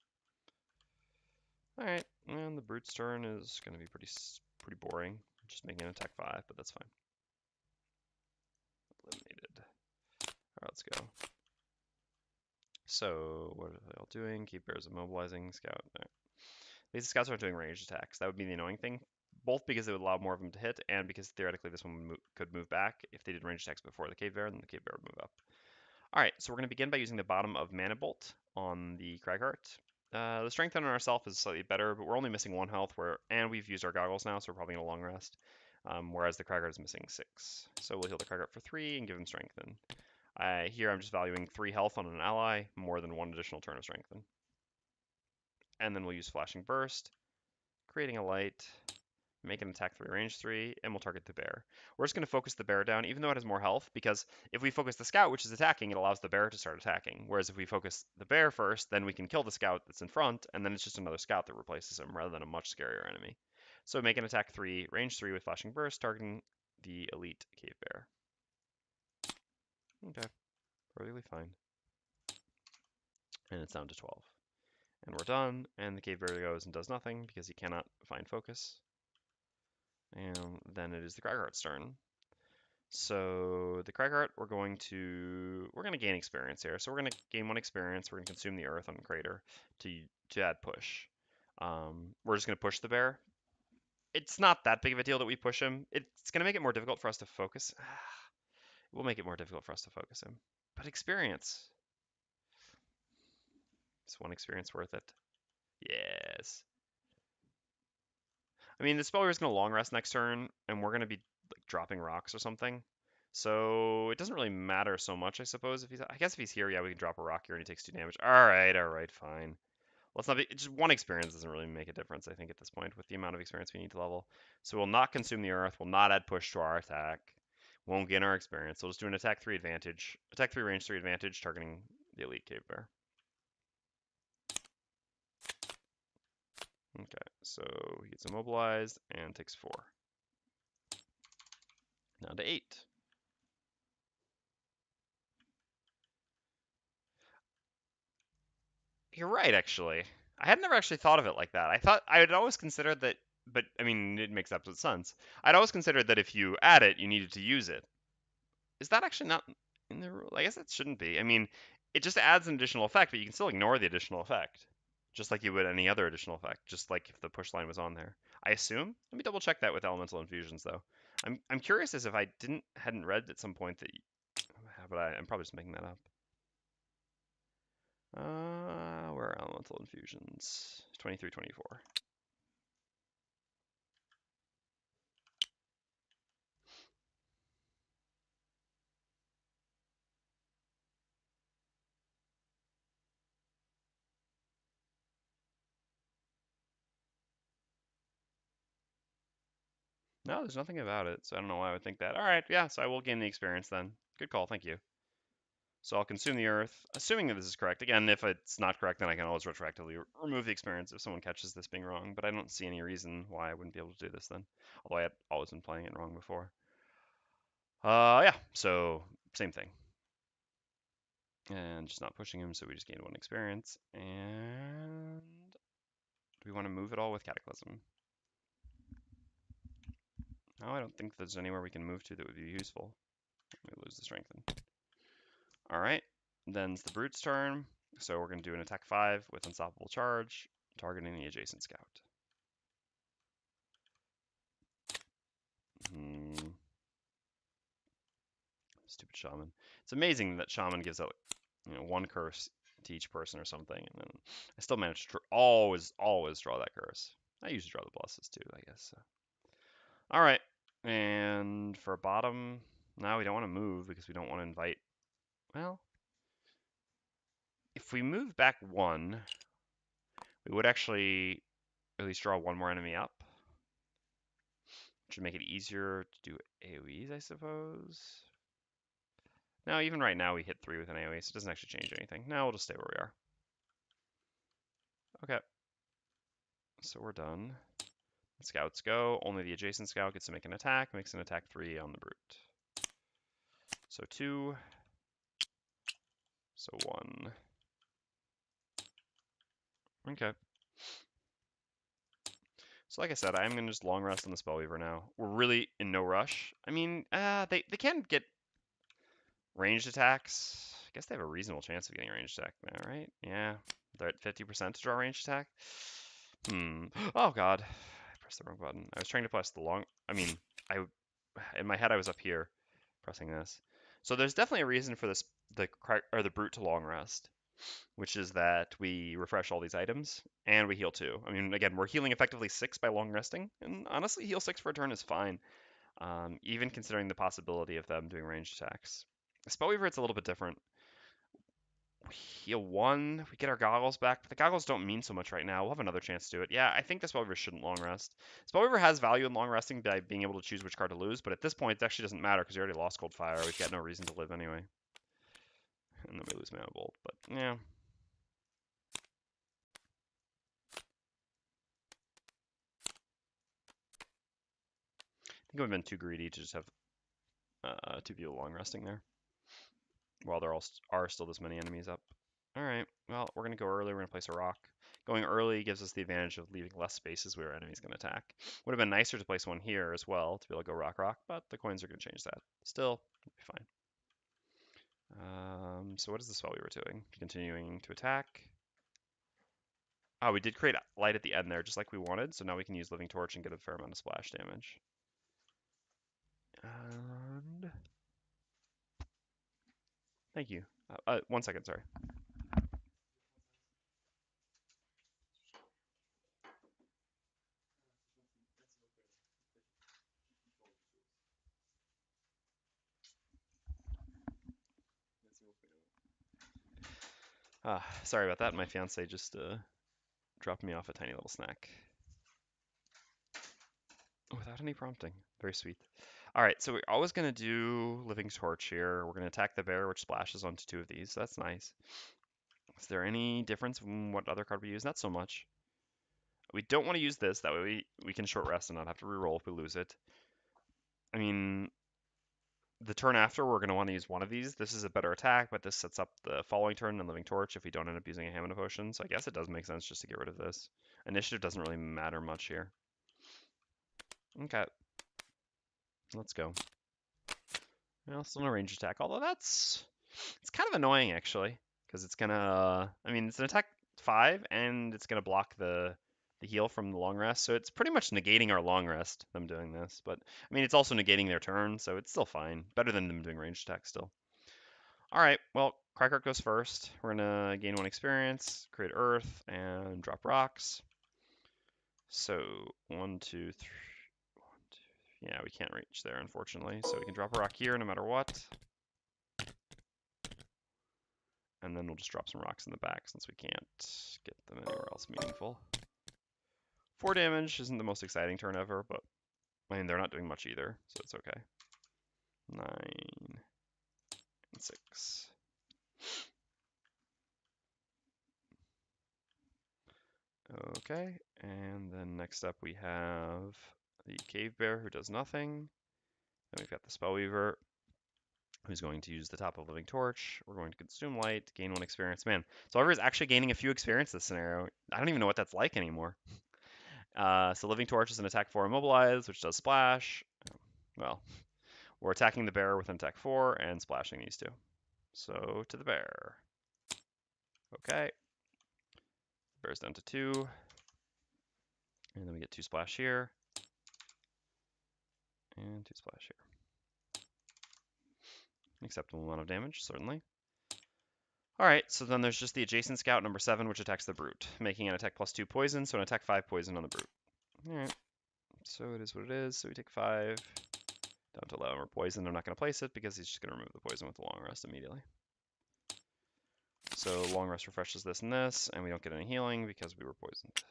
Alright, and the Brute's turn is going to be pretty boring. Just making an attack 5, but that's fine. Eliminated. Alright, let's go. So, what are they all doing? Keep bears immobilizing, scout. Right. These scouts aren't doing ranged attacks. That would be the annoying thing. Both because it would allow more of them to hit, and because theoretically this one could move back. If they did ranged attacks before the cave bear, then the cave bear would move up. Alright, so we're going to begin by using the bottom of Mana Bolt on the Cragheart. The strength on ourselves is slightly better, but we're only missing 1 health, and we've used our goggles now, so we're probably going to long rest. Whereas the Cragheart is missing 6. So we'll heal the Cragheart for 3 and give him strengthen. Here I'm just valuing 3 health on an ally, more than 1 additional turn of strengthen. And then we'll use Flashing Burst, creating a light, make an attack 3, range 3, and we'll target the bear. We're just going to focus the bear down, even though it has more health, because if we focus the scout, which is attacking, it allows the bear to start attacking. Whereas if we focus the bear first, then we can kill the scout that's in front, and then it's just another scout that replaces him, rather than a much scarier enemy. So make an attack 3, range 3 with flashing burst, targeting the elite cave bear. Okay, perfectly fine. And it's down to 12. And we're done, and the cave bear goes and does nothing because he cannot find focus. And then it is the Cragheart's turn. So the Cragheart, we're going to gain experience here. So we're going to gain 1 experience. We're going to consume the earth on Crater to add push. We're just going to push the bear. It's not that big of a deal that we push him. It's going to make it more difficult for us to focus. It will make it more difficult for us to focus him. But experience. Is 1 experience worth it? Yes. I mean, the Spellweaver is going to long rest next turn, and we're going to be like dropping rocks or something. So it doesn't really matter so much, I suppose. I guess if he's here, yeah, we can drop a rock here and he takes 2 damage. All right, fine. Let's not be. Just 1 experience doesn't really make a difference, I think, at this point with the amount of experience we need to level. So we'll not consume the earth. We'll not add push to our attack. Won't gain our experience. We'll just do an attack 3 advantage, attack 3 range 3 advantage, targeting the elite cave bear. Okay, so he gets immobilized and takes 4. Down to 8. You're right, actually. I had never actually thought of it like that. I had always considered that, but I mean, it makes absolute sense. I'd always considered that if you add it, you needed to use it. Is that actually not in the rule? I guess it shouldn't be. I mean, it just adds an additional effect, but you can still ignore the additional effect, just like you would any other additional effect, just like if the push line was on there. I assume. Let me double check that with elemental infusions, though. I'm curious as if I hadn't read at some point that, but I'm probably just making that up. Where are elemental infusions? 23, 24. No, there's nothing about it, so I don't know why I would think that. All right, yeah, so I will gain the experience then. Good call, thank you. So I'll consume the earth, assuming that this is correct. Again, if it's not correct, then I can always retroactively remove the experience if someone catches this being wrong, but I don't see any reason why I wouldn't be able to do this then, although I had always been playing it wrong before. Yeah, so same thing. And just not pushing him, so we just gained 1 experience. And do we want to move at all with Cataclysm? No, I don't think there's anywhere we can move to that would be useful. Let me lose the strengthen. All right, then it's the Brute's turn. So we're going to do an attack 5 with Unstoppable Charge, targeting the adjacent scout. Stupid Shaman. It's amazing that Shaman gives out, 1 curse to each person or something, and then I still manage to always draw that curse. I usually draw the blesses too, I guess. So. All right, and for bottom, now we don't want to move because we don't want to invite. Well, if we move back 1, we would actually at least draw 1 more enemy up, which would make it easier to do AoEs, I suppose. Now, even right now, we hit 3 with an AoE, so it doesn't actually change anything. Now we'll just stay where we are. Okay. So we're done. Scouts go. Only the adjacent scout gets to make an attack. Makes an attack 3 on the brute. So 2. So 1. Okay. So like I said, I'm going to just long rest on the Spellweaver now. We're really in no rush. I mean, they can get ranged attacks. I guess they have a reasonable chance of getting a ranged attack now, right? Yeah. They're at 50% to draw a ranged attack. Oh god. I pressed the wrong button. I was trying to press the long... I mean, in my head I was up here pressing this. So there's definitely a reason for this, the brute to long rest, which is that we refresh all these items and we heal 2. I mean, again, we're healing effectively 6 by long resting, and honestly, heal 6 for a turn is fine, even considering the possibility of them doing ranged attacks. Spellweaver, it's a little bit different. We heal 1. We get our goggles back, but the goggles don't mean so much right now. We'll have another chance to do it. Yeah, I think the Spellweaver shouldn't long rest. Spellweaver has value in long resting by being able to choose which card to lose, but at this point, it actually doesn't matter because we already lost Cold Fire. We've got no reason to live anyway. And then we lose Mana Bolt, but yeah. I think we've been too greedy to just have 2 people long resting there. While there are still this many enemies up. Alright, well, we're going to go early. We're going to place a rock. Going early gives us the advantage of leaving less spaces where our enemy's going to attack. Would have been nicer to place one here as well to be able to go rock, but the coins are going to change that. Still, it'll be fine. So what is the spell we were doing? Continuing to attack. Oh, we did create light at the end there, just like we wanted, so now we can use Living Torch and get a fair amount of splash damage. And... Thank you. 1 second, sorry. Sorry about that. My fiance just dropped me off a tiny little snack. Without any prompting. Very sweet. Alright, so we're always going to do Living Torch here. We're going to attack the bear, which splashes onto 2 of these. So that's nice. Is there any difference from what other card we use? Not so much. We don't want to use this. That way we can short rest and not have to reroll if we lose it. I mean, the turn after, we're going to want to use one of these. This is a better attack, but this sets up the following turn and Living Torch if we don't end up using a Hamina Potion. So I guess it does make sense just to get rid of this. Initiative doesn't really matter much here. Okay. Let's go. Well, still no range attack, although it's kind of annoying actually, because it's gonna, I mean, it's an attack 5 and it's gonna block the heal from the long rest, so it's pretty much negating our long rest, them doing this, but I mean, it's also negating their turn, so it's still fine. Better than them doing ranged attack still. Alright, well, Cragheart goes first. We're gonna gain 1 experience, create earth, and drop rocks. So, 1, 2, 3. Yeah, we can't reach there, unfortunately. So we can drop a rock here no matter what. And then we'll just drop some rocks in the back since we can't get them anywhere else meaningful. 4 damage isn't the most exciting turn ever, but I mean, they're not doing much either, so it's okay. 9 and 6. Okay, and then next up we have the Cave Bear who does nothing. Then we've got the Spellweaver who's going to use the top of Living Torch. We're going to consume light, gain 1 experience. Man, Spellweaver is actually gaining a few experience this scenario. I don't even know what that's like anymore. So Living Torch is an attack 4 immobilize, which does splash. Well, we're attacking the bear with an attack 4 and splashing these 2. So to the bear. Okay. Bear's down to 2. And then we get 2 splash here. And 2 splash here. Acceptable amount of damage, certainly. Alright, so then there's just the adjacent scout number 7, which attacks the brute, making an attack +2 poison, so an attack 5 poison on the brute. Alright, so it is what it is. So we take 5, down to 11 more poison. I'm not going to place it because he's just going to remove the poison with the long rest immediately. So long rest refreshes this and this, and we don't get any healing because we were poisoned.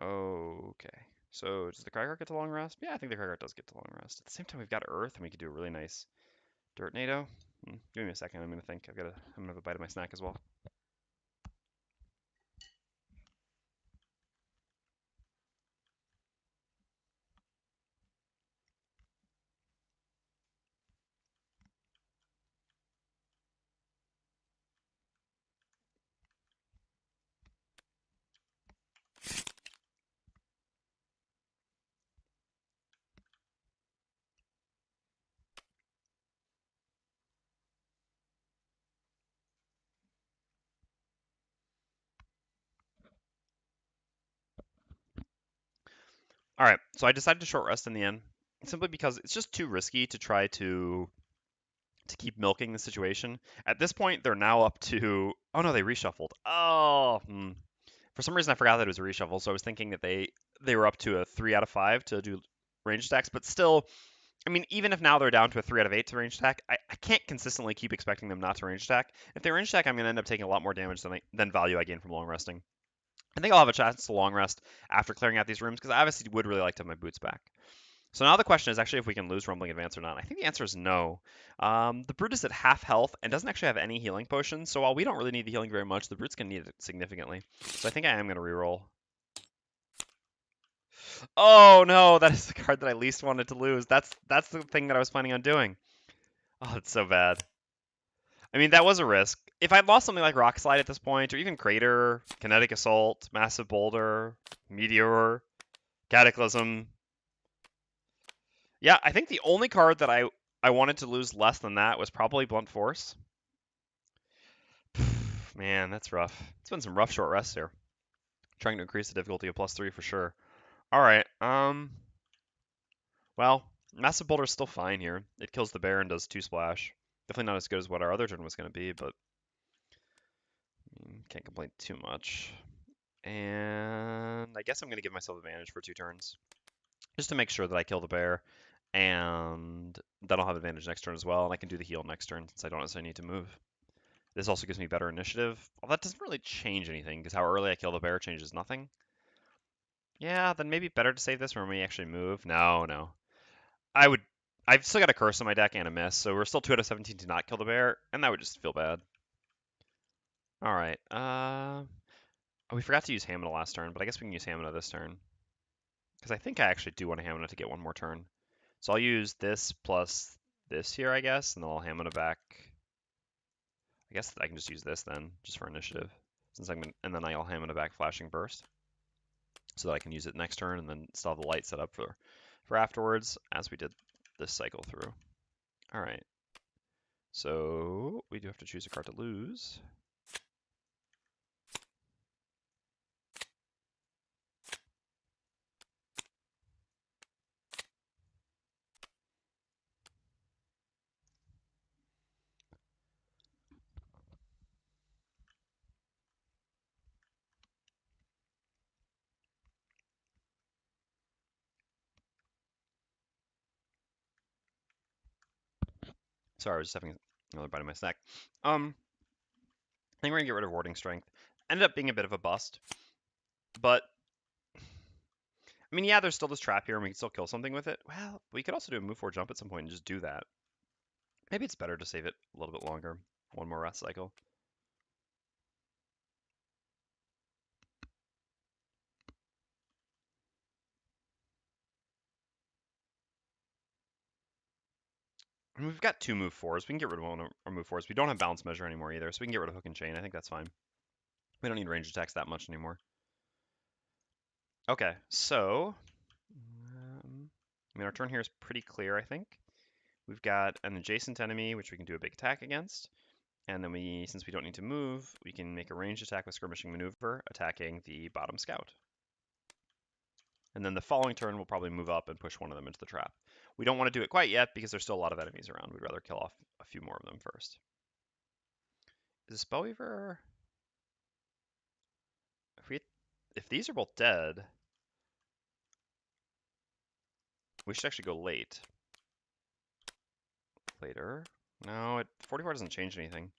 Okay. So does the Cragheart get to long rest? Yeah, I think the Cragheart does get to long rest. At the same time, we've got Earth, and we could do a really nice Dirt Nado. Give me a second. I'm gonna think. I'm gonna have a bite of my snack as well. All right. So I decided to short rest in the end, simply because it's just too risky to try to keep milking the situation. At this point, they're now up to. Oh no, they reshuffled. Oh. For some reason, I forgot that it was a reshuffle, so I was thinking that they were up to a 3 out of 5 to do range attacks, but still, I mean, even if now they're down to a 3 out of 8 to range attack, I can't consistently keep expecting them not to range attack. If they range attack, I'm going to end up taking a lot more damage than value I gain from long resting. I think I'll have a chance to long rest after clearing out these rooms, because I obviously would really like to have my boots back. So now the question is actually if we can lose Rumbling Advance or not. I think the answer is no. The Brute is at half health and doesn't actually have any healing potions, so while we don't really need the healing very much, the Brute's going to need it significantly. So I think I am going to reroll. Oh no, that is the card that I least wanted to lose. That's the thing that I was planning on doing. Oh, it's so bad. I mean, that was a risk. If I'd lost something like Rock Slide at this point, or even Crater, Kinetic Assault, Massive Boulder, Meteor, Cataclysm. Yeah, I think the only card that I wanted to lose less than that was probably Blunt Force. Man, that's rough. It's been some rough short rests here. Trying to increase the difficulty of +3 for sure. All right. Well, Massive Boulder is still fine here. It kills the bear and does 2 splash. Definitely not as good as what our other turn was going to be, but can't complain too much. And I guess I'm going to give myself advantage for 2 turns, just to make sure that I kill the bear, and then I'll have advantage next turn as well, and I can do the heal next turn since I don't necessarily need to move. This also gives me better initiative. Well, that doesn't really change anything, because how early I kill the bear changes nothing. Yeah, then maybe better to save this when we actually move. No. I've still got a curse on my deck and a miss, so we're still 2 out of 17 to not kill the bear, and that would just feel bad. All right. Oh, we forgot to use Hamina last turn, but I guess we can use Hamina this turn. Because I think I actually do want a Hamina to get one more turn. So I'll use this plus this here, I guess, and then I'll Hamina back. I guess I can just use this then, just for initiative. And then I'll Hamina back Flashing Burst, so that I can use it next turn, and then still have the light set up for afterwards, as we did this cycle through. All right. So we do have to choose a card to lose. Sorry, I was just having another bite of my snack. I think we're gonna get rid of Warding Strength. Ended up being a bit of a bust, but I mean, yeah, there's still this trap here, and we can still kill something with it. Well, we could also do a move 4 jump at some point and just do that. Maybe it's better to save it a little bit longer. One more rest cycle. And we've got 2 move 4s. We can get rid of one of our move 4s. We don't have balance measure anymore either, so we can get rid of Hook and Chain. I think that's fine. We don't need range attacks that much anymore. Okay, so I mean, our turn here is pretty clear, I think. We've got an adjacent enemy, which we can do a big attack against. And then since we don't need to move, we can make a ranged attack with Skirmishing Maneuver, attacking the bottom scout. And then the following turn, we'll probably move up and push one of them into the trap. We don't want to do it quite yet because there's still a lot of enemies around. We'd rather kill off a few more of them first. Is Spellweaver... If these are both dead, we should actually go late. Later. No, 44 doesn't change anything.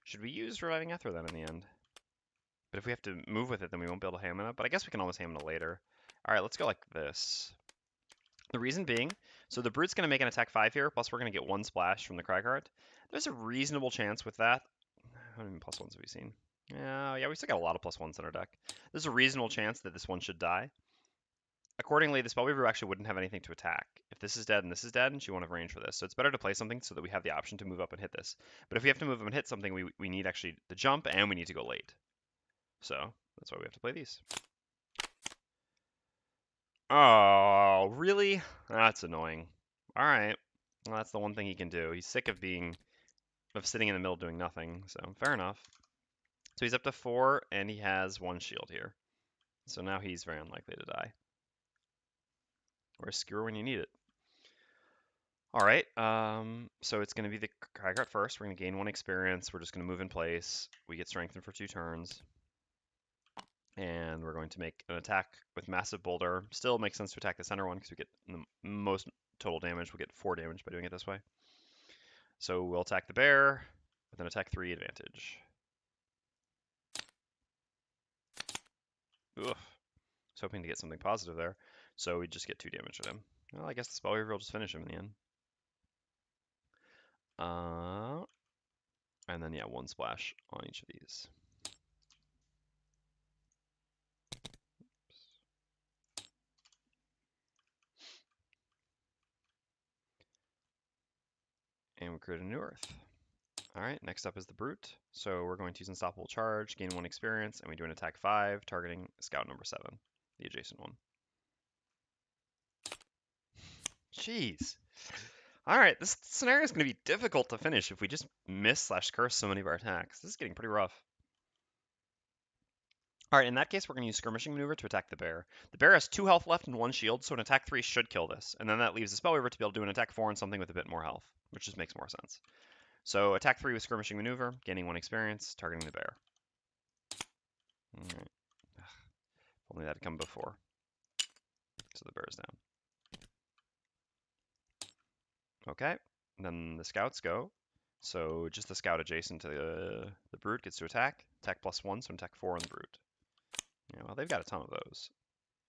Should we use Reviving Ether then in the end? But if we have to move with it, then we won't be able to Hamina. But I guess we can always Hamina later. All right, let's go like this. The reason being, so the Brute's going to make an attack 5 here, plus we're going to get 1 splash from the Cragheart. There's a reasonable chance with that. How many +1s have we seen? Yeah, we still got a lot of +1s in our deck. There's a reasonable chance that this one should die. Accordingly, the Spellweaver actually wouldn't have anything to attack. If this is dead and this is dead, and she won't have range for this. So it's better to play something so that we have the option to move up and hit this. But if we have to move up and hit something, we need actually the jump, and we need to go late. So that's why we have to play these. Oh, really? That's annoying. All right. Well, that's the one thing he can do. He's sick of sitting in the middle doing nothing. So fair enough. So he's up to 4, and he has 1 shield here. So now he's very unlikely to die. Or skewer when you need it. All right. So it's going to be the Cragheart first. We're going to gain 1 experience. We're just going to move in place. We get strengthened for 2 turns. And we're going to make an attack with Massive Boulder. Still makes sense to attack the center one because we get the most total damage. We'll get 4 damage by doing it this way. So we'll attack the bear with an attack 3 advantage. Ugh. I was hoping to get something positive there. So we just get 2 damage at him. Well, I guess the Spellweaver will just finish him in the end. And then, yeah, 1 splash on each of these. And we create a new Earth. All right, next up is the Brute. So we're going to use Unstoppable Charge, gain 1 experience, and we do an attack 5, targeting Scout number 7, the adjacent one. Jeez. All right, this scenario is going to be difficult to finish if we just miss/curse so many of our attacks. This is getting pretty rough. All right, in that case, we're going to use Skirmishing Maneuver to attack the bear. The bear has 2 health left and 1 shield, so an attack 3 should kill this. And then that leaves the Spellweaver to be able to do an attack 4 on something with a bit more health, which just makes more sense. So attack 3 with Skirmishing Maneuver, gaining 1 experience, targeting the bear. All right. Ugh, only that had come before. So the bear is down. Okay, and then the scouts go. So just the scout adjacent to the brute gets to attack. Attack +1, so attack 4 on the brute. Yeah, well, they've got a ton of those.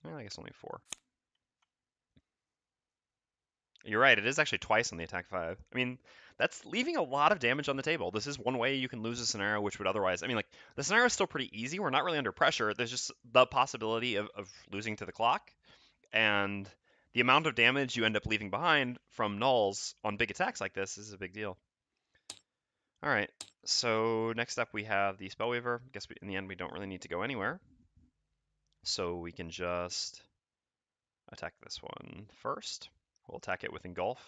Well, I guess only 4. You're right, it is actually twice on the attack 5. I mean, that's leaving a lot of damage on the table. This is one way you can lose a scenario which would otherwise... I mean, like, the scenario is still pretty easy. We're not really under pressure. There's just the possibility of losing to the clock. And the amount of damage you end up leaving behind from nulls on big attacks like this is a big deal. All right, so next up we have the Spellweaver. I guess in the end we don't really need to go anywhere. So we can just attack this one first. We'll attack it with Engulf,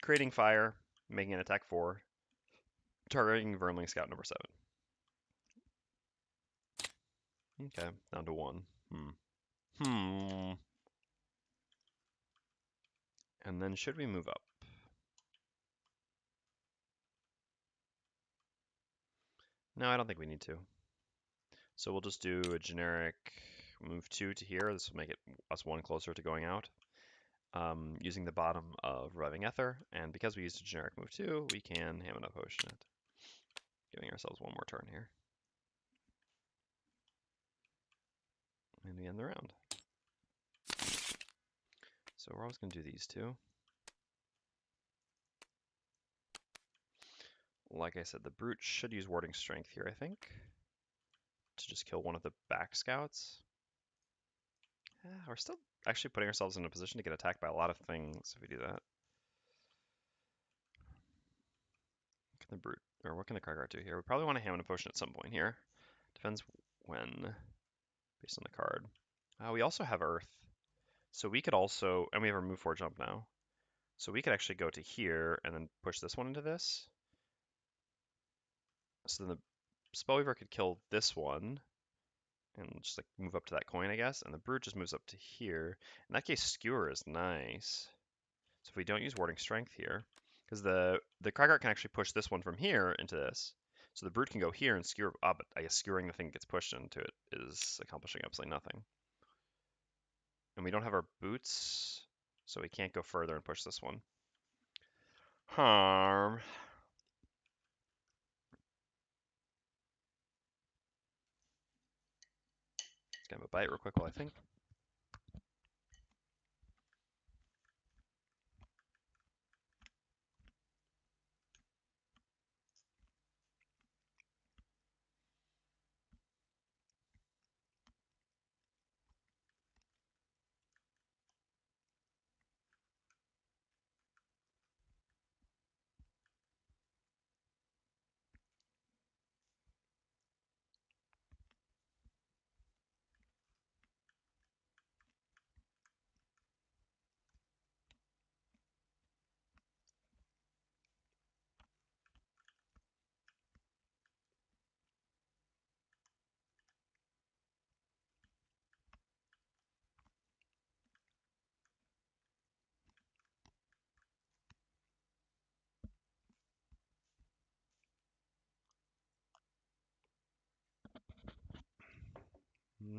creating fire, making an attack 4, targeting Vermling Scout number 7. Okay, down to 1. And then should we move up? No, I don't think we need to. So we'll just do a generic move 2 to here. This will make it us 1 closer to going out. Using the bottom of Reviving Ether, and because we used a generic move 2, we can Hamina Potion it. Giving ourselves 1 more turn here. And we end the round. So we're always going to do these 2. Like I said, the Brute should use Warding Strength here, I think, to just kill one of the back scouts. We're still actually putting ourselves in a position to get attacked by a lot of things if we do that. What can the Brute, or what can the Cragheart do here? We probably want to Hamina Potion at some point here. Depends when, based on the card. We also have Earth. So we could also, and we have our move 4 jump now. So we could actually go to here and then push this one into this. So then the Spellweaver could kill this one and just like move up to that coin, I guess. And the Brute just moves up to here. In that case, Skewer is nice. So if we don't use Warding Strength here, because the Cragheart can actually push this one from here into this. So the Brute can go here and skewer up, but I guess skewering the thing that gets pushed into it is accomplishing absolutely nothing. And we don't have our boots, so we can't go further and push this one. Harm. Let's have a bite real quick while I think.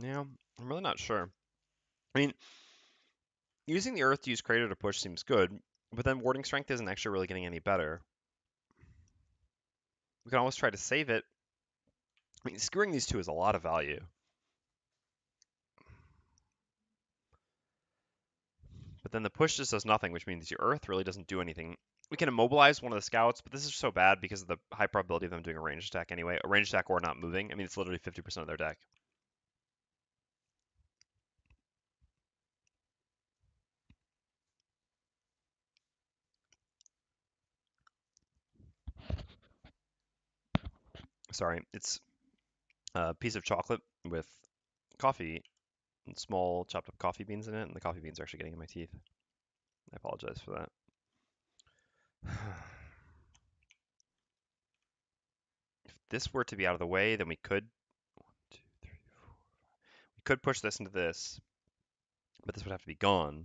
Yeah, I'm really not sure. I mean, Using the Earth to use Crater to push seems good, but then Warding Strength isn't actually really getting any better. We can always try to save it. I mean, skewering these two is a lot of value. But then the push just does nothing, which means your Earth really doesn't do anything. We can immobilize one of the scouts, but this is so bad because of the high probability of them doing a ranged attack anyway. A ranged attack or not moving. I mean, it's literally 50% of their deck. Sorry, it's a piece of chocolate with coffee and small chopped up coffee beans in it, and the coffee beans are actually getting in my teeth. I apologize for that. If this were to be out of the way, then we could 1, 2, 3, 4, 5. We could push this into this, but this would have to be gone,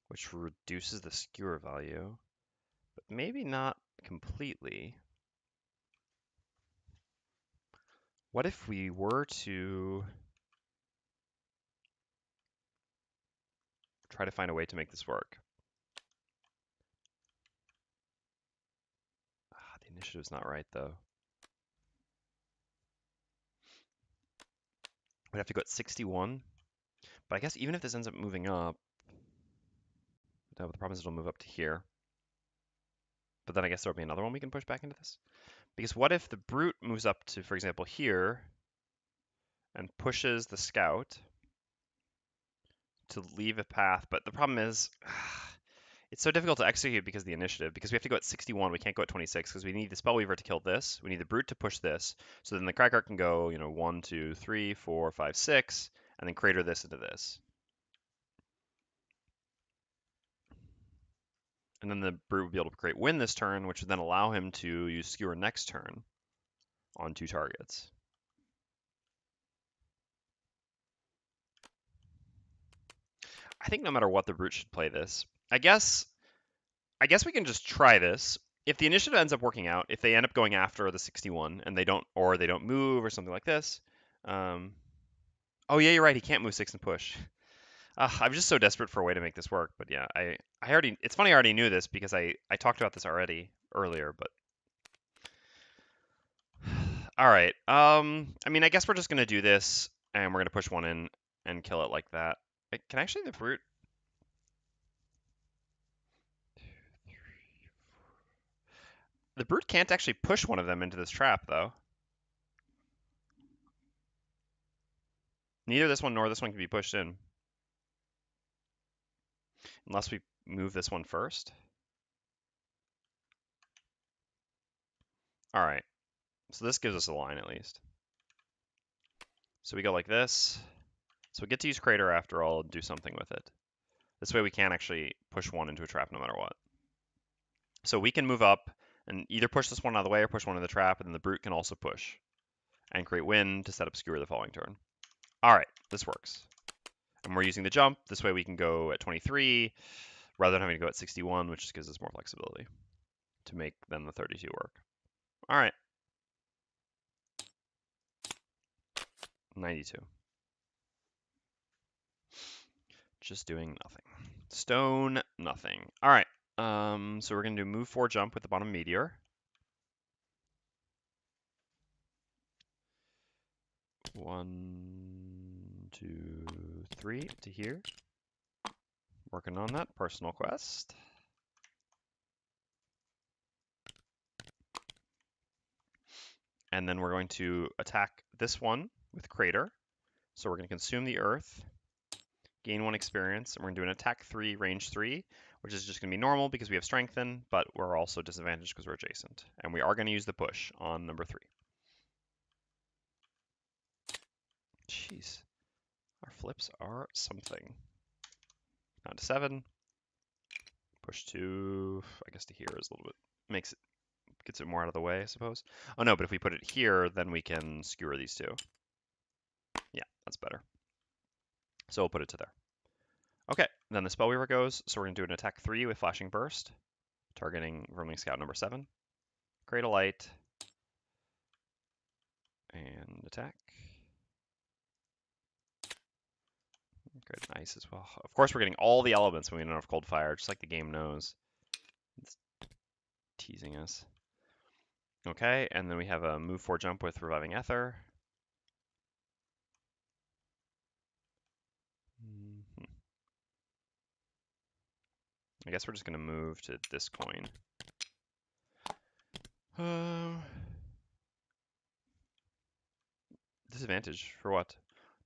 which reduces the skewer value, but maybe not completely. What if we were to try to find a way to make this work? The initiative's not right, though. We'd have to go at 61. But I guess even if this ends up moving up, the problem is it'll move up to here. But then I guess there'll be another one we can push back into this. Because what if the brute moves up to, for example, here and pushes the scout to leave a path? But the problem is, it's so difficult to execute because of the initiative. Because we have to go at 61, we can't go at 26 because we need the Spellweaver to kill this. We need the brute to push this. So then the Cragheart can go, 1, 2, 3, 4, 5, 6, and then crater this into this. And then the brute would be able to create win this turn, which would then allow him to use skewer next turn on 2 targets. I think no matter what, the brute should play this. I guess we can just try this. If the initiative ends up working out, if they end up going after the 61 and they don't move or something like this. Oh yeah, you're right. He can't move 6 and push. I'm just so desperate for a way to make this work. But yeah, I already. It's funny I already knew this because I talked about this already earlier. But all right. I mean, I guess we're just gonna do this and we're gonna push one in and kill it like that. Can actually the brute? The brute can't actually push one of them into this trap, though. Neither this one nor this one can be pushed in. Unless we move this one first. All right. So this gives us a line at least. So we go like this. So we get to use Crater after all and do something with it. This way we can actually push one into a trap no matter what. So we can move up and either push this one out of the way or push one in the trap, and then the brute can also push and create wind to set up skewer the following turn. All right, this works. And we're using the jump. This way we can go at 23 rather than having to go at 61, which just gives us more flexibility to make then the 32 work. All right. 92. Just doing nothing. Stone, nothing. All right. So we're going to do move 4 jump with the bottom meteor. 1, 2, 3 to here. Working on that personal quest. And then we're going to attack this one with Crater. So we're going to consume the Earth, gain 1 experience, and we're going to do an attack 3, range 3, which is just going to be normal because we have strengthen, but we're also disadvantaged because we're adjacent. And we are going to use the push on number 3. Jeez, our flips are something. Down to 7. Push to, I guess to here is a little bit, gets it more out of the way, I suppose. Oh no, but if we put it here, then we can skewer these two. Yeah, that's better. So we'll put it to there. Okay, then the Spellweaver goes, so we're going to do an attack 3 with Flashing Burst, targeting Vermling Scout number 7. Create a light, and attack. Great, ice as well. Of course, we're getting all the elements when we don't have cold fire, just like the game knows. It's teasing us. Okay, and then we have a move 4 jump with reviving ether. I guess we're just gonna move to this coin. Disadvantage for what?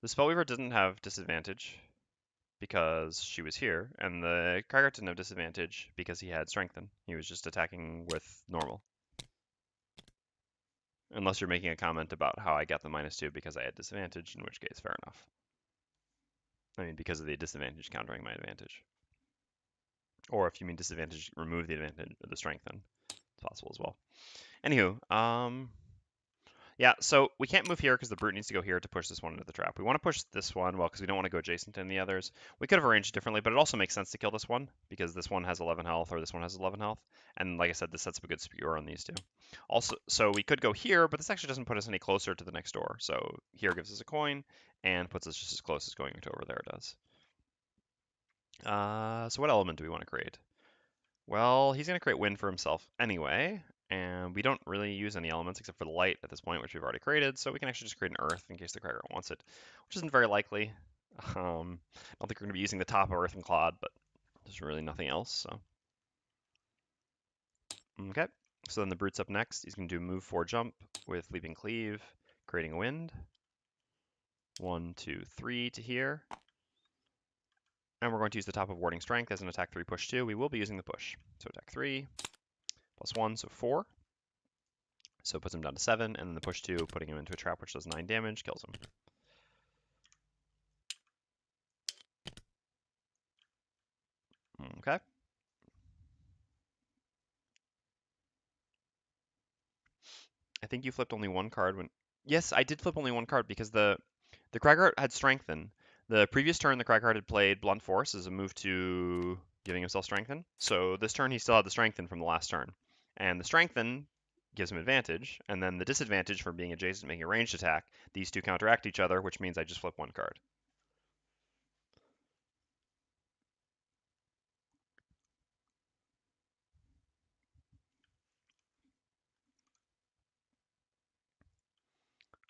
The Spellweaver didn't have disadvantage because she was here, and the Cragheart didn't have disadvantage because he had Strengthen. He was just attacking with normal. Unless you're making a comment about how I got the -2 because I had disadvantage, in which case, fair enough. I mean, because of the disadvantage countering my advantage. Or if you mean disadvantage, remove the advantage of the Strengthen. It's possible as well. Anywho, yeah, so we can't move here because the brute needs to go here to push this one into the trap. We want to push this one, well, because we don't want to go adjacent to any of the others. We could have arranged differently, but it also makes sense to kill this one because this one has 11 health or this one has 11 health. And like I said, this sets up a good skewer on these two. Also, so we could go here, but this actually doesn't put us any closer to the next door. So here gives us a coin and puts us just as close as going to over there does. So what element do we want to create? Well, he's going to create wind for himself anyway, and we don't really use any elements except for the light at this point, which we've already created, so we can actually just create an earth in case the Cragheart wants it, which isn't very likely. I don't think we're going to be using the top of earth and clod, but there's really nothing else, so. Okay, so then the brute's up next. He's going to do move 4 jump with leaping cleave, creating a wind. 1, 2, 3 to here. And we're going to use the top of warding strength as an attack 3 push 2. We will be using the push. So attack 3 plus 1, so 4. So it puts him down to 7, and then the push 2, putting him into a trap which does 9 damage, kills him. Okay. I think you flipped only one card when... Yes, I did flip only one card because the Cragheart had Strengthen. The previous turn, the Cragheart had played Blunt Force as a move to giving himself Strengthen. So this turn, he still had the Strengthen from the last turn. And the Strengthen gives him advantage, and then the disadvantage from being adjacent making a ranged attack. These two counteract each other, which means I just flip one card.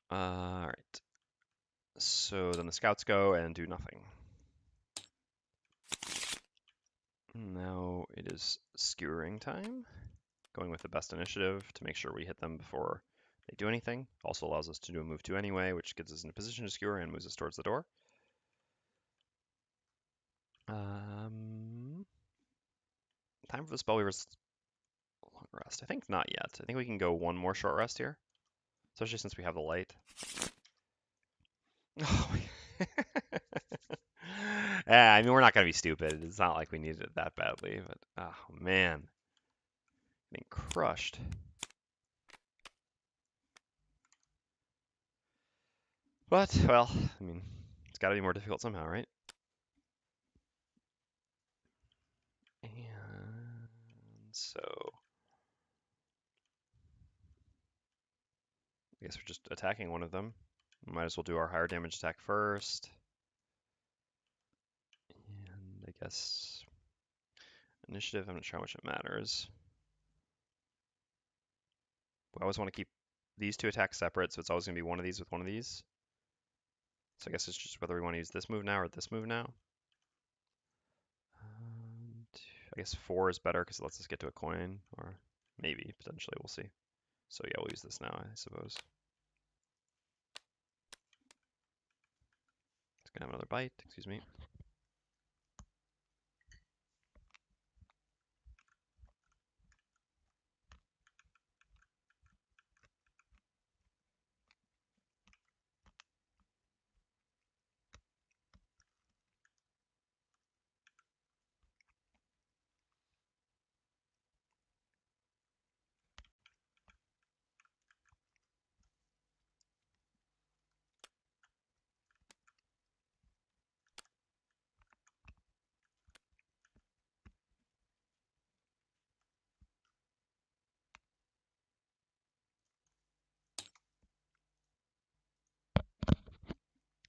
Alright. So then the scouts go and do nothing. Now it is skewering time. Going with the best initiative to make sure we hit them before they do anything. Also allows us to do a move 2 anyway, which gets us in a position to skewer and moves us towards the door. Time for the Spellweaver's long rest. I think not yet. I think we can go one more short rest here, especially since we have the light. Oh yeah, I mean, we're not going to be stupid. It's not like we needed it that badly, but oh man, getting crushed. But, well, I mean, it's got to be more difficult somehow, right? And so I guess we're just attacking one of them. We might as well do our higher damage attack first. And I guess initiative, I'm not sure how much it matters. We always want to keep these two attacks separate, so it's always going to be one of these with one of these. So I guess it's just whether we want to use this move now or this move now. And I guess 4 is better because it lets us get to a coin, or maybe, potentially, we'll see. So yeah, we'll use this now, I suppose. It's going to have another bite, excuse me.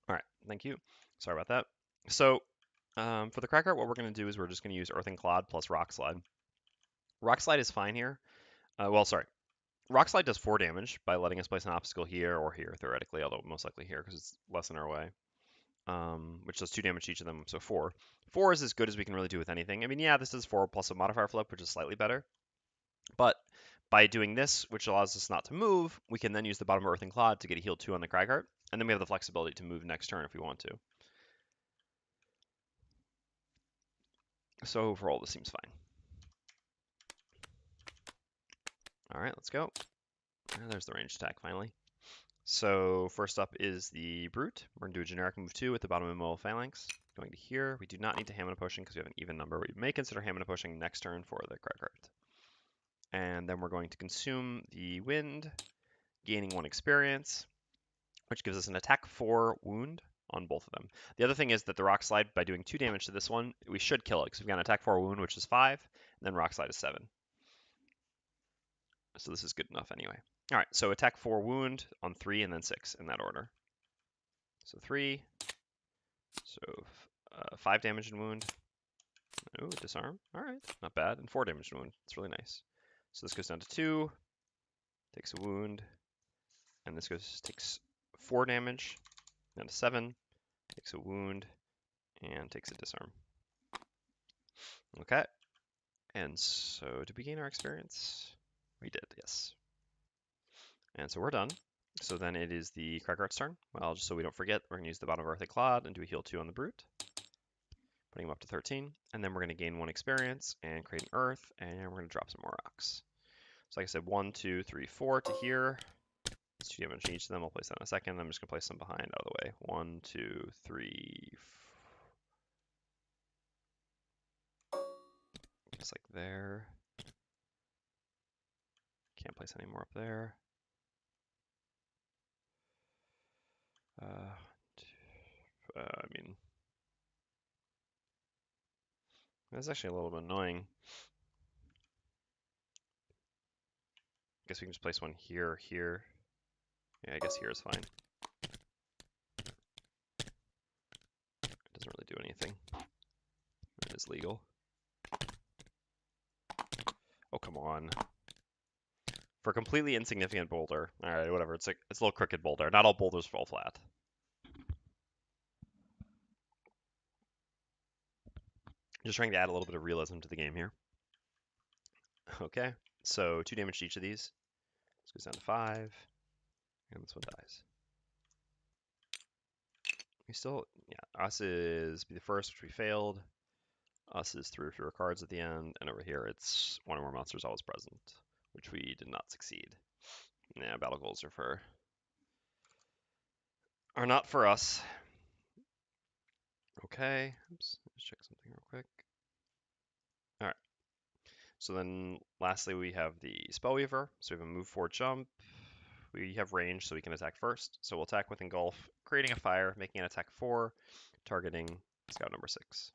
All right, thank you. Sorry about that. So for the Cragheart, what we're going to do is we're just going to use Earth and Clod plus Rock Slide. Rock Slide is fine here. Well, sorry. Rock Slide does 4 damage by letting us place an obstacle here or here, theoretically, although most likely here because it's less in our way, which does 2 damage to each of them, so 4. 4 is as good as we can really do with anything. I mean, yeah, this is 4 plus a modifier flip, which is slightly better, but by doing this, which allows us not to move, we can then use the bottom of Earth and Clod to get a heal 2 on the Cragheart, and then we have the flexibility to move next turn if we want to. So overall, this seems fine. All right, let's go. There's the ranged attack finally. So first up is the Brute. We're going to do a generic move 2 at the bottom of Immobile Phalanx. Going to here. We do not need to Hamina Potion because we have an even number. We may consider Hamina Potion next turn for the Cragheart. And then we're going to consume the Wind, gaining 1 experience, which gives us an attack 4 wound on both of them. The other thing is that the Rock Slide, by doing 2 damage to this one, we should kill it because we've got an attack 4 wound, which is 5, and then Rock Slide is 7. So this is good enough anyway. All right, so attack 4 wound on 3 and then 6 in that order. So 3, so 5 damage and wound. Oh, disarm. All right, not bad. And 4 damage and wound. It's really nice. So this goes down to 2, takes a wound, and this takes 4 damage, down to 7, takes a wound, and takes a disarm. Okay, and so did we gain our experience? We did, yes. And so we're done. So then it is the Cragheart's turn. Well, just so we don't forget, we're going to use the bottom of Earth and Clod and do a heal 2 on the Brute, putting him up to 13. And then we're going to gain 1 experience and create an Earth, and we're going to drop some more rocks. So like I said, 1, 2, 3, 4 to here. It's 2 damage each of them. I'll place that in a second. I'm just going to place them behind out of the way. 1, 2, 3, just like there. Can't place any more up there. I mean, that's actually a little bit annoying. I guess we can just place one here, here. Yeah, I guess here is fine. It doesn't really do anything. It is legal. Oh, come on. For a completely insignificant boulder. Alright, whatever. It's a little crooked boulder. Not all boulders fall flat. Just trying to add a little bit of realism to the game here. Okay, so 2 damage to each of these. This goes down to 5. And this one dies. We still, yeah, us is be the first, which we failed. Us is 3 or fewer cards at the end. And over here, it's 1 or more monsters always present, which we did not succeed. Yeah, battle goals are not for us. Okay, oops, let's check something real quick. All right, so then lastly we have the Spellweaver. So we have a move 4 jump. We have range, so we can attack first. So we'll attack with Engulf, creating a fire, making an attack 4, targeting scout number 6.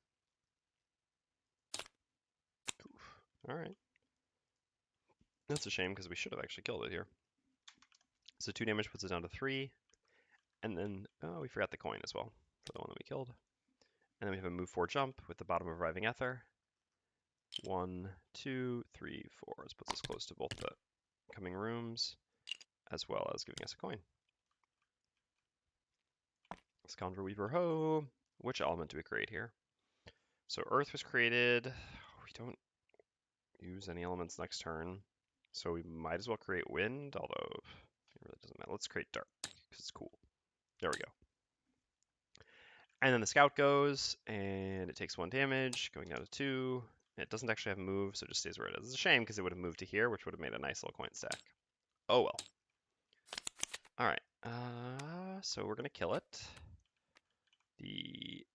Oof. All right. That's a shame because we should have actually killed it here. So 2 damage puts it down to 3. And then, oh, we forgot the coin as well for the one that we killed. And then we have a move 4 jump with the bottom of Arriving Ether. 1, 2, 3, 4. This puts us close to both the coming rooms, as well as giving us a coin. Scoundrel Weaver Ho. Which element do we create here? So Earth was created. We don't use any elements next turn, so we might as well create Wind, although it really doesn't matter. Let's create Dark, because it's cool. There we go. And then the Scout goes, and it takes 1 damage, going down to 2. It doesn't actually have a move, so it just stays where it is. It's a shame, because it would have moved to here, which would have made a nice little coin stack. Oh well. All right, so we're going to kill it. The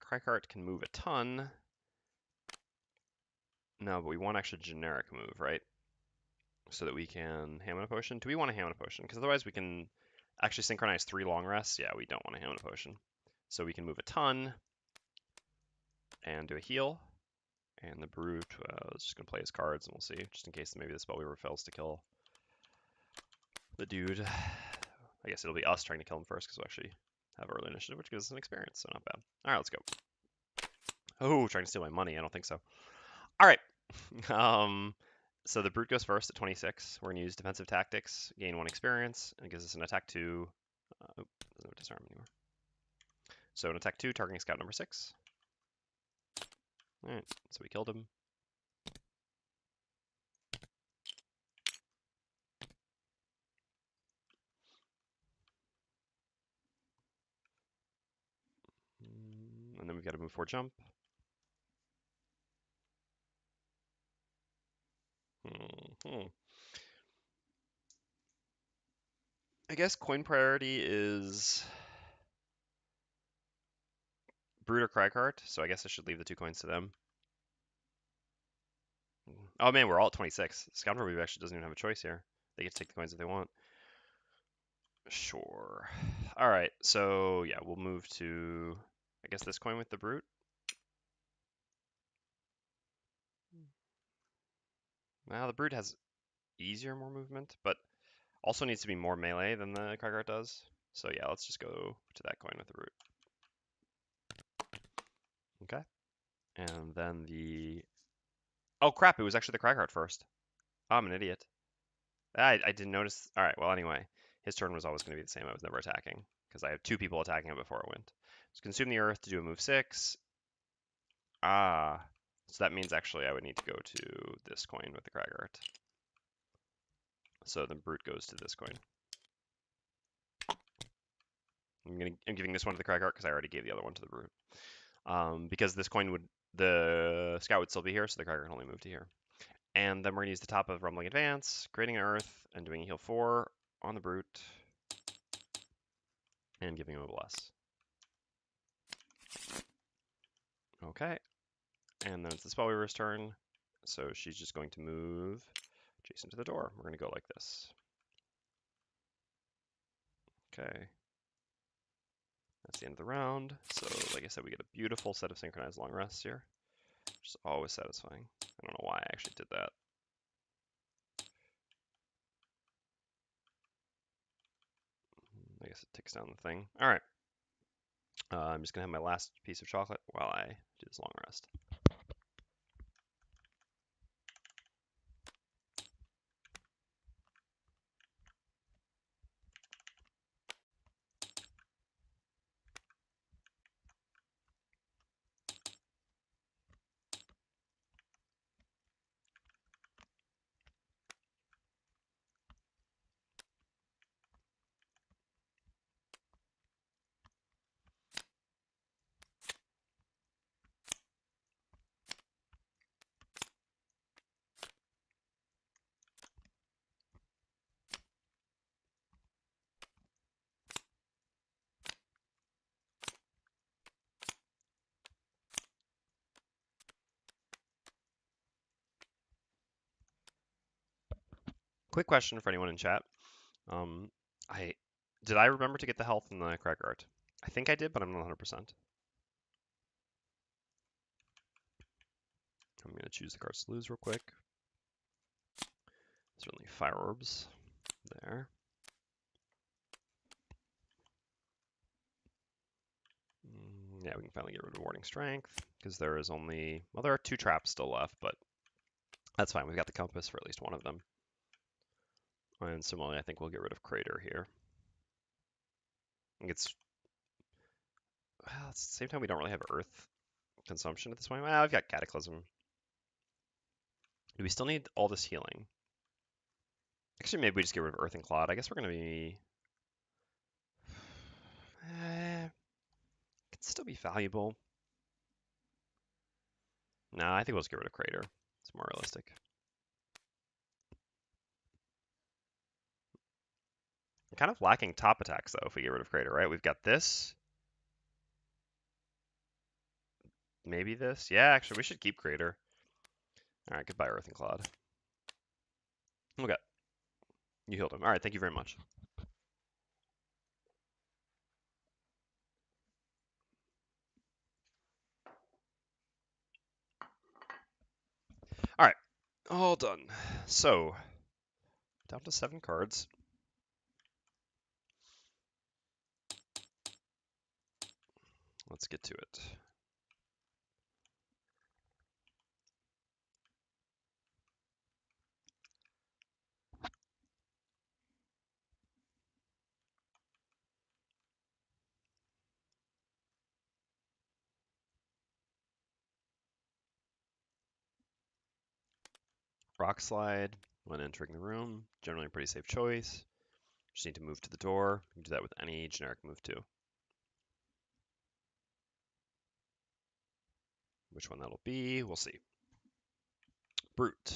Cragheart can move a ton. No, but we want actually generic move, right? So that we can Hamina Potion. Do we want a Hamina Potion? Because otherwise we can actually synchronize 3 long rests. Yeah, we don't want a Hamina Potion. So we can move a ton and do a heal. And the Brute is just going to play his cards, and we'll see, just in case maybe the Spellweaver fails to kill the dude. I guess it'll be us trying to kill him first, because we'll actually have early initiative, which gives us an experience, so not bad. All right, let's go. Oh, trying to steal my money. I don't think so. All right. So the brute goes first at 26. We're going to use defensive tactics, gain 1 experience, and it gives us an attack 2. Doesn't have disarm anymore. So an attack 2, targeting scout number 6. All right, so we killed him. And then we've got to move 4 jump. I guess coin priority is Brute or Cragheart, so I guess I should leave the 2 coins to them. Oh man, we're all at 26. Scoundrel Weave actually doesn't even have a choice here. They get to take the coins if they want. Sure. All right, so yeah, we'll move to, I guess, this coin with the Brute. Now the Brute has easier, more movement, but also needs to be more melee than the Cragheart does. So yeah, let's just go to that coin with the Brute. Okay. And then the... Oh crap, it was actually the Cragheart first. Oh, I'm an idiot. I didn't notice. All right, well anyway, his turn was always going to be the same. I was never attacking because I had 2 people attacking it before it went. So consume the earth to do a move 6. Ah, so that means actually I would need to go to this coin with the Cragheart. So the Brute goes to this coin. I'm giving this one to the Cragheart because I already gave the other one to the Brute. Because this coin would, the Scout would still be here, so the Cragheart can only move to here. And then we're going to use the top of Rumbling Advance, creating an Earth, and doing a heal 4 on the Brute, and giving him a Bless. Okay, and then it's the Spellweaver's turn, so she's just going to move adjacent to the door. We're going to go like this. Okay. That's the end of the round. So, like I said, we get a beautiful set of synchronized long rests here, which is always satisfying. I don't know why I actually did that. I guess it ticks down the thing. All right. I'm just going to have my last piece of chocolate while I do this long rest. Quick question for anyone in chat. Did I remember to get the health in the Cragheart? I think I did, but I'm not 100%. I'm going to choose the cards to lose real quick. Certainly Fire Orbs there. Yeah, we can finally get rid of Warding Strength, because there is only... Well, there are 2 traps still left, but that's fine. We've got the Compass for at least one of them. And similarly, I think we'll get rid of Crater here. I think it's... Well, at the same time, we don't really have Earth consumption at this point. Well, I've got Cataclysm. Do we still need all this healing? Actually, maybe we just get rid of Earth and Clod. I guess we're going to be... Could still be valuable. Nah, I think we'll just get rid of Crater. It's more realistic. I'm kind of lacking top attacks, though, if we get rid of Crater, right? We've got this. Maybe this. Yeah, actually, we should keep Crater. All right, goodbye, Earth and Cloud. Okay. You healed him. All right, thank you very much. All right, all done. So, down to 7 cards. Let's get to it. Rock slide when entering the room. Generally a pretty safe choice. Just need to move to the door. You can do that with any generic move too. Which one that'll be, we'll see. Brute.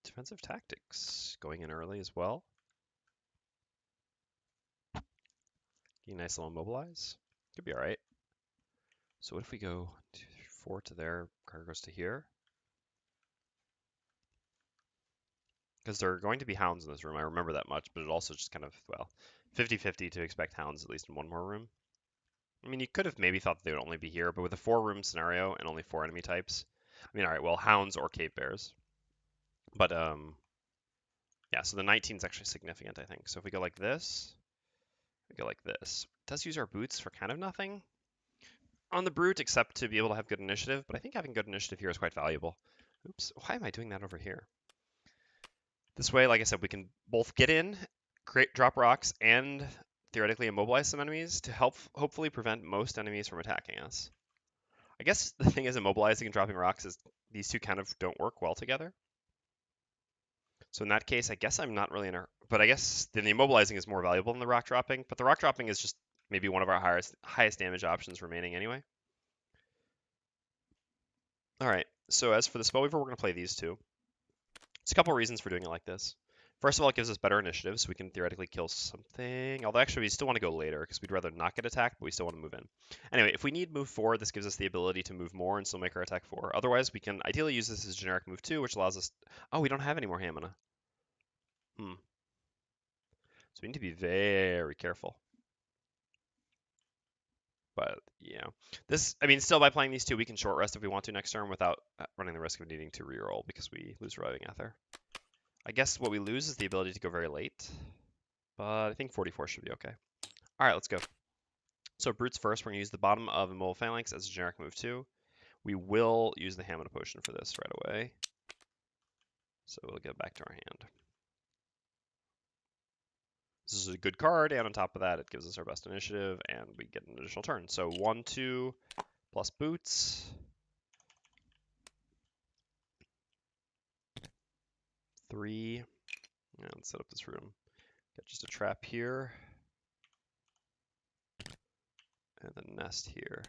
Defensive tactics. Going in early as well. Getting a nice little immobilize. Could be alright. So what if we go 2, 3, 4 to there, Cragheart goes to here? Because there are going to be hounds in this room, I remember that much, but it also just kind of, well, 50-50 to expect hounds at least in one more room. I mean, you could have maybe thought they would only be here, but with a 4-room scenario and only 4 enemy types, I mean, alright, well, hounds or cave bears. But, yeah, so the 19 is actually significant, I think. So if we go like this, we go like this. It does use our boots for kind of nothing on the brute, except to be able to have good initiative, but I think having good initiative here is quite valuable. Oops, why am I doing that over here? This way, like I said, we can both get in, drop rocks, and theoretically immobilize some enemies to help hopefully prevent most enemies from attacking us. I guess the thing is immobilizing and dropping rocks is these two kind of don't work well together. So in that case, I guess I'm not really in a... But I guess then the immobilizing is more valuable than the rock dropping. But the rock dropping is just maybe one of our highest damage options remaining anyway. All right, so as for the Spellweaver, we're going to play these two. There's a couple reasons for doing it like this. First of all, it gives us better initiative, so we can theoretically kill something. Although actually, we still want to go later, because we'd rather not get attacked, but we still want to move in. Anyway, if we need move 4, this gives us the ability to move more and still make our attack 4. Otherwise, we can ideally use this as generic move 2, which allows us... Oh, we don't have any more Hamina. So we need to be very careful. But, yeah. This, I mean, still by playing these two, we can short rest if we want to next turn without running the risk of needing to reroll because we lose Reviving Ether. I guess what we lose is the ability to go very late, but I think 44 should be okay. All right, let's go. So Brutes first, we're going to use the bottom of Immobile Phalanx as a generic move 2. We will use the Hamina Potion for this right away. So we'll get back to our hand. This is a good card, and on top of that, it gives us our best initiative, and we get an additional turn. So 1, 2, plus boots. 3. Yeah, let's set up this room. Got just a trap here. And a nest here.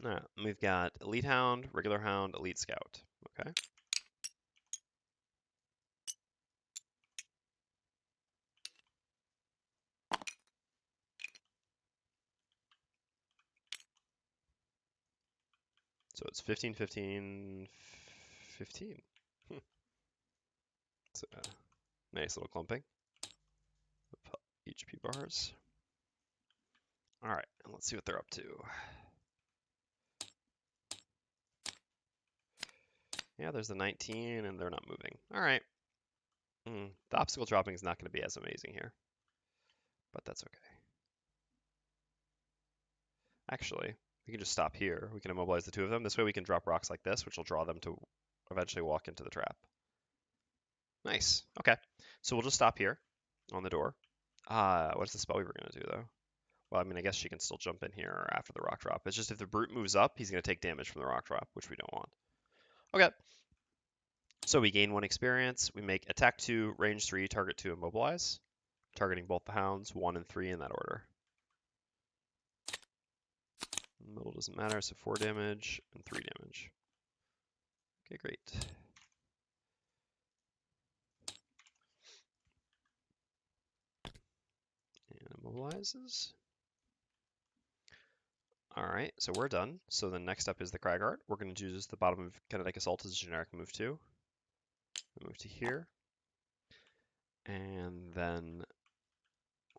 Alright, we've got Elite Hound, Regular Hound, Elite Scout. Okay. So it's 15, 15, 15. It's a nice little clumping of HP bars. Alright, and let's see what they're up to. Yeah, there's the 19, and they're not moving. Alright. The obstacle dropping is not going to be as amazing here, but that's okay. Actually, we can just stop here. We can immobilize the two of them. This way we can drop rocks like this, which will draw them to eventually walk into the trap. Nice. Okay. So we'll just stop here on the door. What's the Spellweaver going to do, though? Well, I mean, I guess she can still jump in here after the rock drop. It's just if the Brute moves up, he's going to take damage from the rock drop, which we don't want. Okay. So we gain 1 experience. We make attack 2, range 3, target 2, immobilize. Targeting both the hounds, 1 and 3 in that order. Middle doesn't matter, so 4 damage and 3 damage. Okay, great. And immobilizes. All right, so we're done. So the next up is the Cragheart. We're going to choose the bottom of Kinetic Assault as a generic move 2. Move to here. And then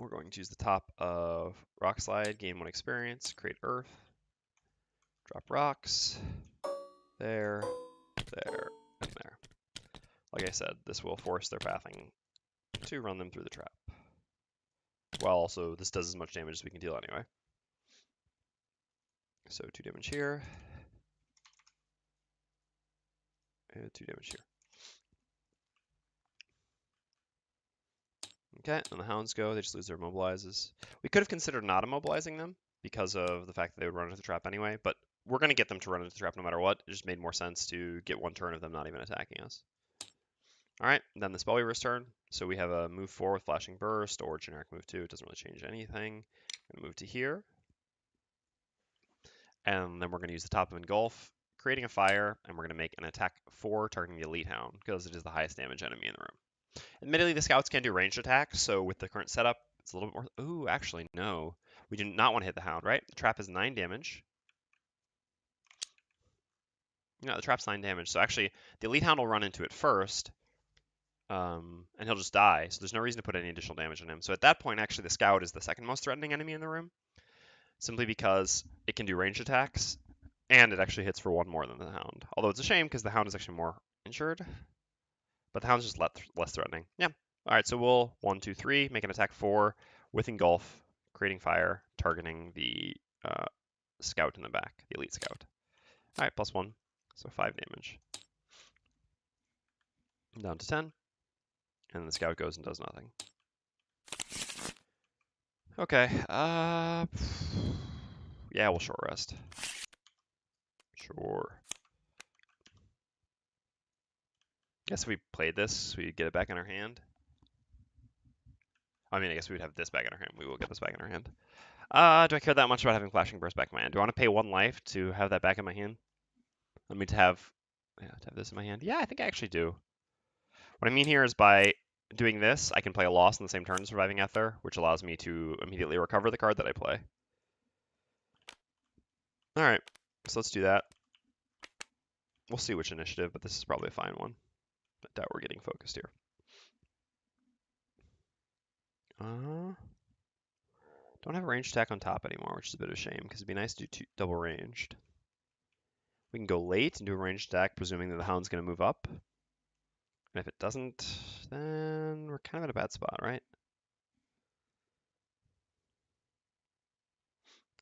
we're going to use the top of Rock Slide, gain 1 experience, create Earth, drop rocks, there, there, and there. Like I said, this will force their pathing to run them through the trap. while also this does as much damage as we can deal anyway. So 2 damage here. And 2 damage here. Okay, and the hounds go. They just lose their immobilizes. We could have considered not immobilizing them because of the fact that they would run into the trap anyway, but we're going to get them to run into the trap no matter what. It just made more sense to get one turn of them not even attacking us. All right, then the Spellweaver's turn. So we have a move 4 with Flashing Burst or generic move 2. It doesn't really change anything. I'm going to move to here. And then we're going to use the top of Engulf, creating a fire, and we're going to make an attack 4 targeting the Elite Hound because it is the highest damage enemy in the room. Admittedly, the scouts can do ranged attacks, so with the current setup, it's a little bit more. Ooh, actually, no. We do not want to hit the Hound, right? The trap is 9 damage. No, the trap's 9 damage, so actually, the Elite Hound will run into it first, and he'll just die, so there's no reason to put any additional damage on him. So at that point, actually, the scout is the second most threatening enemy in the room, simply because it can do ranged attacks, and it actually hits for 1 more than the Hound. Although it's a shame, because the Hound is actually more injured. But the Hound's just less threatening. Yeah. All right, so we'll 1, 2, 3, make an attack 4 with Engulf, creating fire, targeting the scout in the back, the elite scout. All right, +1, so 5 damage. Down to 10, and the scout goes and does nothing. Okay, yeah, we'll short rest. Sure. Guess if we played this, we'd get it back in our hand. I mean, I guess we'd have this back in our hand. We will get this back in our hand. Do I care that much about having Flashing Burst back in my hand? Do I want to pay 1 life to have that back in my hand? Let me to have this in my hand. Yeah, I think I actually do. What I mean here is by doing this, I can play a loss in the same turn as Surviving Ether, which allows me to immediately recover the card that I play. All right, so let's do that. We'll see which initiative, but this is probably a fine one. I doubt we're getting focused here. Don't have a ranged attack on top anymore, which is a bit of a shame, because it'd be nice to do double ranged. We can go late and do a ranged attack, presuming that the Hound's going to move up. And if it doesn't, then we're kind of in a bad spot, right?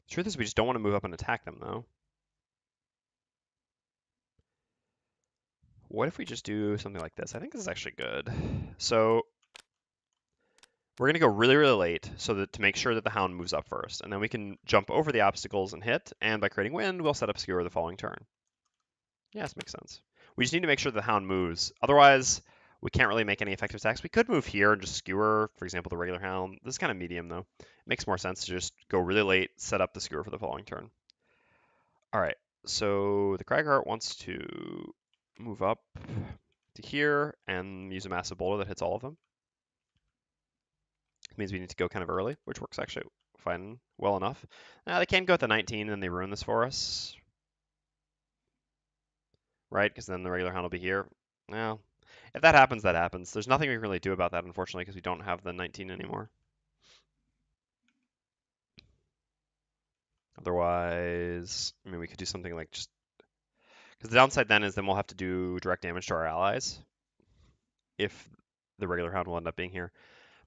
The truth is we just don't want to move up and attack them, though. What if we just do something like this? I think this is actually good. So we're going to go really, really late so that to make sure that the Hound moves up first. And then we can jump over the obstacles and hit. And by creating wind, we'll set up Skewer the following turn. Yes, makes sense. We just need to make sure the Hound moves. Otherwise, we can't really make any effective attacks. We could move here and just Skewer, for example, the regular Hound. This is kind of medium, though. It makes more sense to just go really late, set up the Skewer for the following turn. All right, so the Cragheart wants to move up to here and use a massive boulder that hits all of them. It means we need to go kind of early, which works actually fine, well enough. They can go at the 19 and they ruin this for us. Right, because then the regular Hound will be here. Well, if that happens, that happens. There's nothing we can really do about that, unfortunately, because we don't have the 19 anymore. Otherwise, I mean, we could do something like just... Because the downside then is then we'll have to do direct damage to our allies if the regular Hound will end up being here.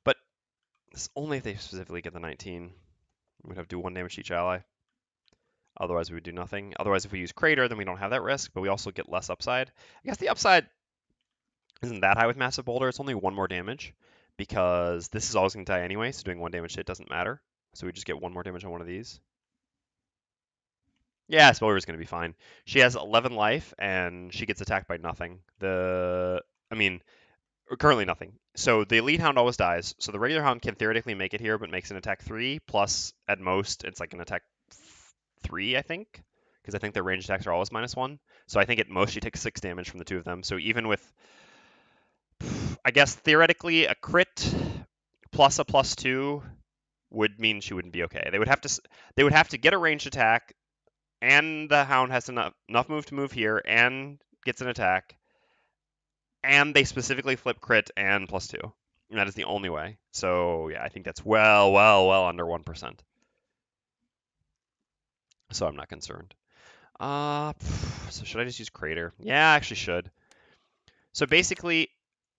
But it's only if they specifically get the 19. We'd have to do 1 damage to each ally. Otherwise, we would do nothing. Otherwise, if we use Crater, then we don't have that risk, but we also get less upside. I guess the upside isn't that high with Massive Boulder. It's only 1 more damage because this is always going to die anyway, so doing 1 damage to it doesn't matter. So we just get 1 more damage on one of these. Yeah, Spellweaver is going to be fine. She has 11 life, and she gets attacked by nothing. Currently nothing. So the Elite Hound always dies. So the regular Hound can theoretically make it here, but makes an attack 3, plus at most it's like an attack 3, I think. Because I think their ranged attacks are always -1. So I think at most she takes 6 damage from the 2 of them. So even with, I guess theoretically, a crit plus a +2 would mean she wouldn't be okay. They would have to get a ranged attack, and the Hound has enough move to move here, and gets an attack, and they specifically flip crit and +2. And that is the only way. So yeah, I think that's well under 1%. So I'm not concerned. So should I just use Crater? Yeah, I actually should. So basically,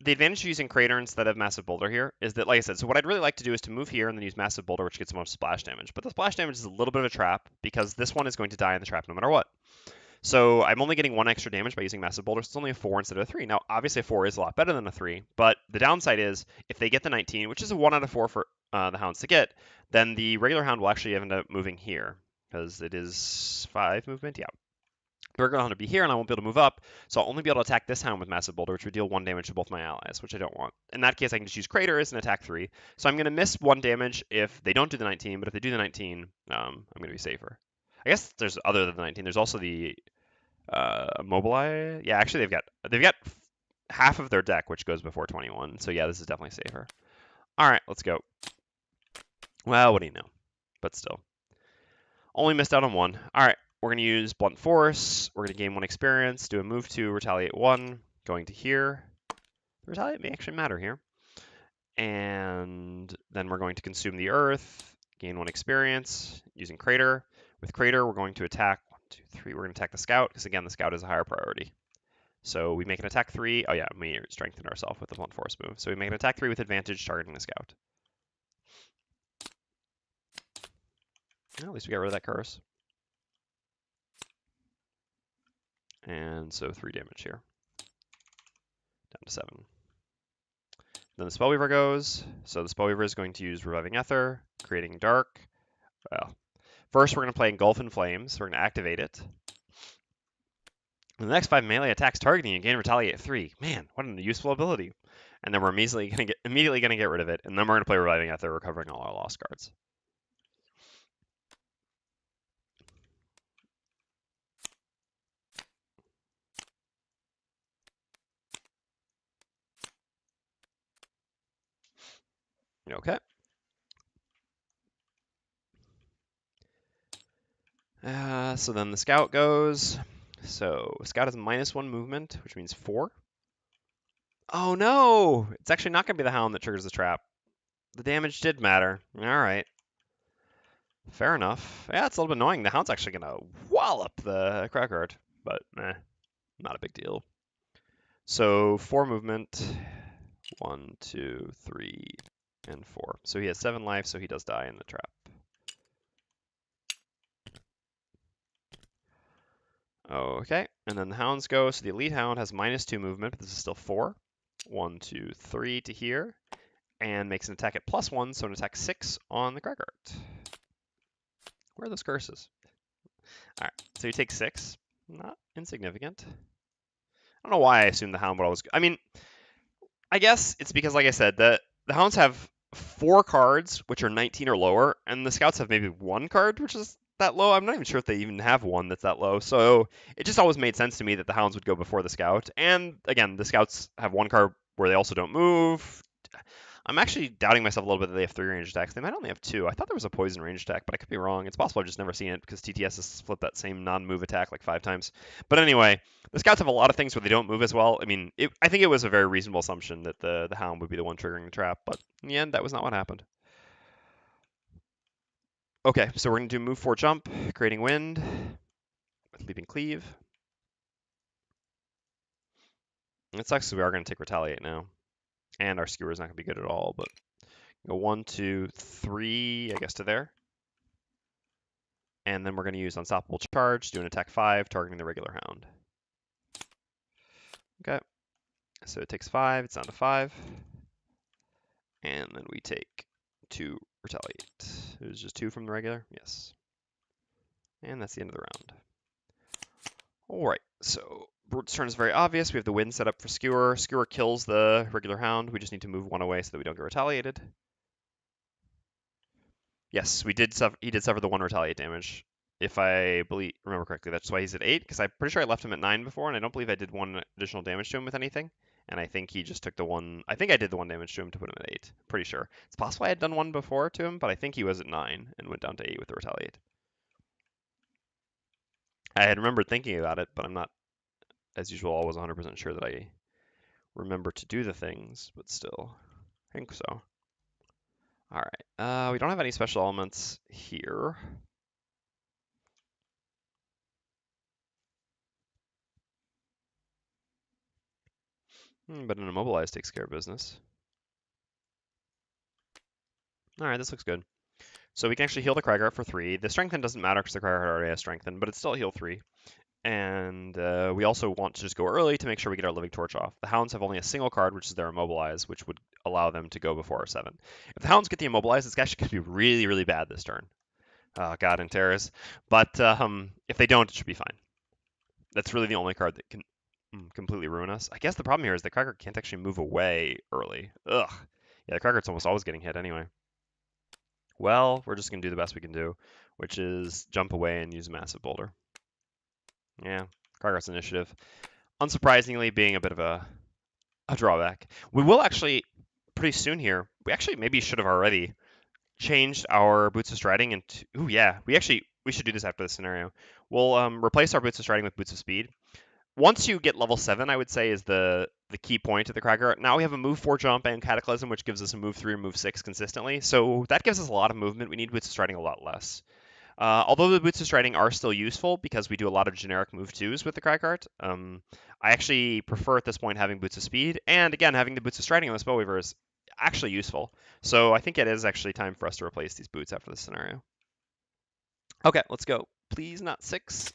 the advantage of using Crater instead of Massive Boulder here is that, like I said, so what I'd really like to do is to move here and then use Massive Boulder, which gets the most splash damage. But the splash damage is a little bit of a trap because this one is going to die in the trap no matter what. So I'm only getting 1 extra damage by using Massive Boulder, so it's only a 4 instead of a 3. Now, obviously a 4 is a lot better than a 3, but the downside is if they get the 19, which is a 1 out of 4 for the Hounds to get, then the regular Hound will actually end up moving here because it is 5 movement, yeah. They're going to be here, and I won't be able to move up, so I'll only be able to attack this Hound with Massive Boulder, which would deal 1 damage to both my allies, which I don't want. In that case, I can just use Crater as an attack 3. So I'm going to miss 1 damage if they don't do the 19, but if they do the 19, I'm going to be safer. I guess there's other than the 19. There's also the Mobilize. Yeah, actually they've got half of their deck, which goes before 21. So yeah, this is definitely safer. All right, let's go. Well, what do you know? But still, only missed out on 1. All right. We're going to use Blunt Force. We're going to gain 1 experience, do a move 2, retaliate 1, going to here. The retaliate may actually matter here. And then we're going to consume the earth, gain 1 experience using Crater. With Crater, we're going to attack 1, 2, 3. We're going to attack the Scout because, again, the Scout is a higher priority. So we make an attack 3. Oh, yeah, we strengthened ourselves with the Blunt Force move. So we make an attack 3 with advantage targeting the Scout. Well, at least we got rid of that curse. And so 3 damage here. Down to 7. Then the Spellweaver goes. So the Spellweaver is going to use Reviving Ether, creating Dark. Well, first we're going to play Engulf in Flames. So we're going to activate it. And the next 5 melee attacks targeting you gain Retaliate 3. Man, what a useful ability. And then we're immediately going to get rid of it. And then we're going to play Reviving Ether, recovering all our lost cards. Okay. So then the Scout goes. So Scout has -1 movement, which means 4. Oh no! It's actually not going to be the Hound that triggers the trap. The damage did matter. All right. Fair enough. Yeah, it's a little bit annoying. The Hound's actually going to wallop the Cragheart, but not a big deal. So 4 movement. 1, 2, 3, and 4. So he has 7 life, so he does die in the trap. Okay, and then the Hounds go. So the Elite Hound has -2 movement, but this is still 4. 1, 2, 3 to here, and makes an attack at +1, so an attack 6 on the Cragheart. Where are those curses? All right, so you take 6. Not insignificant. I don't know why I assumed the Hound would always. I mean, I guess it's because, like I said, the Hounds have 4 cards which are 19 or lower, and the Scouts have maybe 1 card which is that low. I'm not even sure if they even have one that's that low. So it just always made sense to me that the Hounds would go before the Scout. And again, the Scouts have 1 card where they also don't move. I'm actually doubting myself a little bit that they have 3 range attacks. They might only have 2. I thought there was a poison range attack, but I could be wrong. It's possible I've just never seen it because TTS has split that same non-move attack like 5 times. But anyway, the Scouts have a lot of things where they don't move as well. I mean, I think it was a very reasonable assumption that the Hound would be the one triggering the trap, but in the end, that was not what happened. Okay, so we're going to do move 4 jump, creating wind, with leaping cleave. It sucks because we are going to take retaliate now. And our skewer is not going to be good at all, but go 1, 2, 3, I guess, to there. And then we're going to use Unstoppable Charge, do an attack 5, targeting the regular Hound. Okay, so it takes 5, it's down to 5. And then we take 2 retaliate. It was just 2 from the regular? Yes. And that's the end of the round. Alright, so Brute's turn is very obvious. We have the wind set up for Skewer. Skewer kills the regular Hound. We just need to move 1 away so that we don't get retaliated. Yes, he did suffer the 1 retaliate damage. If I remember correctly, that's why he's at 8, because I'm pretty sure I left him at 9 before, and I don't believe I did 1 additional damage to him with anything. And I think he just took the 1. I think I did the 1 damage to him to put him at 8. Pretty sure. It's possible I had done 1 before to him, but I think he was at 9 and went down to 8 with the retaliate. I had remembered thinking about it, but I'm not, as usual, always 100% sure that I remember to do the things, but still, I think so. All right, we don't have any special elements here. But an immobilize takes care of business. All right, this looks good. So we can actually heal the Cragheart for 3. The Strengthen doesn't matter because the Cragheart already has Strengthen, but it's still a heal 3. And we also want to just go early to make sure we get our Living Torch off. The Hounds have only a single card, which is their Immobilize, which would allow them to go before our 7. If the Hounds get the Immobilize, it's actually going to be really, really bad this turn. God and Terrors. But if they don't, it should be fine. That's really the only card that can completely ruin us. I guess the problem here is the Cragheart can't actually move away early. Ugh. Yeah, the Cragheart's almost always getting hit anyway. Well, we're just going to do the best we can do, which is jump away and use a Massive Boulder. Yeah, Cragheart's initiative. Unsurprisingly, being a bit of a drawback. We will actually, pretty soon here, we actually maybe should have already changed our Boots of Striding into... Ooh, yeah, we should do this after this scenario. We'll replace our Boots of Striding with Boots of Speed. Once you get level 7, I would say, is the key point of the Cragheart. Now we have a move 4 jump and Cataclysm, which gives us a move 3 or move 6 consistently. So that gives us a lot of movement. We need Boots of Striding a lot less. Although the Boots of Striding are still useful because we do a lot of generic move 2s with the Cragheart, I actually prefer at this point having Boots of Speed. And again, having the Boots of Striding on the Spellweaver is actually useful. So I think it is actually time for us to replace these boots after this scenario. Okay, let's go. Please not 6.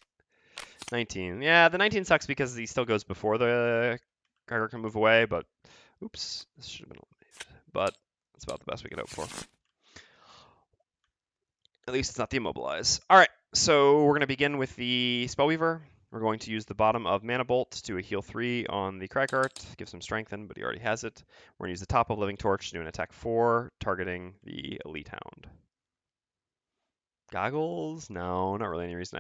19. Yeah, the 19 sucks because he still goes before the Cragheart can move away, but oops, this should have been eliminated. But that's about the best we could hope for. At least it's not the Immobilize. All right, so we're going to begin with the Spellweaver. We're going to use the bottom of Mana Bolt to do a heal 3 on the Cragheart, give some strengthen, but he already has it. We're going to use the top of Living Torch to do an attack 4, targeting the Elite Hound. Goggles? No, not really any reason.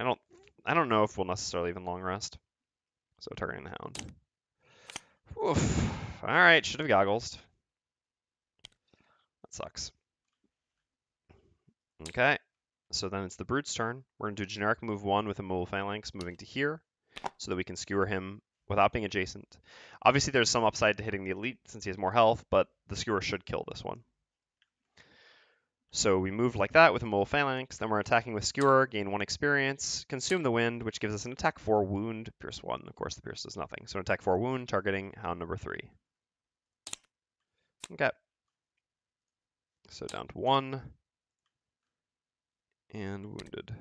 I don't know if we'll necessarily even long rest. So targeting the Hound. Oof. All right, should have goggles. That sucks. Okay, so then it's the Brute's turn. We're going to do generic move 1 with a mobile phalanx, moving to here, so that we can skewer him without being adjacent. Obviously, there's some upside to hitting the elite since he has more health, but the skewer should kill this one. So we move like that with a mobile phalanx, then we're attacking with skewer, gain 1 experience, consume the wind, which gives us an attack 4 wound, pierce 1. Of course, the pierce does nothing. So an attack 4 wound, targeting Hound number 3. Okay. So down to 1. And wounded.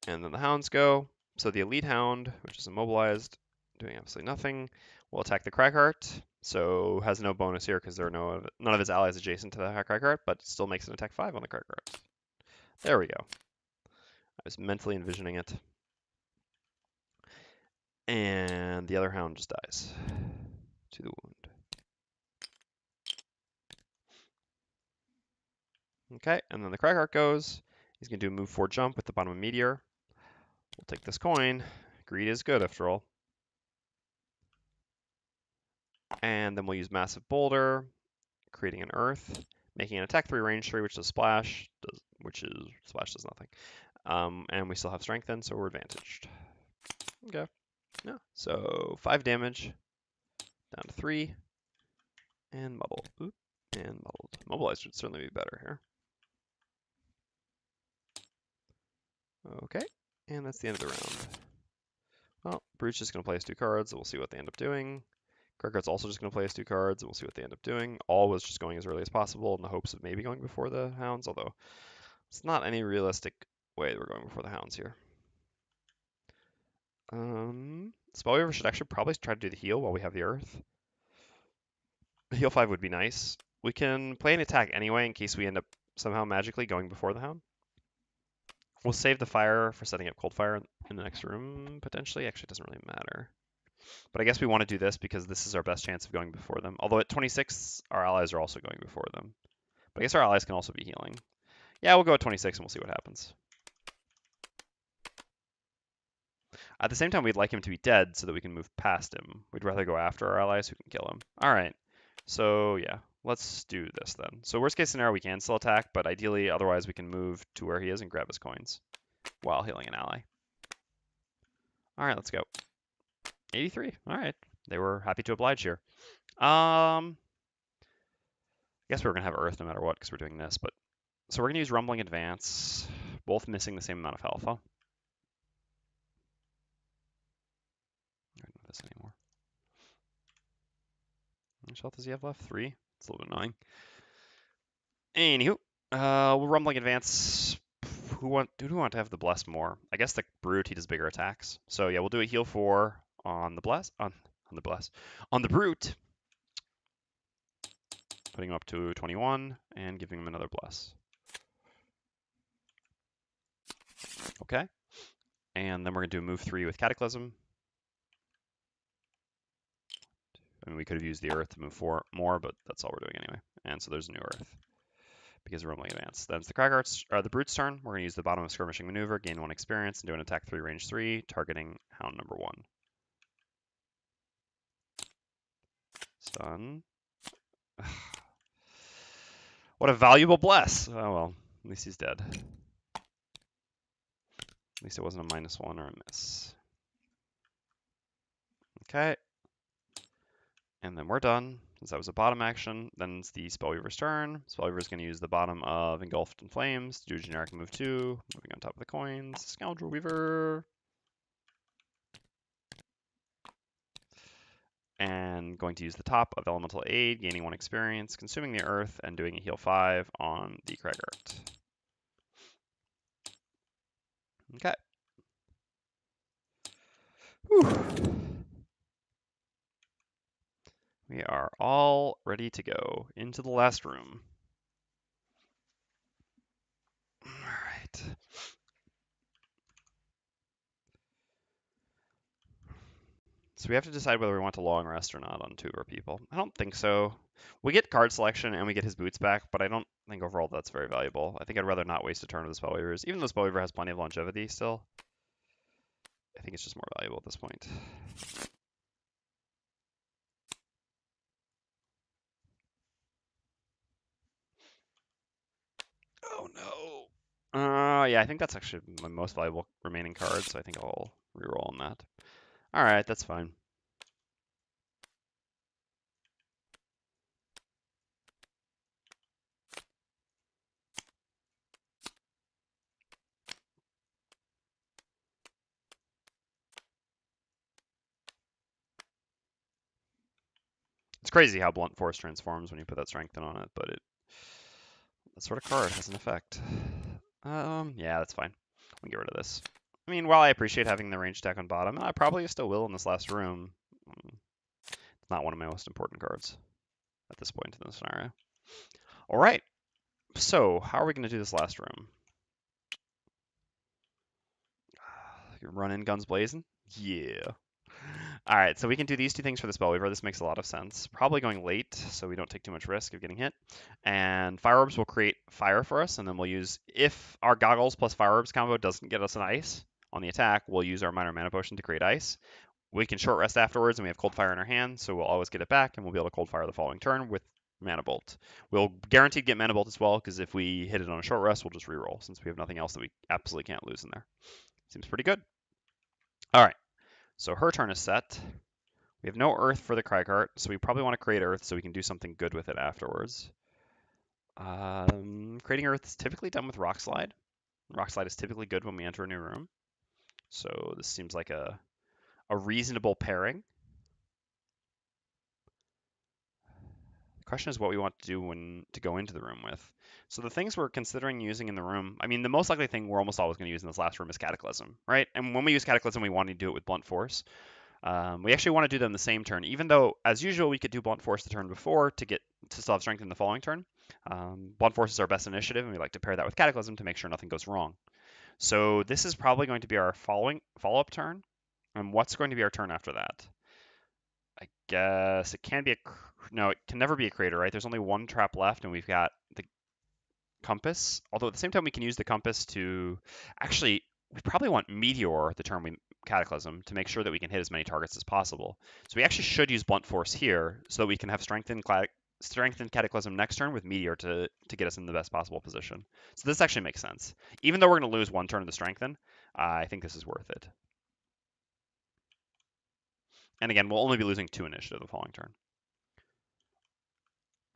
And then the Hounds go. So the Elite Hound, which is immobilized, doing absolutely nothing, will attack the Cragheart. So has no bonus here because there are none of his allies adjacent to the Cragheart, but still makes an attack 5 on the Cragheart. There we go. I was mentally envisioning it. And the other Hound just dies to the wound. Okay, and then the Cragheart goes. He's going to do a move 4 jump with the bottom of Meteor. We'll take this coin. Greed is good after all. And then we'll use Massive Boulder, creating an Earth, making an attack 3, range 3, which does splash, splash does nothing. And we still have strengthen, so we're advantaged. Okay. Yeah. So 5 damage, down to 3, and muddled. Oop, and muddled. Mobilized would certainly be better here. Okay, and that's the end of the round. Well, Brute's just going to play us 2 cards, and we'll see what they end up doing. Cragheart's also just going to play us 2 cards, and we'll see what they end up doing. All was just going as early as possible in the hopes of maybe going before the Hounds, although it's not any realistic way that we're going before the Hounds here. Spellweaver should actually probably try to do the heal while we have the Earth. Heal 5 would be nice. We can play an attack anyway in case we end up somehow magically going before the Hound. We'll save the fire for setting up cold fire in the next room, potentially. Actually, it doesn't really matter. But I guess we want to do this because this is our best chance of going before them. Although at 26, our allies are also going before them. But I guess our allies can also be healing. Yeah, we'll go at 26 and we'll see what happens. At the same time, we'd like him to be dead so that we can move past him. We'd rather go after our allies who can kill him. All right. So yeah, let's do this then. So worst case scenario, we can still attack, but ideally, otherwise we can move to where he is and grab his coins while healing an ally. All right, let's go. 83. All right. They were happy to oblige here. I guess we were going to have Earth no matter what because we're doing this, but so we're going to use Rumbling Advance, both missing the same amount of health. Huh? I don't know this anymore. much health does he have left? 3? It's a little bit annoying. Anywho, we'll Rumbling Advance. Who want to have the Bless more? I guess the Brute, he does bigger attacks. So yeah, we'll do a heal 4 on the Bless. On the Bless. On the Brute. Putting him up to 21 and giving him another Bless. Okay. And then we're going to do move 3 with Cataclysm. I mean, we could have used the Earth to move 4 more, but that's all we're doing anyway. And so there's a new Earth because of Rumbling Advance. Then it's the Brute's turn. We're going to use the bottom of Skirmishing Maneuver, gain 1 experience, and do an attack 3, range 3, targeting Hound number 1. Stun. What a valuable Bless! Oh well, at least he's dead. At least it wasn't a -1 or a miss. Okay. And then we're done. Since that was a bottom action, then it's the Spellweaver's turn. Spellweaver is going to use the bottom of Engulfed in Flames to do a generic move 2, moving on top of the coins. Scoundrel Weaver. And going to use the top of Elemental Aid, gaining 1 experience, consuming the Earth, and doing a heal 5 on the Cragheart. Okay. Whew. We are all ready to go into the last room. All right. So we have to decide whether we want to long rest or not on 2 of our people. I don't think so. We get card selection and we get his boots back, but I don't think overall that's very valuable. I think I'd rather not waste a turn with the Spellweavers. Even though Spellweaver has plenty of longevity still, I think it's just more valuable at this point. Oh no. Yeah, I think that's actually my most valuable remaining card, so I think I'll reroll on that. All right, that's fine. It's crazy how Blunt Force transforms when you put that Strengthen on it, but that sort of card has an effect. Yeah, that's fine. We can get rid of this. I mean, while I appreciate having the range attack on bottom, I probably still will in this last room. It's not one of my most important cards at this point in the scenario. All right, so how are we going to do this last room? Run in guns blazing? Yeah. All right, so we can do these 2 things for the Spellweaver. This makes a lot of sense. Probably going late, so we don't take too much risk of getting hit. And Fire Orbs will create fire for us, and then we'll use, if our Goggles plus Fire Orbs combo doesn't get us an ice on the attack, we'll use our Minor Mana Potion to create ice. We can short rest afterwards, and we have Cold Fire in our hand, so we'll always get it back, and we'll be able to Cold Fire the following turn with Mana Bolt. We'll guaranteed get Mana Bolt as well, because if we hit it on a short rest, we'll just reroll, since we have nothing else that we absolutely can't lose in there. Seems pretty good. All right. So her turn is set. We have no Earth for the Cragheart, so we probably want to create Earth so we can do something good with it afterwards. Creating Earth is typically done with Rock Slide. Rock Slide is typically good when we enter a new room. So this seems like a reasonable pairing. The question is what we want to do to go into the room with. So the things we're considering using in the room, I mean, the most likely thing we're almost always going to use in this last room is Cataclysm, right? And when we use Cataclysm, we want to do it with Blunt Force. We actually want to do them the same turn, even though, as usual, we could do Blunt Force the turn before to still have Strength in the following turn. Blunt Force is our best initiative, and we like to pair that with Cataclysm to make sure nothing goes wrong. So this is probably going to be our follow-up turn. And what's going to be our turn after that? I guess it can be no, it can never be a Creator, right? There's only 1 trap left, and we've got the Compass. Although at the same time, we can use the Compass to actually. We probably want Meteor the turn we Cataclysm to make sure that we can hit as many targets as possible. So we actually should use Blunt Force here so that we can have Strengthened Cataclysm next turn with Meteor to get us in the best possible position. So this actually makes sense. Even though we're going to lose 1 turn of the Strengthen, I think this is worth it. And again, we'll only be losing 2 initiative the following turn.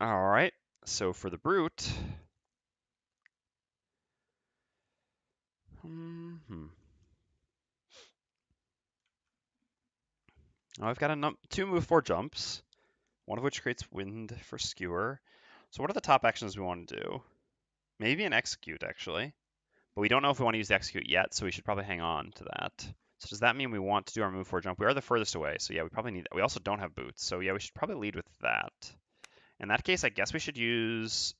All right, so for the Brute... Well, I've got 2 move 4 jumps. one of which creates wind for skewer. So what are the top actions we want to do? Maybe an execute, actually. But we don't know if we want to use the execute yet, so we should probably hang on to that. So does that mean we want to do our move forward jump? We are the furthest away, so yeah, we probably need that. We also don't have boots, so yeah, we should probably lead with that. In that case, I guess we should use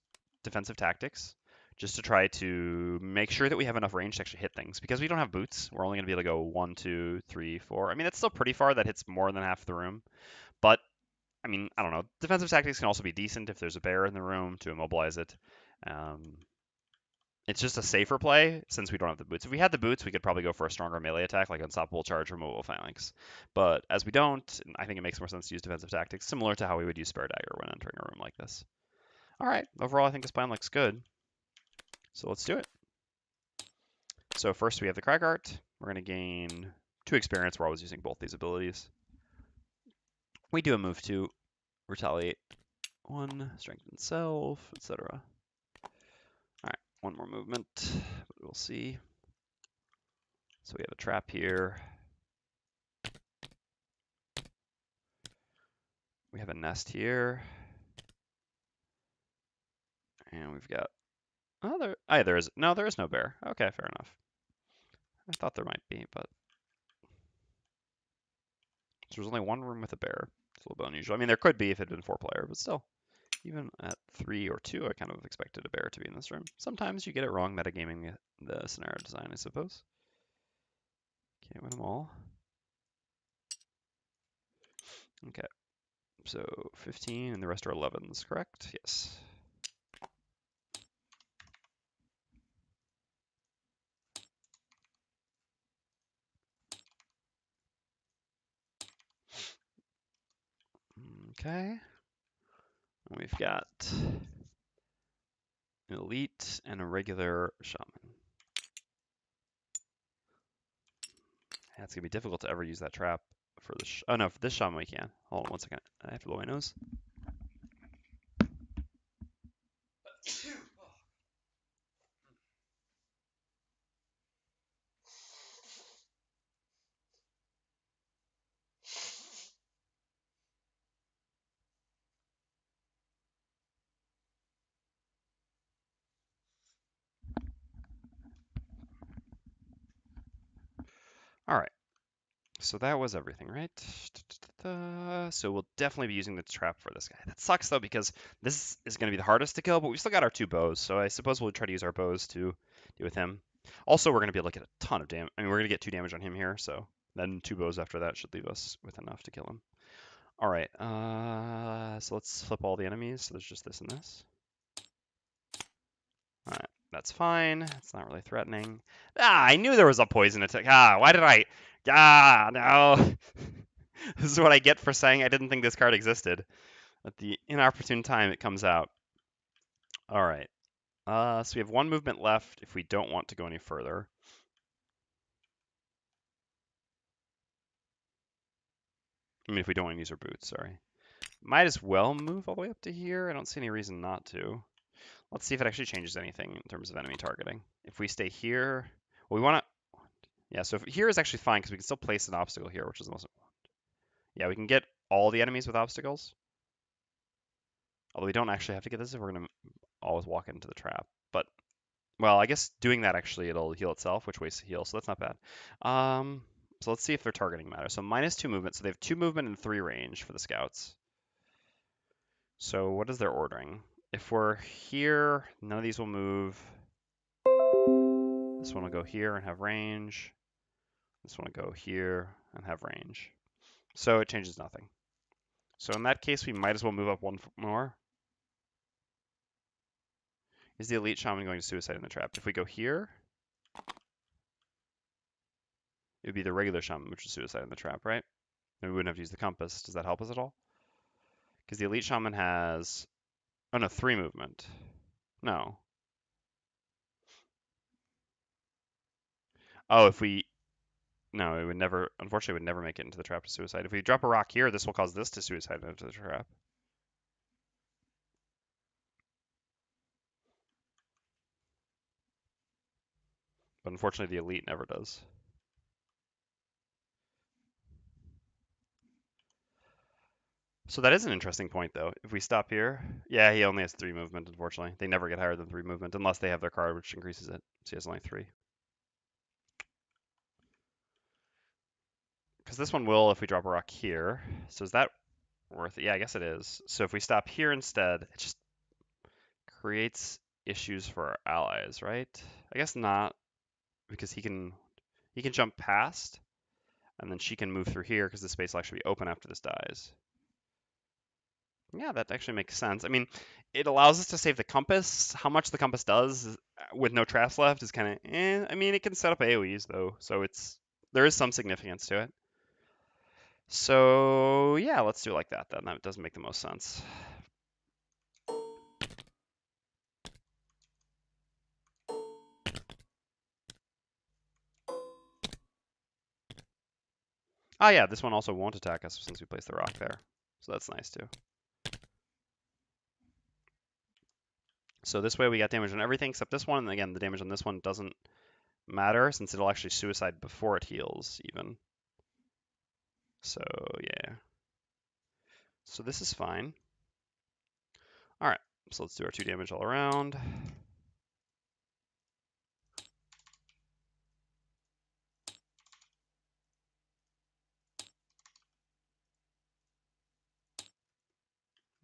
defensive tactics just to try to make sure that we have enough range to actually hit things. Because we don't have boots, we're only going to be able to go 1, 2, 3, 4. I mean, that's still pretty far. That hits more than half the room. But, I mean, I don't know. Defensive tactics can also be decent if there's a bear in the room to immobilize it. It's just a safer play since we don't have the boots. If we had the boots, we could probably go for a stronger melee attack like Unstoppable Charge or Mobile Phalanx. But as we don't, I think it makes more sense to use defensive tactics, similar to how we would use Spare Dagger when entering a room like this. All right, overall, I think this plan looks good. So let's do it. So first we have the Cragheart. We're going to gain 2 experience. We're always using both these abilities. We do a move 2, Retaliate 1, Strengthen Self, etc. All right, 1 more movement, but we'll see. So we have a trap here. We have a nest here. And we've got, oh, there is no bear. Okay, fair enough. I thought there might be, but so there's only 1 room with a bear. It's a little bit unusual. I mean, there could be if it had been 4-player, but still, even at 3 or 2, I kind of expected a bear to be in this room. Sometimes you get it wrong metagaming the scenario design, I suppose. Can't win them all. Okay, so 15 and the rest are 11s, correct? Yes. Okay. And we've got an elite and a regular shaman. It's gonna be difficult to ever use that trap for this. Oh no, for this shaman we can. Hold on 1 second. I have to blow my nose. All right. So that was everything, right? So we'll definitely be using the trap for this guy. That sucks though because this is going to be the hardest to kill, but we still got our 2 bows, so I suppose we'll try to use our bows to deal with him. Also, we're going to be able to get a ton of damage. I mean, we're going to get 2 damage on him here, so then 2 bows after that should leave us with enough to kill him. All right, so let's flip all the enemies. So there's just this and this. All right, that's fine. It's not really threatening. Ah, I knew there was a poison attack. Ah, why did I? Ah, no. This is what I get for saying I didn't think this card existed. At the inopportune time, it comes out. All right. So we have 1 movement left if we don't want to go any further. I mean, if we don't want to use our boots, sorry. Might as well move all the way up to here. I don't see any reason not to. Let's see if it actually changes anything in terms of enemy targeting. If we stay here, well, we want to, yeah, so here is actually fine because we can still place an obstacle here, which is the most, yeah, we can get all the enemies with obstacles. Although we don't actually have to get this if we're going to always walk into the trap. But, well, I guess doing that actually, it'll heal itself, which wastes heal, so that's not bad. So let's see if their targeting matters. So -2 movement, so they have 2 movement and 3 range for the scouts. So what is their ordering? If we're here, none of these will move. This one will go here and have range. This one will go here and have range. So it changes nothing. So in that case, we might as well move up 1 more. Is the elite shaman going to suicide in the trap? If we go here, it would be the regular shaman, which is suicide in the trap, right? And we wouldn't have to use the compass. Does that help us at all? Because the elite shaman has, oh no, 3 movement. No. Oh, if we, no, it would never, unfortunately, it would never make it into the trap to suicide. If we drop a rock here, this will cause this to suicide into the trap. But unfortunately, the elite never does. So that is an interesting point, though. If we stop here, yeah, he only has 3 movement, unfortunately. They never get higher than 3 movement unless they have their card, which increases it. So he has only 3. Because this one will if we drop a rock here. So is that worth it? Yeah, I guess it is. So if we stop here instead, it just creates issues for our allies, right? I guess not, because he can jump past, and then she can move through here because the space will actually be open after this dies. Yeah, that actually makes sense. I mean, it allows us to save the compass. How much the compass does with no traps left is kind of eh. I mean, it can set up AoEs though, so there is some significance to it. So yeah, let's do it like that then. That does make the most sense. Ah yeah, this one also won't attack us since we placed the rock there. So that's nice too. So this way we got damage on everything except this one, and again, the damage on this one doesn't matter since it'll actually suicide before it heals even. So yeah. So this is fine. Alright, so let's do our 2 damage all around.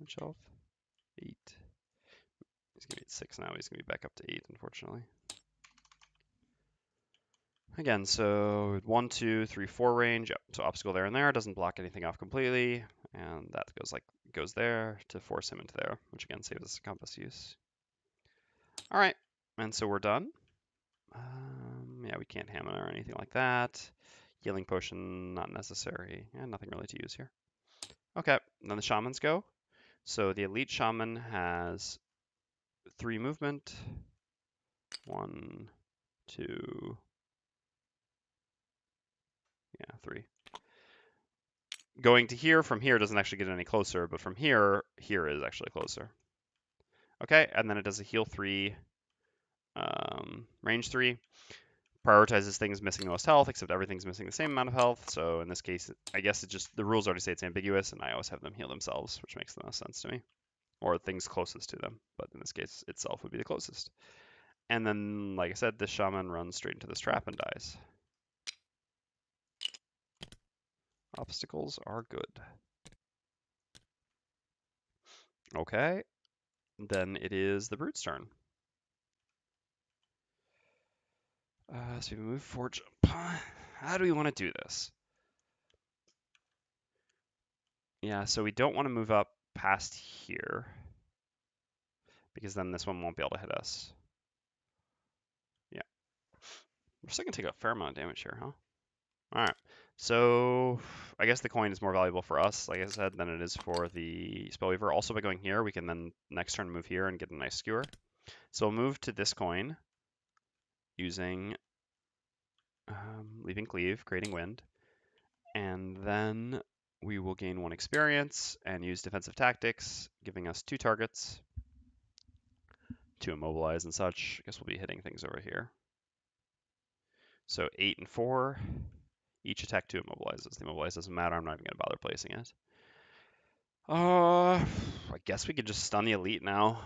Which health? 8. He's gonna be at 6 now, he's gonna be back up to 8, unfortunately. Again, so 1, 2, 3, 4 range. Yep. So obstacle there and there doesn't block anything off completely, and that goes there to force him into there, which again saves us compass use. All right, and so we're done. Yeah, we can't hammer or anything like that. Healing potion not necessary, and nothing really to use here. Okay, then the shamans go. So the elite shaman has 3 movement. 1, 2, yeah, 3. Going to here from here doesn't actually get any closer, but from here is actually closer. Okay, and then it does a heal 3, range 3. Prioritizes things missing the most health, except everything's missing the same amount of health. So in this case, I guess the rules already say it's ambiguous, and I always have them heal themselves, which makes the most sense to me. Or things closest to them, but in this case, itself would be the closest. And then, like I said, this shaman runs straight into this trap and dies. Obstacles are good. Okay, then it is the brute's turn. So we move forward jump. How do we want to do this? Yeah, so we don't want to move up past here because then this one won't be able to hit us. Yeah. We're still going to take a fair amount of damage here, huh? Alright. So I guess the coin is more valuable for us, like I said, than it is for the Spellweaver. Also, by going here, we can then next turn move here and get a nice skewer. So we'll move to this coin using leaving cleave, creating wind. And then we will gain 1 experience and use defensive tactics, giving us 2 targets to immobilize and such. I guess we'll be hitting things over here. So 8 and 4, each attack 2 immobilizes. The immobilize doesn't matter, I'm not even going to bother placing it. I guess we could just stun the elite now.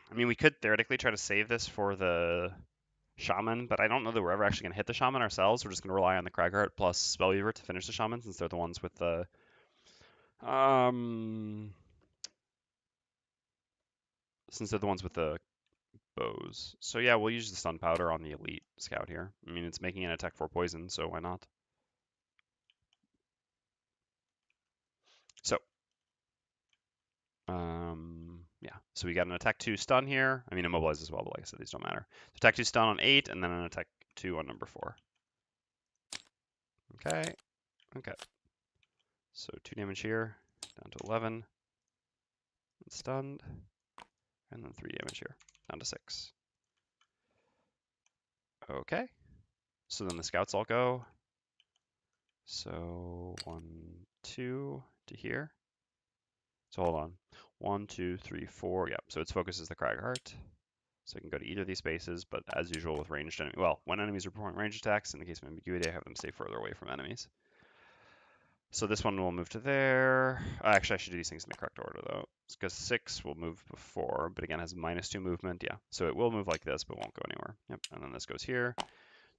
I mean, we could theoretically try to save this for the shaman, but I don't know that we're ever actually going to hit the shaman ourselves. We're just going to rely on the Cragheart plus Spellweaver to finish the shaman since they're the ones with the bows. So yeah, we'll use the stun powder on the elite scout here. I mean, it's making an attack 4 poison, so why not? So yeah, so we got an attack 2 stun here. I mean, immobilize as well, but like I said, these don't matter. So attack 2 stun on 8, and then an attack 2 on number 4. Okay, okay. So 2 damage here, down to 11. And stunned. And then 3 damage here, down to 6. Okay, so then the scouts all go. So 1, 2 to here. So hold on. 1, 2, 3, 4. Yep, so its focus is the Cragheart. So I can go to either of these spaces, but as usual with ranged enemies, well, when enemies are performing ranged attacks, in the case of ambiguity, I have them stay further away from enemies. So this one will move to there. Actually, I should do these things in the correct order, though. Because 6 will move before, but again, has -2 movement. Yeah, so it will move like this, but won't go anywhere. Yep, and then this goes here.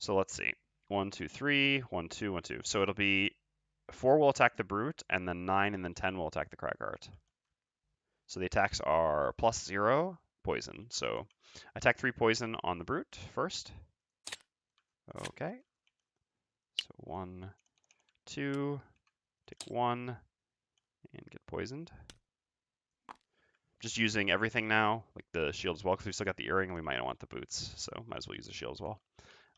So let's see. 1, 2, 3, 1, 2, 1, 2. So it'll be 4 will attack the Brute, and then 9 and then 10 will attack the Cragheart. So the attacks are +0 poison. So attack 3 poison on the Brute first. Okay. So 1, 2, take 1, and get poisoned. Just using everything now, like the shield as well, because we still got the earring and we might not want the boots, so might as well use the shield as well.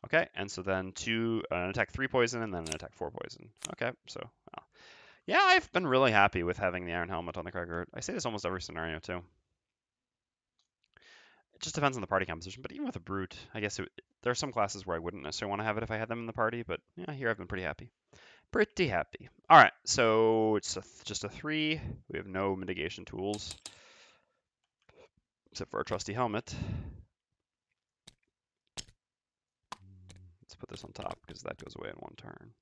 Okay, and so then an attack 3 poison and then an attack 4 poison. Okay, so yeah, I've been really happy with having the Iron Helmet on the Cragheart. I say this almost every scenario too. It just depends on the party composition, but even with a Brute, I guess there are some classes where I wouldn't necessarily want to have it if I had them in the party, but yeah, here I've been pretty happy. Pretty happy. All right, so it's just a 3. We have no mitigation tools, except for our trusty helmet. Let's put this on top because that goes away in 1 turn.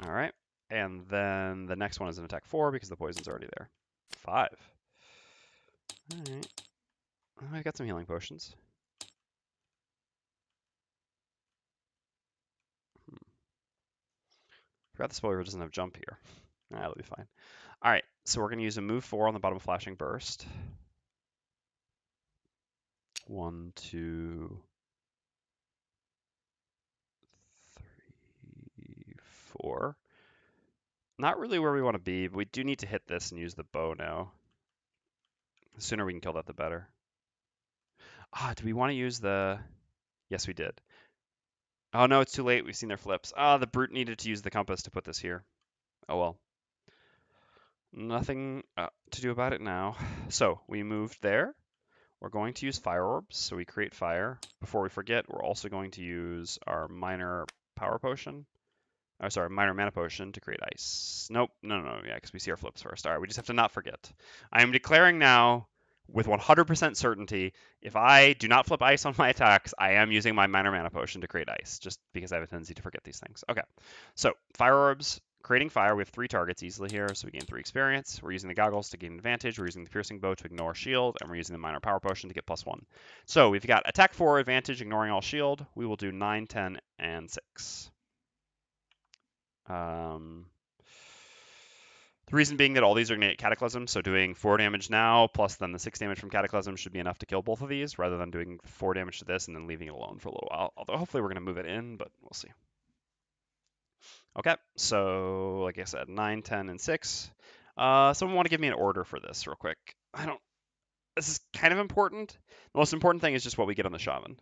All right, and then the next one is an attack 4 because the poison's already there. 5. All right, I got some healing potions. Forgot the Spellweaver doesn't have jump here. That'll be fine. All right, so we're going to use a move 4 on the bottom of Flashing Burst. 1, 2, 3, 4. Not really where we want to be, but we do need to hit this and use the bow now. The sooner we can kill that, the better. Do we want to use the... Yes, we did. Oh, no, it's too late. We've seen their flips. The Brute needed to use the compass to put this here. Oh, well. Nothing to do about it now. So, we moved there. We're going to use fire orbs, so we create fire. Before we forget, we're also going to use our minor power potion. Oh, sorry, minor mana potion to create ice. Nope, no, yeah, because we see our flips first. All right, we just have to not forget. I am declaring now, with 100% certainty, if I do not flip ice on my attacks, I am using my minor mana potion to create ice, just because I have a tendency to forget these things. Okay, so fire orbs, creating fire. We have 3 targets easily here, so we gain 3 experience. We're using the goggles to gain advantage. We're using the piercing bow to ignore shield, and we're using the minor power potion to get +1. So we've got attack 4 advantage, ignoring all shield. We will do 9, 10, and 6. The reason being that all these are going to get Cataclysm, so doing 4 damage now, plus then the 6 damage from Cataclysm should be enough to kill both of these, rather than doing 4 damage to this and then leaving it alone for a little while. Although hopefully we're going to move it in, but we'll see. Okay, so like I said, 9, 10, and 6. Someone want to give me an order for this real quick. This is kind of important. The most important thing is just what we get on the Shaman.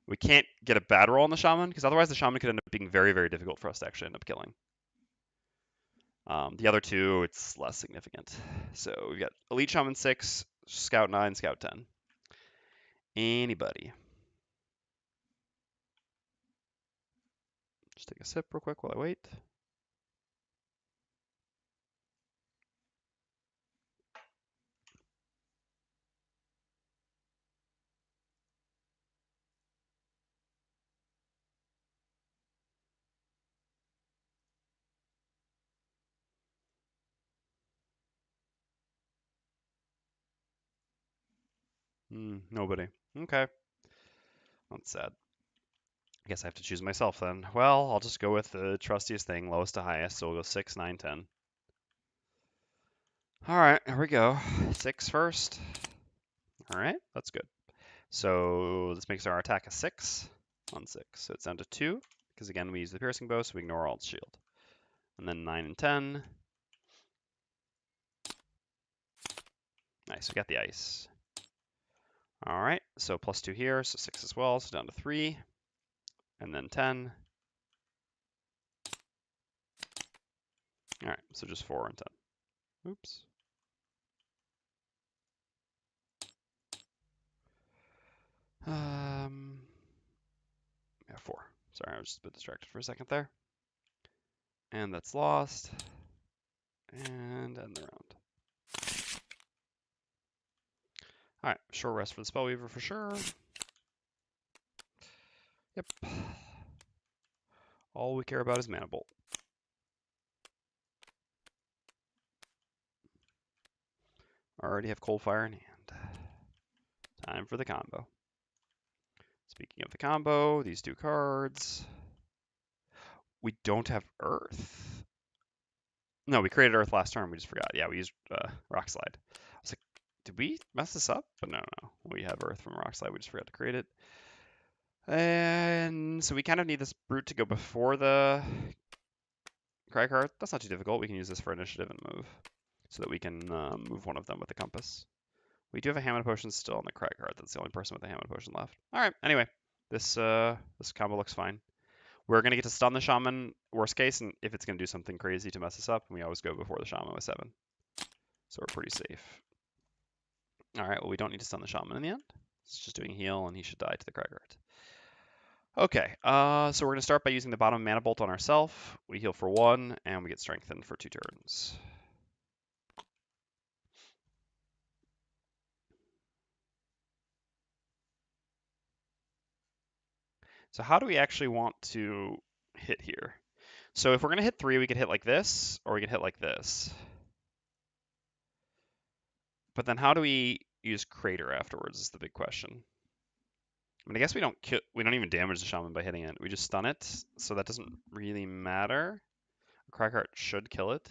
We can't get a bad roll on the Shaman, because otherwise the Shaman could end up being very, very difficult for us to actually end up killing. The other 2, it's less significant. So we've got Elite Shaman 6, Scout 9, Scout 10. Anybody? Just take a sip real quick while I wait. Nobody. Okay. That's sad. I guess I have to choose myself then. Well, I'll just go with the trustiest thing, lowest to highest. So we'll go 6, 9, 10. All right, here we go. 6 first. All right, that's good. So this makes our attack a 6 on 6. So it's down to 2, because again, we use the piercing bow, so we ignore all its shield. And then 9 and 10. Nice, we got the ice. All right, so +2 here, so 6 as well, so down to 3. And then 10. All right, so just 4 and 10. Oops. Yeah, 4. Sorry, I was just a bit distracted for a second there. And that's lost. And end the round. All right, short rest for the Spellweaver for sure. Yep. All we care about is Mana Bolt. Already have Cold Fire in hand. Time for the combo. Speaking of the combo, these two cards. We don't have Earth. No, we created Earth last turn. We just forgot. Yeah, we used Rock Slide. I was like, did we mess this up? But no. We have Earth from Rock Slide. We just forgot to create it. And so we kind of need this Brute to go before the Cragheart. That's not too difficult. We can use this for initiative and move so that we can move one of them with the compass. We do have a Hammer Potion still on the Cragheart. That's the only person with a Hammer Potion left. All right. Anyway, this combo looks fine. We're going to get to stun the Shaman, worst case, and if it's going to do something crazy to mess us up, we always go before the Shaman with 7. So we're pretty safe. All right, well, we don't need to stun the Shaman in the end. It's just doing heal, and he should die to the Cragheart. Okay, so we're going to start by using the bottom Mana Bolt on ourselves. We heal for 1, and we get strengthened for 2 turns. So how do we actually want to hit here? So if we're going to hit 3, we could hit like this, or we could hit like this. But then how do we use Crater afterwards is the big question. I mean, I guess we don't even damage the Shaman by hitting it. We just stun it, so that doesn't really matter. Cragheart should kill it.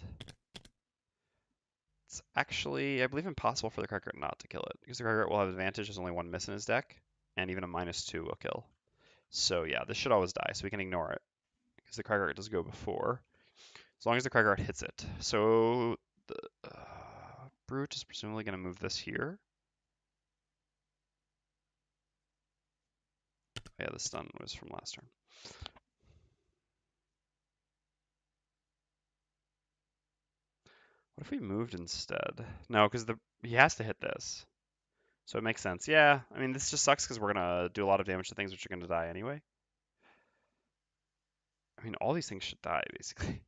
It's actually, I believe, impossible for the Cragheart not to kill it, because the Cragheart will have advantage. There's only 1 miss in his deck, and even a -2 will kill. So yeah, this should always die, so we can ignore it, because the Cragheart does go before, as long as the Cragheart hits it. So the Brute is presumably going to move this here. Yeah, the stun was from last turn. What if we moved instead? No, because he has to hit this. So it makes sense. Yeah, I mean, this just sucks because we're going to do a lot of damage to things which are going to die anyway. I mean, all these things should die, basically.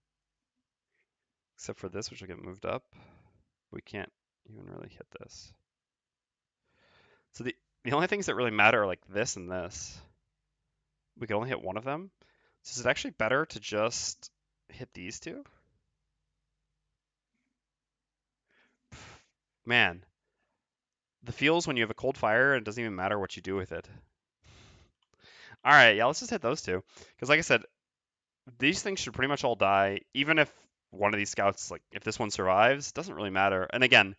Except for this, which will get moved up. We can't even really hit this. So the only things that really matter are like this and this. We can only hit one of them. So is it actually better to just hit these two? Man, the feels when you have a cold fire and it doesn't even matter what you do with it. All right, yeah, let's just hit those two. Because like I said, these things should pretty much all die, even if one of these scouts, like if this one survives, doesn't really matter. And again,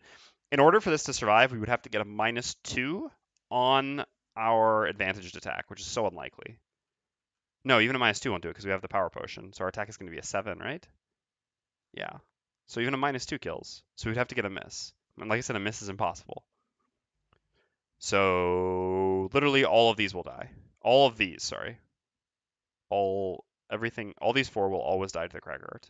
in order for this to survive, we would have to get a -2 on our advantaged attack, which is so unlikely. No, even a -2 won't do it because we have the power potion. So our attack is going to be a 7, right? Yeah. So even a -2 kills. So we'd have to get a miss. And like I said, a miss is impossible. So literally all of these will die. All of these, sorry. All these 4 will always die to the Cragheart.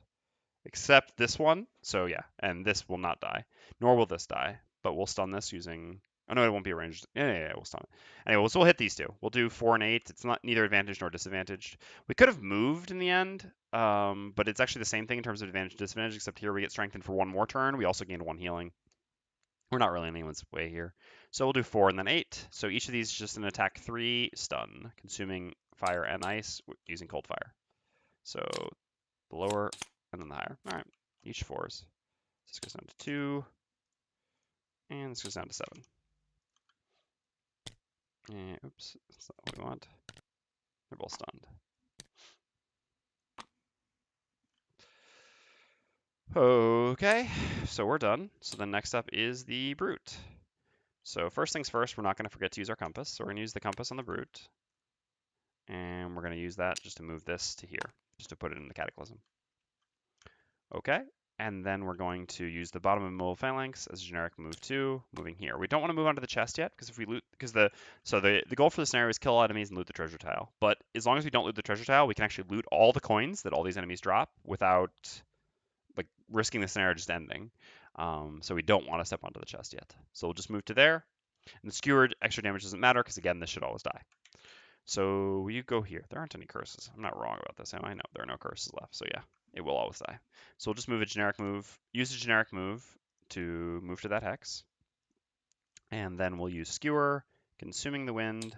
Except this one. So yeah, and this will not die. Nor will this die. But we'll stun this using... Oh no, it won't be arranged. Yeah, we'll stun it. Anyway, so we'll hit these two. We'll do 4 and 8. It's not neither advantaged nor disadvantaged. We could have moved in the end, but it's actually the same thing in terms of advantage disadvantage, except here we get strengthened for 1 more turn. We also gained 1 healing. We're not really in anyone's way here. So we'll do 4 and then 8. So each of these is just an attack 3 stun, consuming fire and ice using cold fire. So the lower and then the higher. All right, each 4s. This goes down to 2, and this goes down to 7. And, oops, that's not what we want. They're both stunned. Okay, so we're done. So then next up is the Brute. So first things first, we're not going to forget to use our compass. So we're going to use the compass on the Brute. And we're going to use that just to move this to here, just to put it in the Cataclysm. Okay, and then we're going to use the bottom of Mobile Phalanx as a generic move too, moving here. We don't want to move onto the chest yet, because if we loot, because the goal for the scenario is kill all enemies and loot the treasure tile. But as long as we don't loot the treasure tile, we can actually loot all the coins that all these enemies drop without like risking the scenario just ending. So we don't want to step onto the chest yet. So we'll just move to there. And the skewered extra damage doesn't matter, because again, this should always die. So you go here. There aren't any curses. I'm not wrong about this, am I? No, there are no curses left. So yeah, it will always die. So we'll just move a generic move, use a generic move to move to that hex. And then we'll use Skewer, consuming the wind,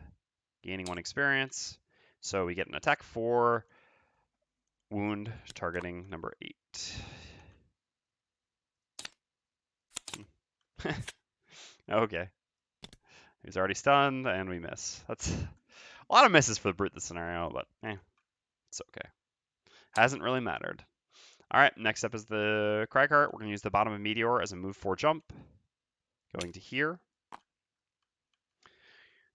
gaining 1 experience. So we get an attack 4, wound, targeting number 8. Okay. He's already stunned, and we miss. That's a lot of misses for the brute this scenario, but it's okay. Hasn't really mattered. All right, next up is the Cragheart. We're going to use the bottom of Meteor as a move 4 jump. Going to here.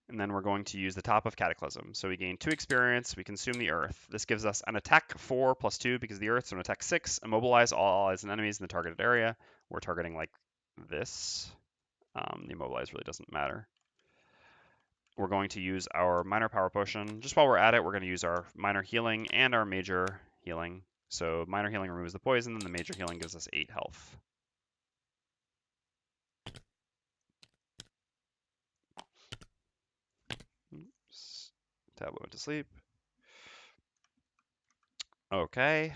And then we're going to use the top of Cataclysm. So we gain 2 experience, we consume the Earth. This gives us an attack 4 plus 2 because the Earth, so an attack 6. Immobilize all allies and enemies in the targeted area. We're targeting like this. The immobilize really doesn't matter. We're going to use our minor power potion. Just while we're at it, we're going to use our minor healing and our major healing. So minor healing removes the poison, and the major healing gives us 8 health. Oops. Tableau went to sleep. Okay.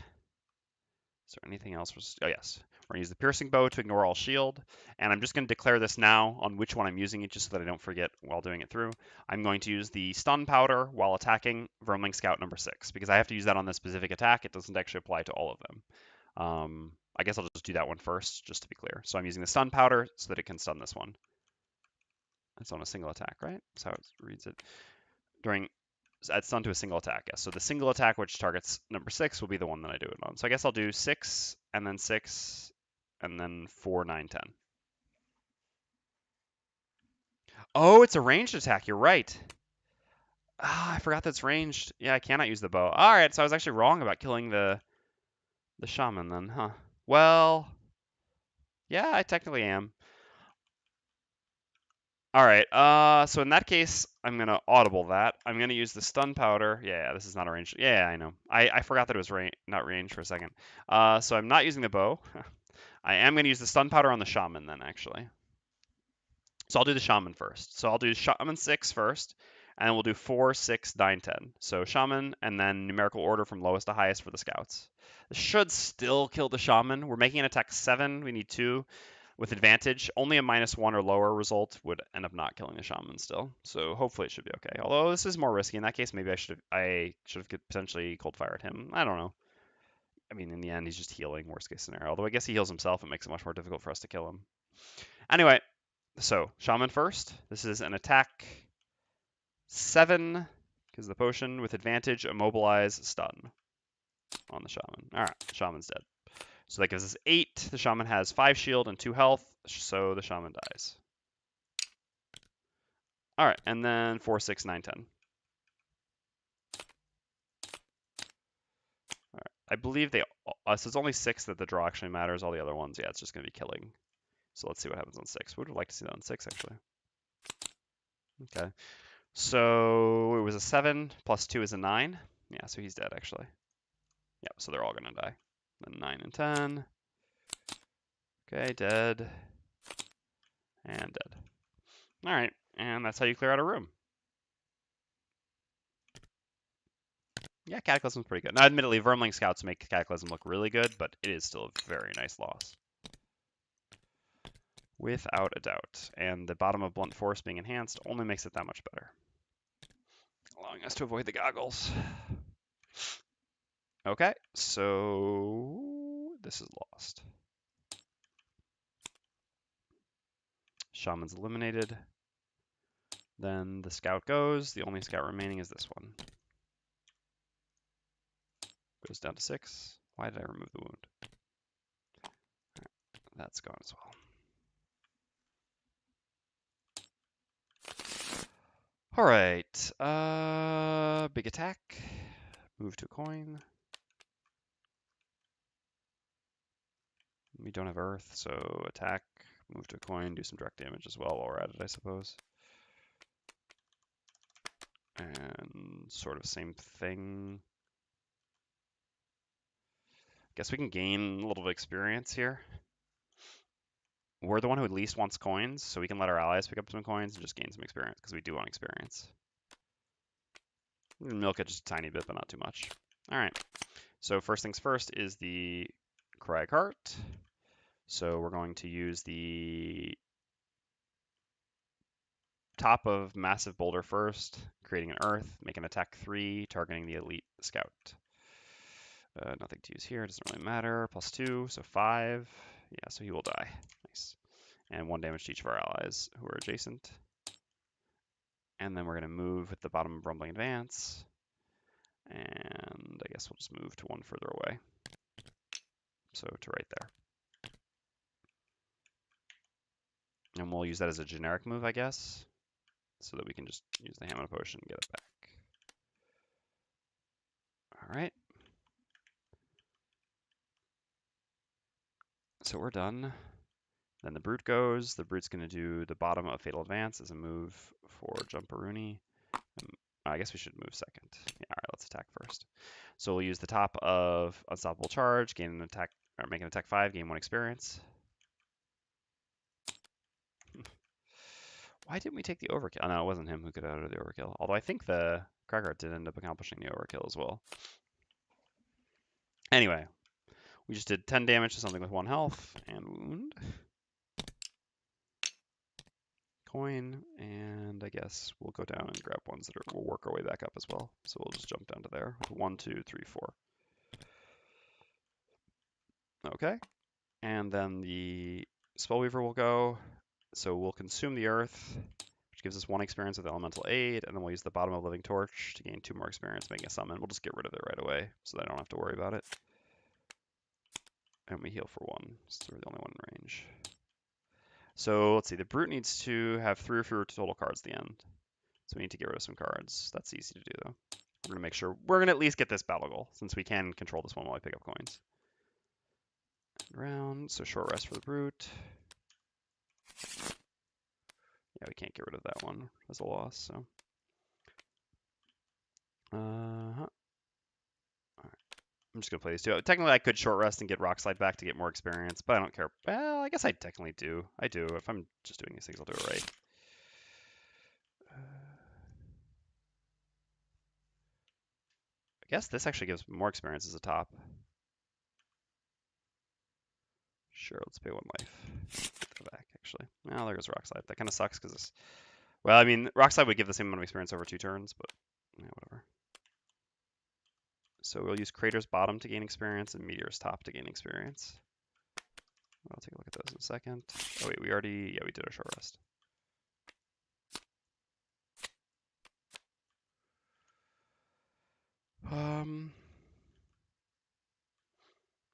Is there anything else? Oh, yes. We're going to use the piercing bow to ignore all shield. And I'm just going to declare this now on which one I'm using it, just so that I don't forget while doing it through. I'm going to use the stun powder while attacking Vermling Scout number 6, because I have to use that on this specific attack. It doesn't actually apply to all of them. I guess I'll just do that one first, just to be clear. So I'm using the stun powder so that it can stun this one. It's on a single attack, right? That's how it reads it. Add stun to a single attack, yes. So the single attack which targets number 6 will be the one that I do it on. So I guess I'll do 6, and then 6, and then 4, 9, 10. Oh, it's a ranged attack. You're right. Ah, I forgot that's ranged. Yeah, I cannot use the bow. All right, so I was actually wrong about killing the shaman then, huh? Well, yeah, I technically am. All right, so in that case, I'm gonna audible that. I'm gonna use the stun powder. Yeah, this is not a range. Yeah, I know. I forgot that it was not range for a second. So I'm not using the bow. I am gonna use the stun powder on the shaman then, actually. So I'll do the shaman first. So I'll do shaman 6 first, and then we'll do 4, 6, 9, 10. So shaman, and then numerical order from lowest to highest for the scouts. This should still kill the shaman. We're making an attack 7. We need 2 with advantage. Only a -1 or lower result would end up not killing the shaman still. So hopefully it should be okay. Although this is more risky. In that case, maybe I should have potentially cold fired him. I don't know. I mean, in the end, he's just healing, worst case scenario. Although I guess he heals himself, it makes it much more difficult for us to kill him. Anyway, so shaman first. This is an attack 7, because the potion with advantage, immobilize, stun on the shaman. All right, shaman's dead. So that gives us 8. The shaman has 5 shield and 2 health, so the shaman dies. All right, and then 4, 6, 9, 10. All right, I believe so it's only 6 that the draw actually matters. All the other ones, yeah, it's just going to be killing. So let's see what happens on 6. Would like to see that on 6, actually. Okay. So it was a 7 plus 2 is a 9. Yeah, so he's dead, actually. Yep, so they're all going to die. Then 9 and 10. Okay, dead. And dead. All right, and that's how you clear out a room. Yeah, Cataclysm's pretty good. Now, admittedly, Vermling Scouts make Cataclysm look really good, but it is still a very nice loss. Without a doubt. And the bottom of Blunt Force being enhanced only makes it that much better. Allowing us to avoid the goggles. Okay, so this is lost. Shaman's eliminated. Then the scout goes. The only scout remaining is this one. Goes down to 6. Why did I remove the wound? Right, that's gone as well. All right, big attack. Move to a coin. We don't have earth, so attack, move to a coin, do some direct damage as well while we're at it, I suppose. And sort of same thing. Guess we can gain a little bit of experience here. We're the one who at least wants coins, so we can let our allies pick up some coins and just gain some experience, because we do want experience. Milk it just a tiny bit, but not too much. All right, so first things first is the Cragheart. So we're going to use the top of Massive Boulder first, creating an Earth, make an attack 3, targeting the Elite Scout. Nothing to use here, doesn't really matter. +2, so 5. Yeah, so he will die. Nice. and 1 damage to each of our allies who are adjacent. And then we're going to move at the bottom of Rumbling Advance. And I guess we'll just move to 1 further away. So to right there. And we'll use that as a generic move, I guess, so that we can just use the Hammer Potion and get it back. All right. So we're done. Then the Brute goes. The Brute's going to do the bottom of Fatal Advance as a move for Jumperoonie. I guess we should move second. Yeah, all right, let's attack first. So we'll use the top of Unstoppable Charge, gain an attack, or make an attack 5, gain 1 experience. Why didn't we take the overkill? Oh, no, it wasn't him who got out of the overkill. Although I think the Cragheart did end up accomplishing the overkill as well. Anyway, we just did 10 damage to something with 1 health and wound. Coin, and I guess we'll go down and grab ones that we'll work our way back up as well. So we'll just jump down to there with 1, 2, 3, 4. Okay, and then the Spellweaver will go. So we'll consume the earth, which gives us 1 experience with Elemental Aid, and then we'll use the bottom of Living Torch to gain 2 more experience making a summon. We'll just get rid of it right away so that I don't have to worry about it. And we heal for 1, so we're the only one in range. So let's see, the Brute needs to have 3 or fewer total cards at the end. So we need to get rid of some cards. That's easy to do though. We're gonna make sure, we're gonna at least get this battle goal, since we can control this one while I pick up coins. Round, so short rest for the Brute. Yeah, we can't get rid of that one as a loss, so. Alright. I'm just gonna play these two. Technically, I could short rest and get Rock Slide back to get more experience, but I don't care. Well, I guess I technically do. I do. If I'm just doing these things, I'll do it right. I guess this actually gives more experience as a top. Sure, let's pay 1 life. Go back, actually. Well, there goes Rock Slide. That kind of sucks because this. Well, I mean, Rock Slide would give the same amount of experience over 2 turns, but yeah, whatever. So we'll use Crater's bottom to gain experience and Meteor's top to gain experience. I'll take a look at those in a second. Oh wait, we did a short rest. So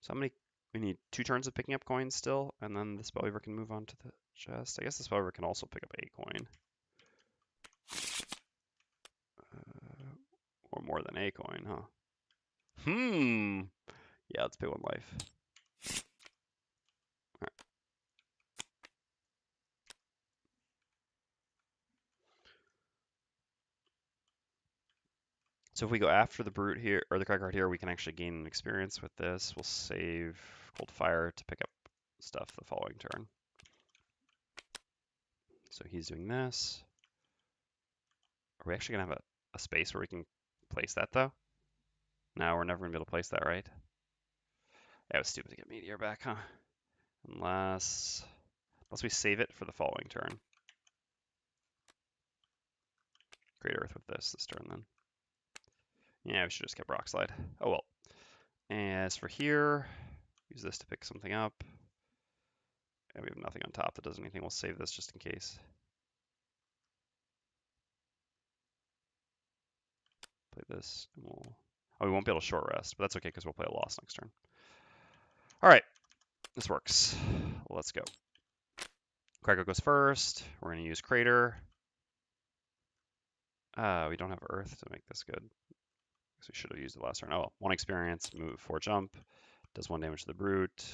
how many? We need 2 turns of picking up coins still, and then the Spellweaver can move on to the chest. I guess the Spellweaver can also pick up a coin. Or more than a coin, huh? Yeah, let's pay 1 life. All right. So if we go after the Brute here, or the Cragheart here, we can actually gain an experience with this. We'll save Cold Fire to pick up stuff the following turn. So he's doing this. Are we actually going to have a space where we can place that, though? No, we're never going to be able to place that, right? Yeah, it was stupid to get Meteor back, huh? Unless we save it for the following turn. Great Earth with this turn, then. Yeah, we should just kept Rock Slide. Oh, well. As for here, use this to pick something up. And we have nothing on top that does anything. We'll save this just in case. Play this, and we'll... Oh, we won't be able to short rest, but that's okay because we'll play a loss next turn. All right, this works. Let's go. Cragheart goes first. We're going to use Crater. We don't have Earth to make this good. So we should have used it last turn. Oh, well, 1 experience, move 4 jump. Does 1 damage to the Brute.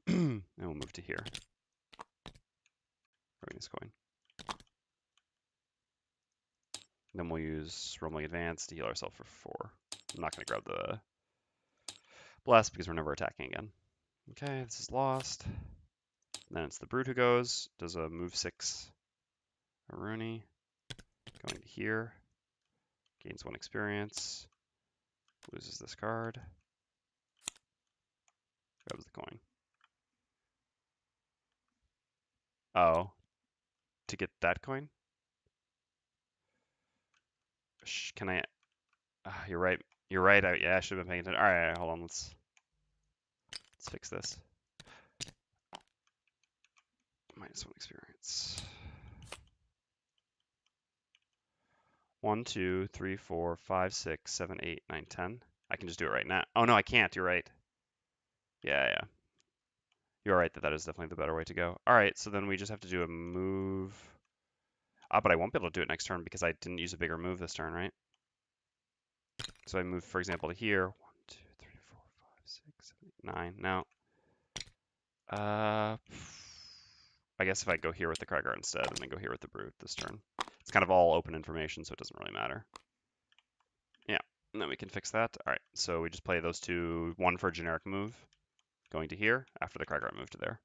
And we'll move to here. Bring this coin. Then we'll use Rumbling Advance to heal ourselves for 4. I'm not going to grab the Bless because we're never attacking again. Okay, this is lost. Then it's the Brute who goes. Does a move 6 Rooney. Going to here. Gains 1 experience. Loses this card. Grabs the coin. Oh. To get that coin? Can I... you're right. You're right. Yeah, I should have been paying attention. All right, hold on. Let's fix this. minus 1 experience. 1, 2, 3, 4, 5, 6, 7, 8, 9, 10. I can just do it right now. Oh no, I can't. You're right. Yeah. You're right that is definitely the better way to go. All right, so then we just have to do a move. But I won't be able to do it next turn because I didn't use a bigger move this turn, right? So I move, for example, to here. 1, 2, 3, 4, 5, 6, 7, 8, 9. Now, I guess if I go here with the Cragheart instead and then go here with the Brute this turn. It's kind of all open information, so it doesn't really matter. Yeah, and then we can fix that. All right, so we just play those two, one for a generic move, going to here after the Cragheart move to there.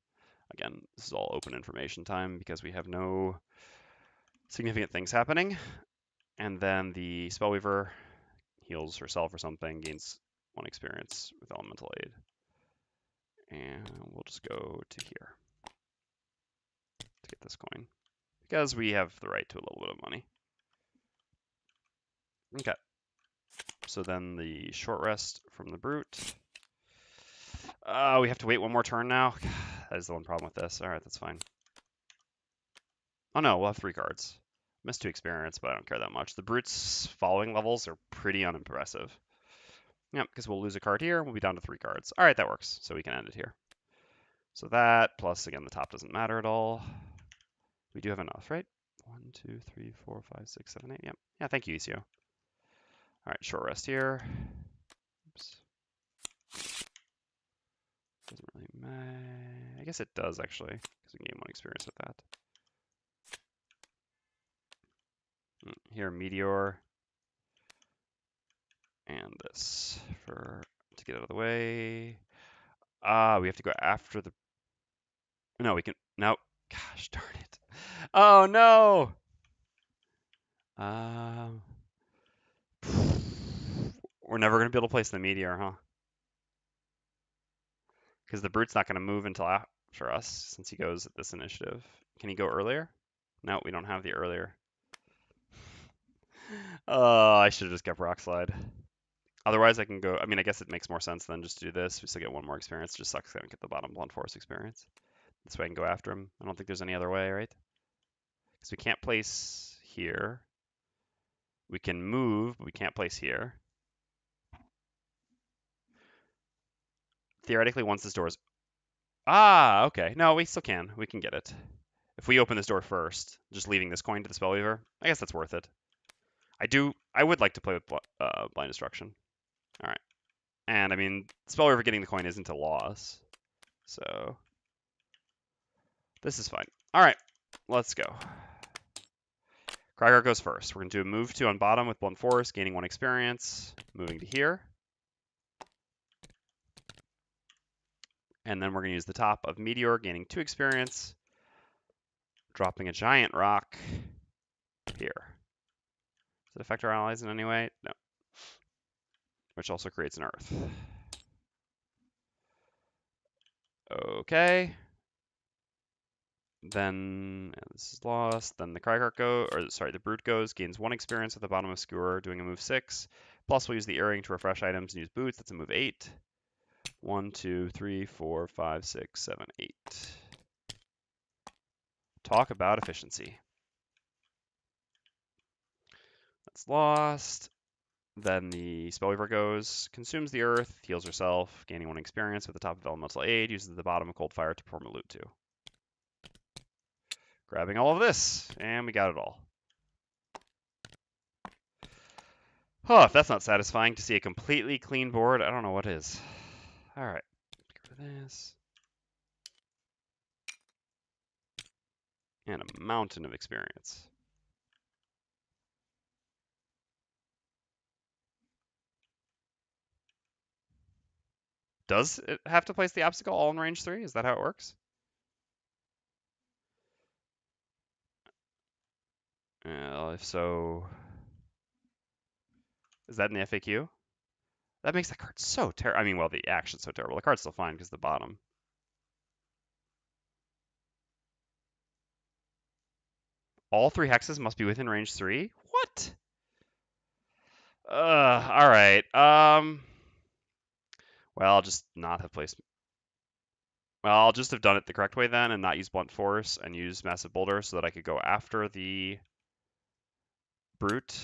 Again, this is all open information time because we have no significant things happening. And then the Spellweaver heals herself or something, gains 1 experience with Elemental Aid. And we'll just go to here to get this coin because we have the right to a little bit of money. Okay. So then the short rest from the Brute. We have to wait 1 more turn now. That is the one problem with this. All right, that's fine. Oh no, we'll have 3 cards. Missed 2 experience, but I don't care that much. The Brute's following levels are pretty unimpressive. Yep, because we'll lose a card here, we'll be down to 3 cards. All right, that works. So we can end it here. So that, plus again, the top doesn't matter at all. We do have enough, right? 1, 2, 3, 4, 5, 6, 7, 8. Yep. Yeah, thank you, ECO. All right, short rest here. Oops. Doesn't really matter. I guess it does actually, because we can gain 1 experience with that. Here, Meteor. And this to get out of the way. We have to go after the. No, we can. Nope. Gosh darn it. Oh no. We're never gonna be able to place the meteor, huh? Because the Brute's not gonna move until after us, since he goes at this initiative. Can he go earlier? No, we don't have the earlier. Oh, I should have just kept Rock Slide. Otherwise, I can go. I mean, I guess it makes more sense than just to do this. We still get 1 more experience. It just sucks I don't get the bottom Blunt Force experience. This way I can go after him. I don't think there's any other way, right? Because we can't place here. We can move, but we can't place here. Theoretically, once this door is... okay. No, we still can. We can get it. If we open this door first, just leaving this coin to the Spellweaver, I guess that's worth it. I would like to play with Blind Destruction. All right. And, I mean, Spellweaver getting the coin isn't a loss. So, this is fine. All right. Let's go. Cragheart goes first. We're going to do a move 2 on bottom with Blunt Force, gaining 1 experience, moving to here. And then we're going to use the top of Meteor, gaining 2 experience, dropping a giant rock here. Does it affect our allies in any way? No. Which also creates an earth. Okay. Then this is lost. Then the Cragheart the Brute goes, gains 1 experience at the bottom of Skewer, doing a move 6. Plus we'll use the earring to refresh items and use boots. That's a move 8. 1, 2, 3, 4, 5, 6, 7, 8. Talk about efficiency. That's lost. Then the Spellweaver goes, consumes the earth, heals herself, gaining 1 experience with the top of Elemental Aid, uses the bottom of Cold Fire to perform a loot 2. Grabbing all of this, and we got it all. Oh, if that's not satisfying to see a completely clean board, I don't know what is. All right, get rid of this. And a mountain of experience. Does it have to place the obstacle all in range 3? Is that how it works? Well, if so, is that in the FAQ? That makes that card so terrible. I mean, well, the action's so terrible. The card's still fine because the bottom. All 3 hexes must be within range 3? What? All right. Well, I'll just not have placed. Well, I'll just have done it the correct way then and not use Blunt Force and use Massive Boulder so that I could go after the Brute,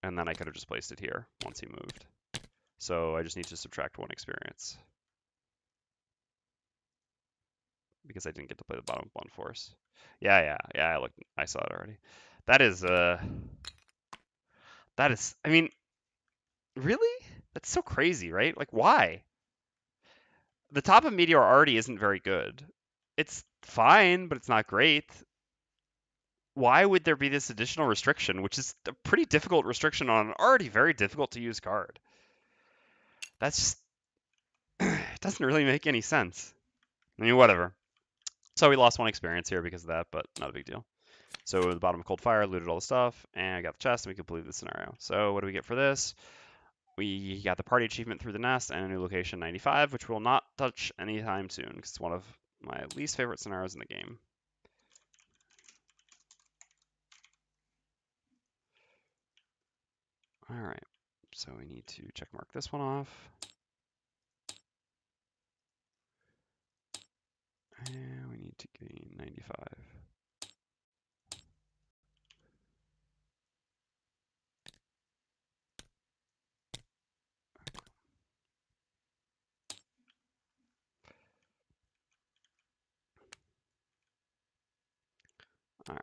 and then I could have just placed it here once he moved. So I just need to subtract 1 experience because I didn't get to play the bottom Blunt Force. Yeah, I saw it already. That is, I mean, really? That's so crazy, right? Like, why? The top of Meteor already isn't very good. It's fine, but it's not great. Why would there be this additional restriction, which is a pretty difficult restriction on an already very difficult to use card? That's just, it doesn't really make any sense. I mean, whatever. So we lost 1 experience here because of that, but not a big deal. So at the bottom of Cold Fire, looted all the stuff, and I got the chest, and we completed the scenario. So what do we get for this? We got the party achievement through the nest and a new location 95, which we'll not touch anytime soon because it's one of my least favorite scenarios in the game. All right, so we need to check mark this one off. And we need to gain 95. All right.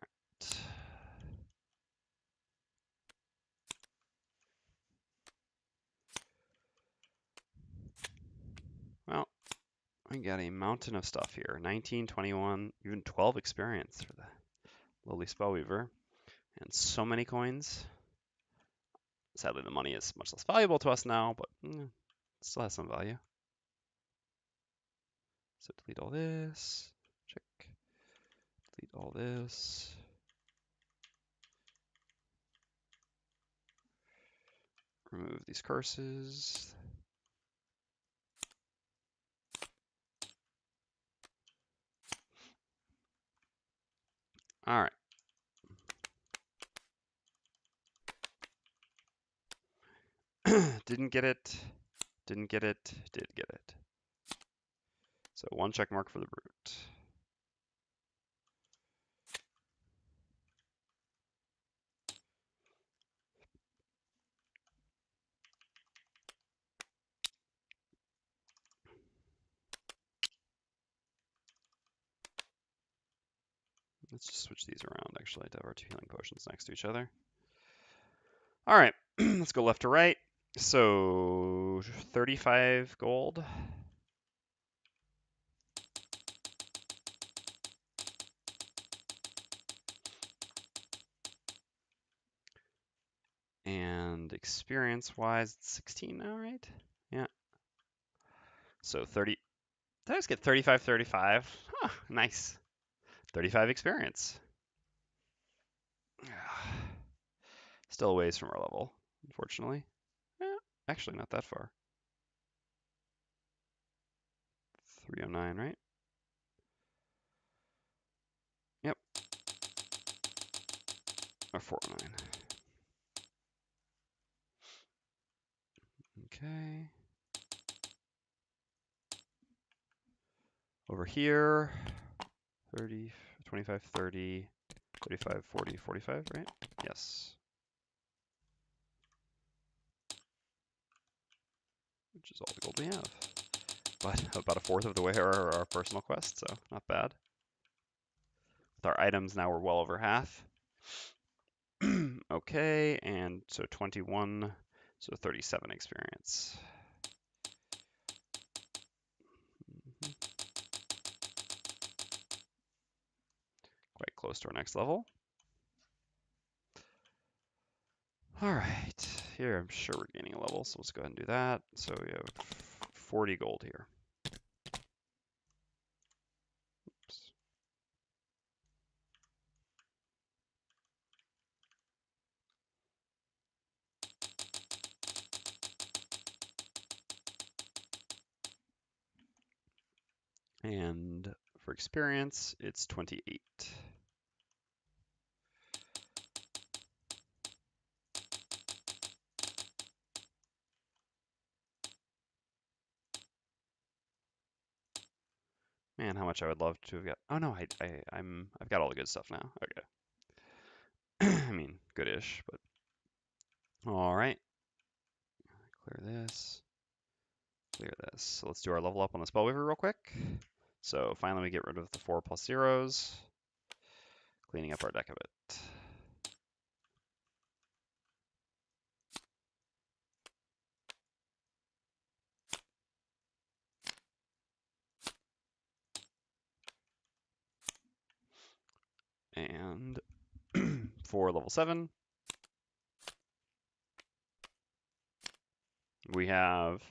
Well, I got a mountain of stuff here. 19, 21, even 12 experience for the lowly Spellweaver. And so many coins. Sadly, the money is much less valuable to us now, but it still has some value. So delete all this. Check. Delete all this. Remove these curses. All right. Didn't get it. Didn't get it. Did get it. So 1 check mark for the Brute. Let's just switch these around, actually, to have our 2 healing potions next to each other. All right, let's go left to right. So 35 gold. And experience-wise, it's 16 now, right? Yeah. So 30. Did I just get 35, 35? Huh, nice. 35 experience. Still a ways from our level, unfortunately. Actually, not that far. 309, right? Yep. Or 409. Okay. Over here, 30, 25, 30, 35, 40, 45, right? Yes. Which is all the gold we have. But about a fourth of the way are our personal quests, so not bad. With our items now, we're well over half. Okay, and so 21, so 37 experience. Quite close to our next level. All right, here I'm sure we're gaining a level, so let's go ahead and do that. So we have 40 gold here. Oops. And for experience, it's 28. Man, how much I would love to have got. Oh no, I've got all the good stuff now. Okay. I mean, good-ish, but all right. Clear this. Clear this. So let's do our level up on the Spellweaver real quick. So finally we get rid of the 4+0s, cleaning up our deck of it. And for level 7, we have,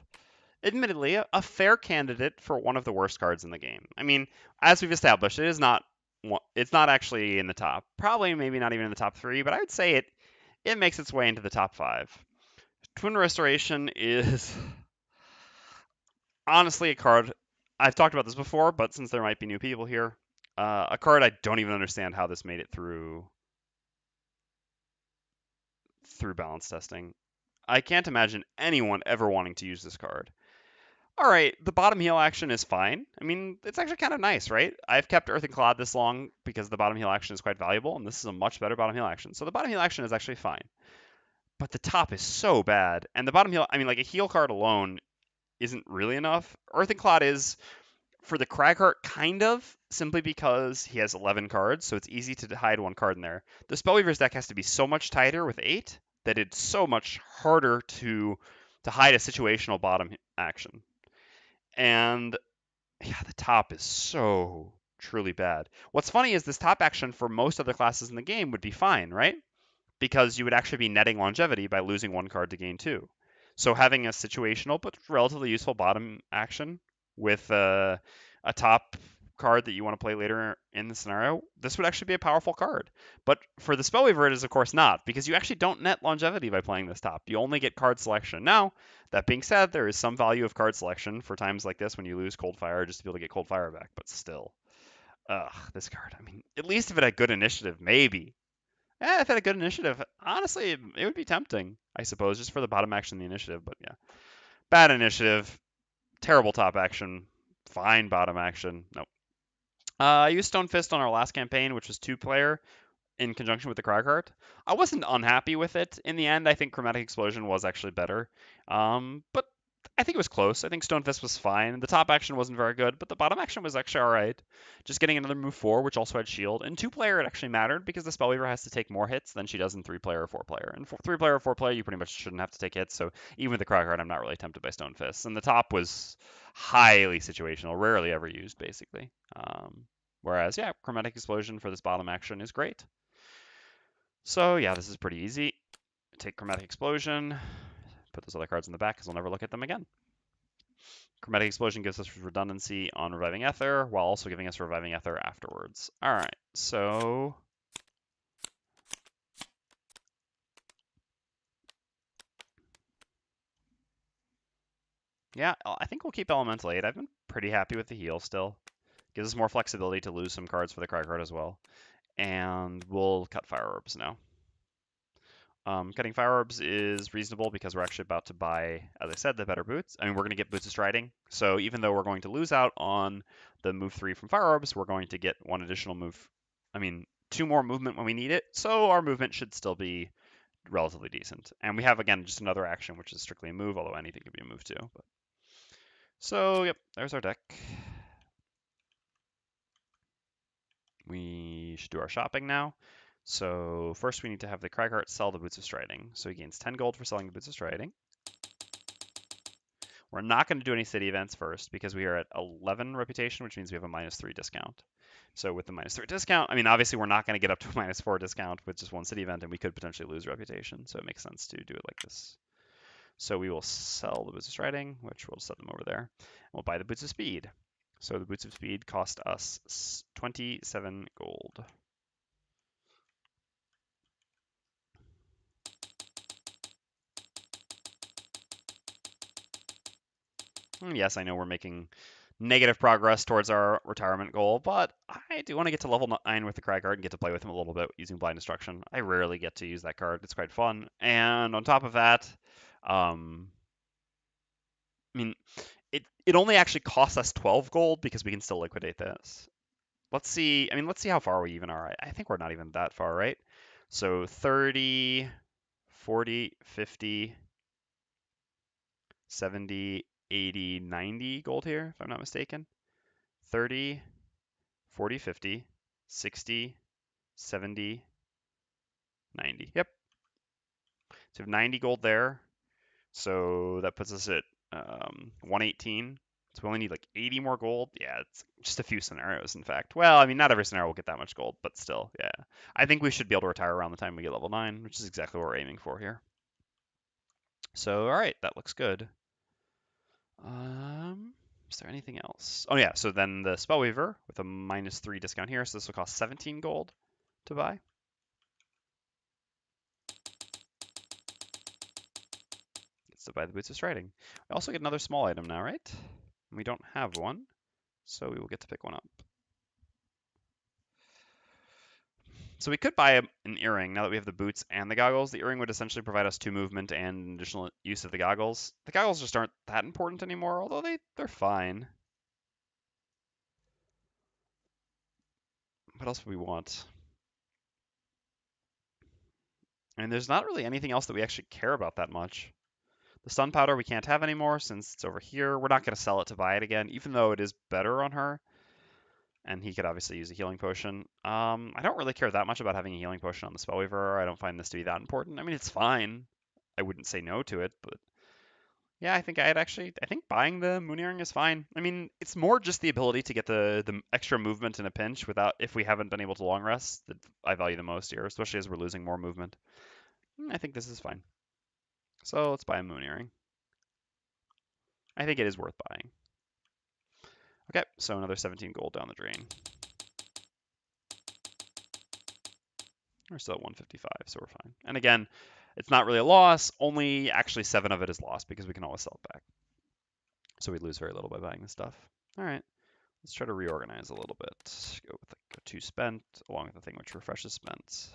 admittedly, a fair candidate for one of the worst cards in the game. I mean, as we've established, it's not actually in the top. Probably maybe not even in the top 3, but I would say it makes its way into the top 5. Twin Restoration is honestly a card. I've talked about this before, but since there might be new people here, a card I don't even understand how this made it through balance testing. I can't imagine anyone ever wanting to use this card. All right, the bottom heal action is fine. I mean, it's actually kind of nice, right? I've kept Earth and Clod this long because the bottom heal action is quite valuable, and this is a much better bottom heal action. So the bottom heal action is actually fine. But the top is so bad, and the bottom heal, I mean, like a heal card alone isn't really enough. Earth and Clod is, for the Cragheart, kind of, simply because he has 11 cards, so it's easy to hide one card in there. The Spellweaver's deck has to be so much tighter with 8 that it's so much harder to hide a situational bottom action. And yeah, the top is so truly bad. What's funny is this top action for most other classes in the game would be fine, right? Because you would actually be netting longevity by losing one card to gain 2. So having a situational but relatively useful bottom action with a top card that you want to play later in the scenario, this would actually be a powerful card. But for the Spellweaver, it is of course not, because you actually don't net longevity by playing this top. You only get card selection. Now, that being said, there is some value of card selection for times like this when you lose Cold Fire just to be able to get Cold Fire back, but still. Ugh, this card. I mean, at least if it had good initiative, maybe. If it had a good initiative, honestly, it would be tempting, I suppose, just for the bottom action of the initiative, but yeah. Bad initiative, terrible top action, fine bottom action. Nope. I used Stone Fist on our last campaign, which was 2-player in conjunction with the Cragheart. I wasn't unhappy with it. In the end, I think Chromatic Explosion was actually better. But I think it was close. I think Stone Fist was fine. The top action wasn't very good, but the bottom action was actually all right. Just getting another move 4, which also had shield. In 2-player, it actually mattered because the Spellweaver has to take more hits than she does in 3-player or 4-player. In 3-player or 4-player, you pretty much shouldn't have to take hits. So even with the Cragheart, I'm not really tempted by Stone Fist. And the top was highly situational, rarely ever used, basically. Whereas, yeah, Chromatic Explosion for this bottom action is great. So yeah, this is pretty easy. Take Chromatic Explosion, put those other cards in the back because I'll never look at them again. Chromatic Explosion gives us redundancy on Reviving Ether while also giving us Reviving Ether afterwards. All right, so yeah, I think we'll keep Elemental Aid. I've been pretty happy with the heal still. Gives us more flexibility to lose some cards for the Cragheart as well. And we'll cut Fire Orbs now. Cutting Fire Orbs is reasonable because we're actually about to buy, as I said, the better boots. I mean, we're going to get Boots of Striding. So even though we're going to lose out on the move 3 from Fire Orbs, we're going to get one additional move. I mean, 2 more movement when we need it. So our movement should still be relatively decent. And we have, again, just another action, which is strictly a move, although anything could be a move too. But... So, yep, there's our deck. We should do our shopping now. So first we need to have the Cragheart sell the Boots of Striding. So he gains 10 gold for selling the Boots of Striding. We're not going to do any city events first because we are at 11 reputation, which means we have a -3 discount. So with the -3 discount, I mean, obviously we're not going to get up to a -4 discount with just one city event, and we could potentially lose reputation. So it makes sense to do it like this. So we will sell the Boots of Striding, which we'll set them over there. We'll buy the Boots of Speed. So the Boots of Speed cost us 27 gold. Yes, I know we're making negative progress towards our retirement goal, but I do want to get to level 9 with the Cragheart and get to play with him a little bit using Blind Destruction. I rarely get to use that card. It's quite fun. And on top of that, I mean, it only actually costs us 12 gold because we can still liquidate this. Let's see. I mean, let's see how far we even are. I think we're not even that far, right? So 30, 40, 50, 70, 80, 90 gold here, if I'm not mistaken. 30, 40, 50, 60, 70, 90. Yep. So we have 90 gold there. So that puts us at 118. So we only need like 80 more gold. Yeah, it's just a few scenarios, in fact. Well, I mean, not every scenario will get that much gold, but still, yeah. I think we should be able to retire around the time we get level 9, which is exactly what we're aiming for here. So, all right, that looks good. Is there anything else? Oh yeah, so then the Spellweaver with a -3 discount here, so this will cost 17 gold to buy. Gets to buy the Boots of Striding. We also get another small item now, right? We don't have one, so we will get to pick one up. So we could buy an earring now that we have the boots and the goggles. The earring would essentially provide us 2 movement and additional use of the goggles. The goggles just aren't that important anymore, although they're fine. What else would we want? And there's not really anything else that we actually care about that much. The stun powder we can't have anymore since it's over here. We're not going to sell it to buy it again, even though it is better on her. And he could obviously use a healing potion. I don't really care that much about having a healing potion on the Spellweaver. I don't find this to be that important. I mean, it's fine. I wouldn't say no to it, but yeah, I think I think buying the Moon Earring is fine. I mean, it's more just the ability to get the extra movement in a pinch without if we haven't been able to long rest that I value the most here, especially as we're losing more movement. I think this is fine. So let's buy a Moon Earring. I think it is worth buying. Okay, so another 17 gold down the drain. We're still at 155, so we're fine. And again, it's not really a loss. Only actually 7 of it is lost because we can always sell it back. So we lose very little by buying this stuff. All right, let's try to reorganize a little bit. Go with the go 2 spent along with the thing which refreshes spent.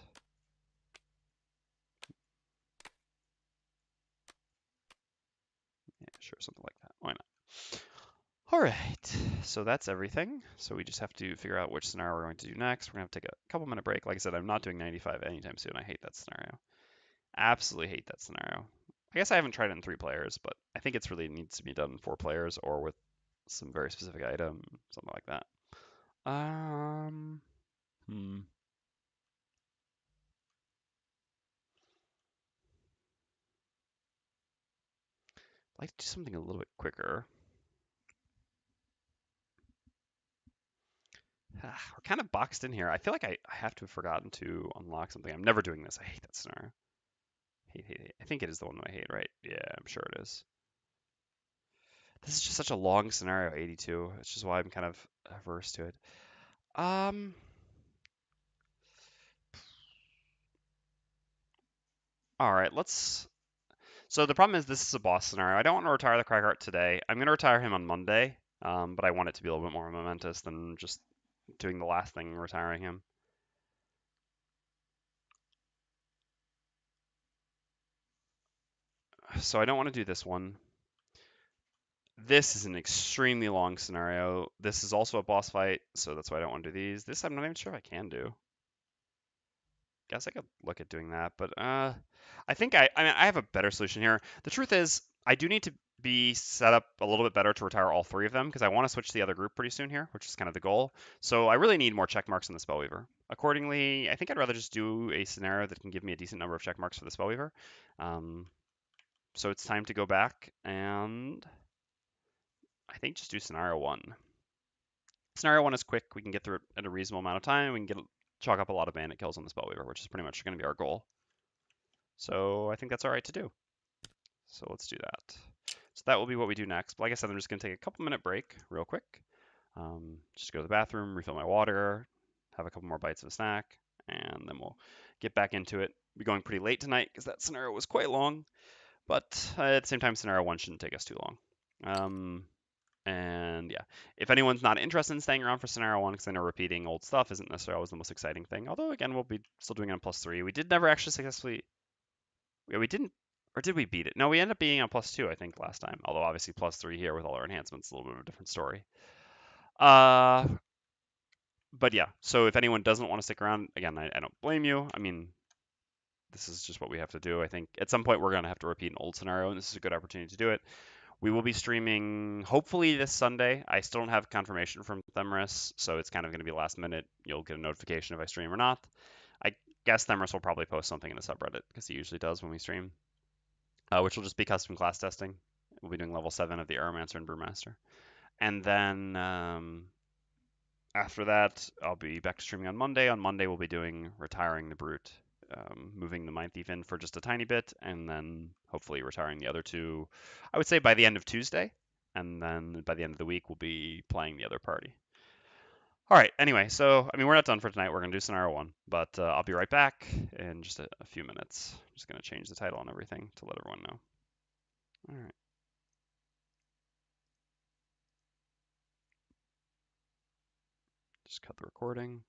Yeah, sure, something like that. Why not? All right, so that's everything. So we just have to figure out which scenario we're going to do next. We're going to have to take a couple minute break. Like I said, I'm not doing 95 anytime soon. I hate that scenario. Absolutely hate that scenario. I guess I haven't tried it in 3 players, but I think it's really needs to be done in 4 players or with some very specific item, something like that. Um, hmm. I'd like to do something a little bit quicker. We're kind of boxed in here. I feel like I have to have forgotten to unlock something. I'm never doing this. I hate that scenario. Hate. I think it is the one that I hate, right? Yeah, I'm sure it is. This is just such a long scenario, 82. It's just why I'm kind of averse to it. Um, all right, let's. So the problem is this is a boss scenario. I don't want to retire the Cragheart today. I'm going to retire him on Monday, but I want it to be a little bit more momentous than just doing the last thing and retiring him. So I don't want to do this one. This is an extremely long scenario. This is also a boss fight, so that's why I don't want to do these. This I'm not even sure if I can do. Guess I could look at doing that, but I think I mean I have a better solution here. The truth is I do need to be set up a little bit better to retire all 3 of them because I want to switch to the other group pretty soon here, which is kind of the goal. So I really need more check marks on the Spellweaver. Accordingly, I think I'd rather just do a scenario that can give me a decent number of check marks for the Spellweaver. So it's time to go back and I think just do scenario 1. Scenario 1 is quick. We can get through it in a reasonable amount of time. We can chalk up a lot of bandit kills on the Spellweaver, which is pretty much going to be our goal. So I think that's all right to do. So let's do that. So that will be what we do next. But like I said, I'm just going to take a couple minute break real quick. Just go to the bathroom, refill my water, have a couple more bites of a snack, and then we'll get back into it. We're going pretty late tonight because that scenario was quite long, but at the same time, scenario 1 shouldn't take us too long. And yeah, if anyone's not interested in staying around for scenario 1, because I know repeating old stuff isn't necessarily always the most exciting thing. Although again, we'll be still doing it on +3. We did never actually successfully. Yeah, we didn't. Or did we beat it? No, we ended up being on +2, I think, last time. Although obviously +3 here with all our enhancements, a little bit of a different story. Uh, but yeah, so if anyone doesn't want to stick around, again, I don't blame you. I mean, this is just what we have to do. I think at some point we're going to have to repeat an old scenario, and this is a good opportunity to do it. We will be streaming hopefully this Sunday. I still don't have confirmation from Themris, so it's kind of going to be last minute. You'll get a notification if I stream or not. I guess Themris will probably post something in the subreddit because he usually does when we stream, which will just be custom class testing. We'll be doing level 7 of the Aeromancer and Brewmaster. And then after that, I'll be back to streaming on Monday. On Monday, we'll be doing Retiring the Brute, moving the Mind Thief in for just a tiny bit, and then hopefully retiring the other two, I would say by the end of Tuesday. And then by the end of the week, we'll be playing the other party. All right, anyway, so, I mean, we're not done for tonight. We're going to do scenario 1, but I'll be right back in just a few minutes. I'm just going to change the title and everything to let everyone know. All right. Just cut the recording.